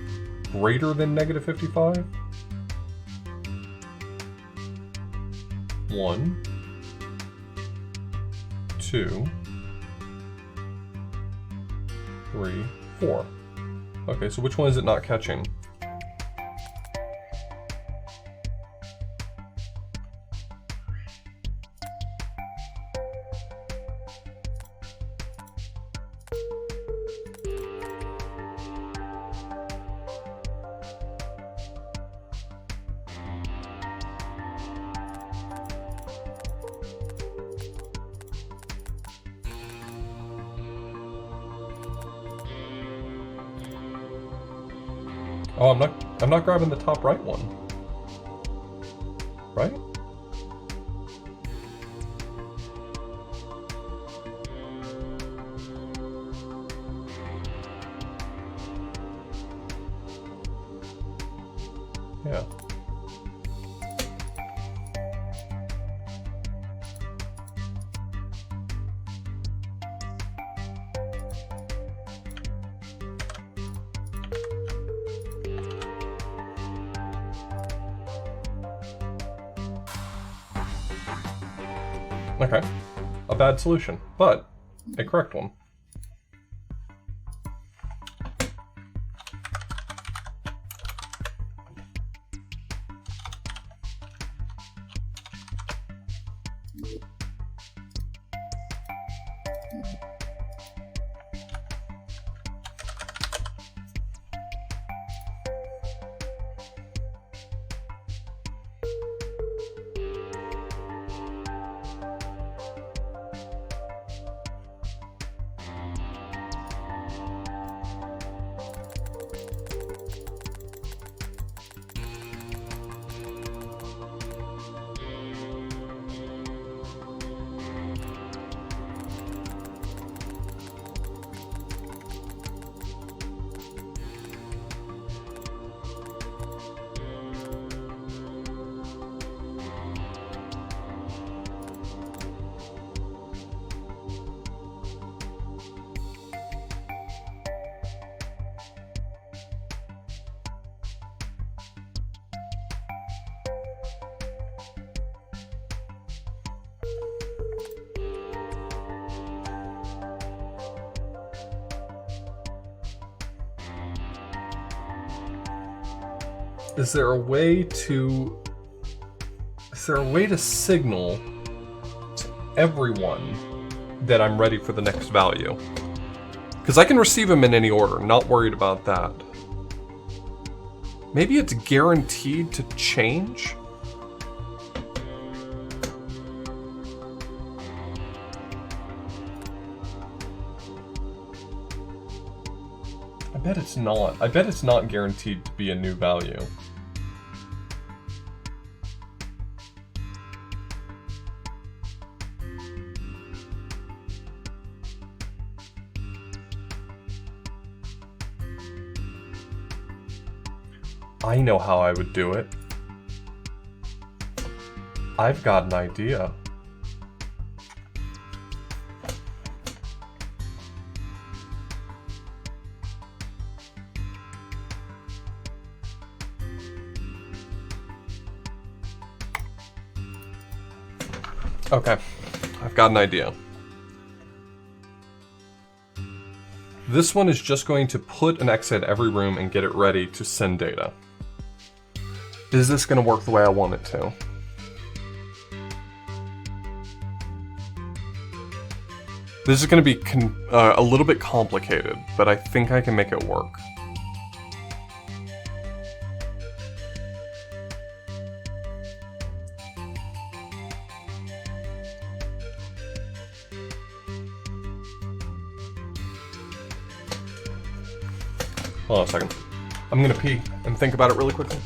greater than -55. 1, 2, 3, 4. Okay, so which one is it not catching? Oh, I'm not grabbing the top right one. Right? Yeah. Okay. A bad solution, but a correct one. Is there a way to signal to everyone that I'm ready for the next value? Because I can receive them in any order, not worried about that. Maybe it's guaranteed to change? I bet it's not. I bet it's not guaranteed to be a new value. I know how I would do it. I've got an idea. Okay, I've got an idea. This one is just going to put an X at every room and get it ready to send data. Is this going to work the way I want it to? This is going to be a little bit complicated, but I think I can make it work. Hold on a second. I'm gonna pee and think about it really quickly.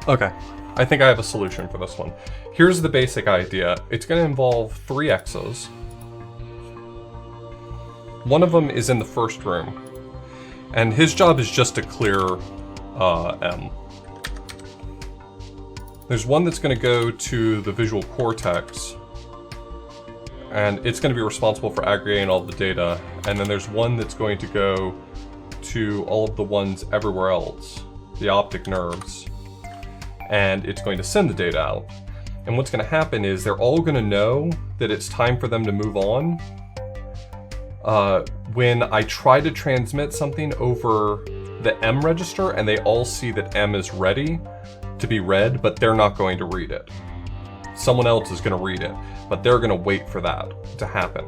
Okay, I think I have a solution for this one. Here's the basic idea. It's going to involve 3 X's. One of them is in the first room, and his job is just to clear M. There's one that's going to go to the visual cortex, and it's going to be responsible for aggregating all the data, and then there's one that's going to go to all of the ones everywhere else, the optic nerves, and it's going to send the data out. And what's going to happen is they're all going to know that it's time for them to move on when I try to transmit something over the M register, and they all see that M is ready to be read, but they're not going to read it. Someone else is going to read it, but they're going to wait for that to happen.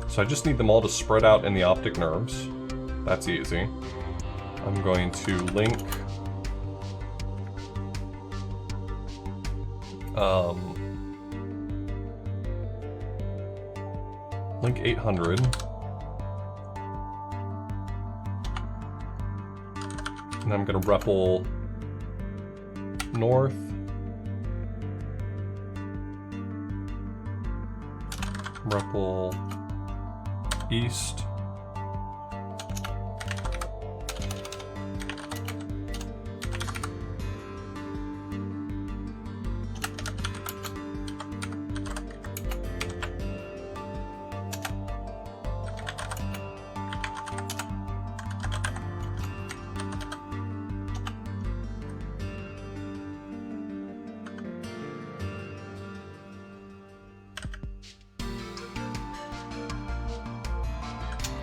So I just need them all to spread out in the optic nerves. That's easy. I'm going to link link 800. And I'm going to REPL north. REPL east.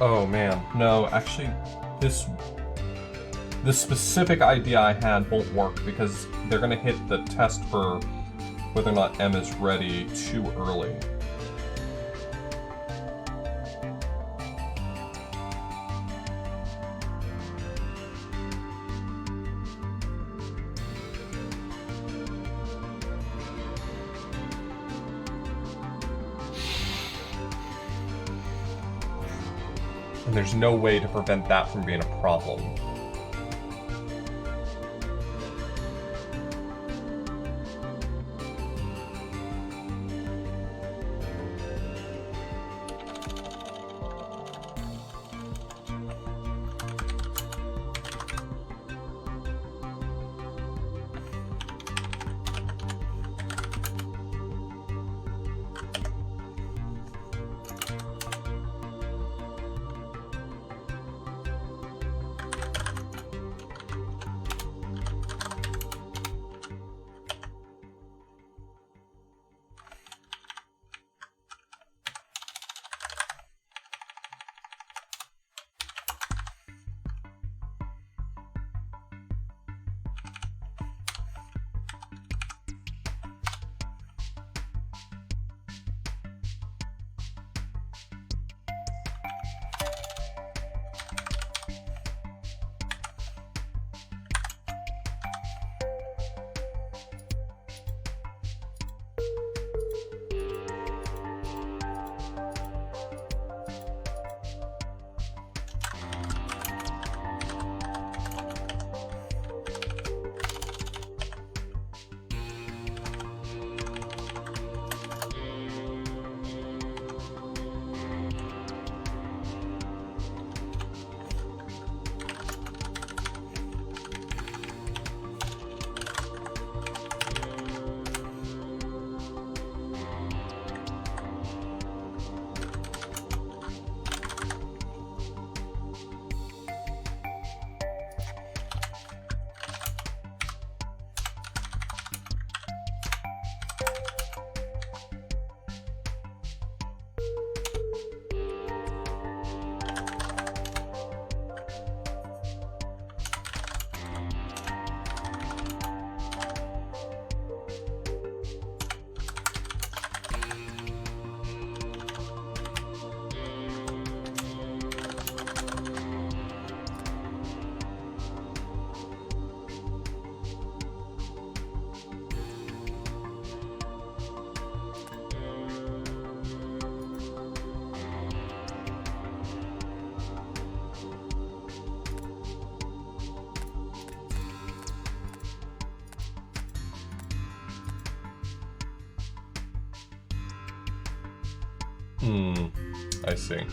Oh man, no, actually, this specific idea I had won't work because they're gonna hit the test for whether or not M is ready too early. And there's no way to prevent that from being a problem. I see.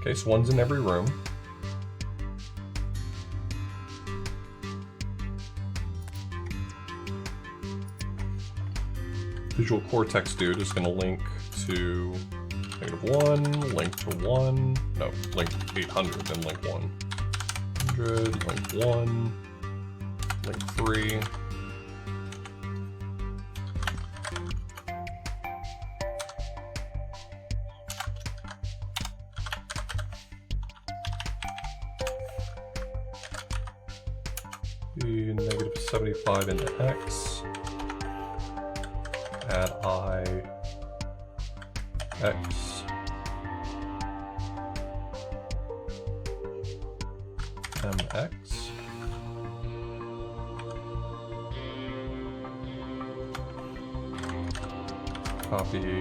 Okay, so one's in every room. Visual cortex dude is going to link to -1, link to 1, no, link 800, then link 100, link 1, link 3. The -75 into X, add I, X, MX, copy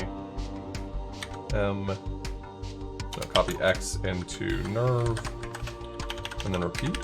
copy X into nerve, and then repeat.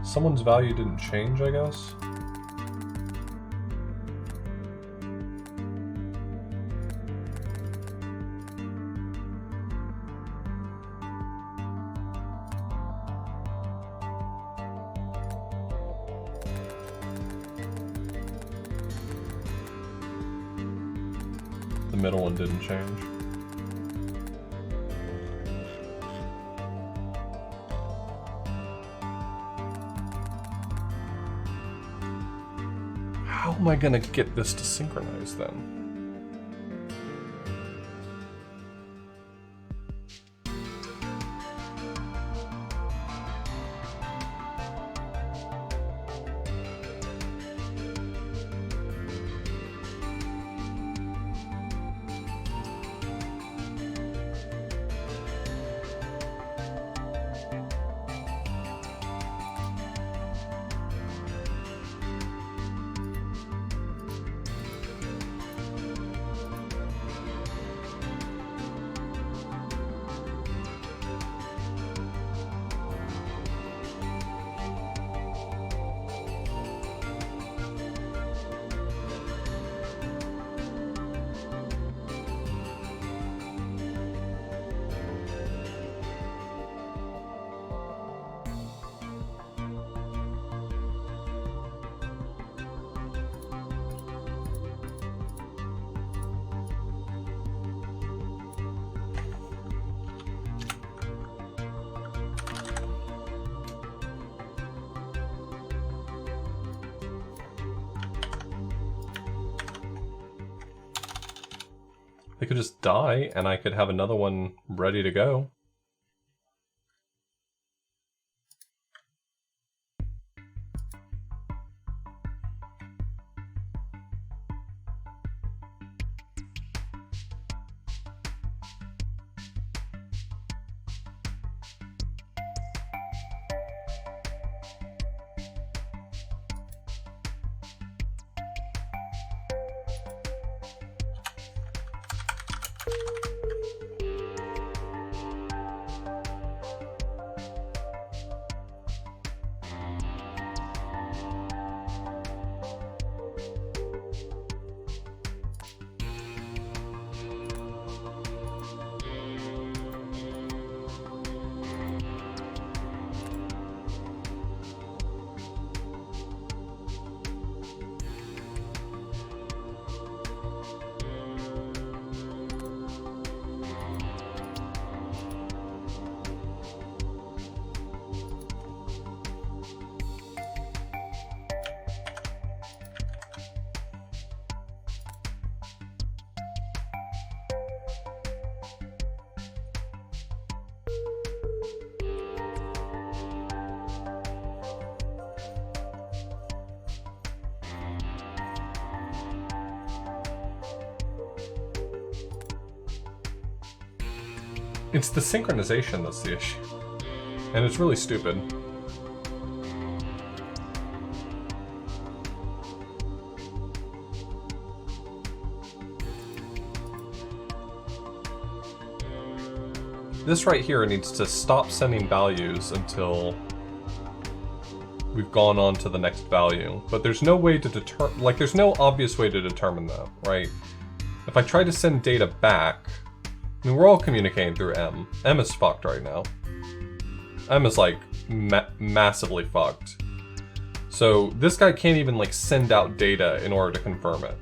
Someone's value didn't change, I guess. The middle one didn't change. How am I gonna get this to synchronize then? They could just die, and I could have another one ready to go. It's the synchronization that's the issue. And it's really stupid. This right here needs to stop sending values until we've gone on to the next value. But there's no way to determine, like, there's no obvious way to determine that, right? If I try to send data back, I mean, we're all communicating through M. M is fucked right now. M is, like, massively fucked. So this guy can't even, like, send out data in order to confirm it.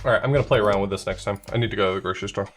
Alright, I'm gonna play around with this next time. I need to go to the grocery store.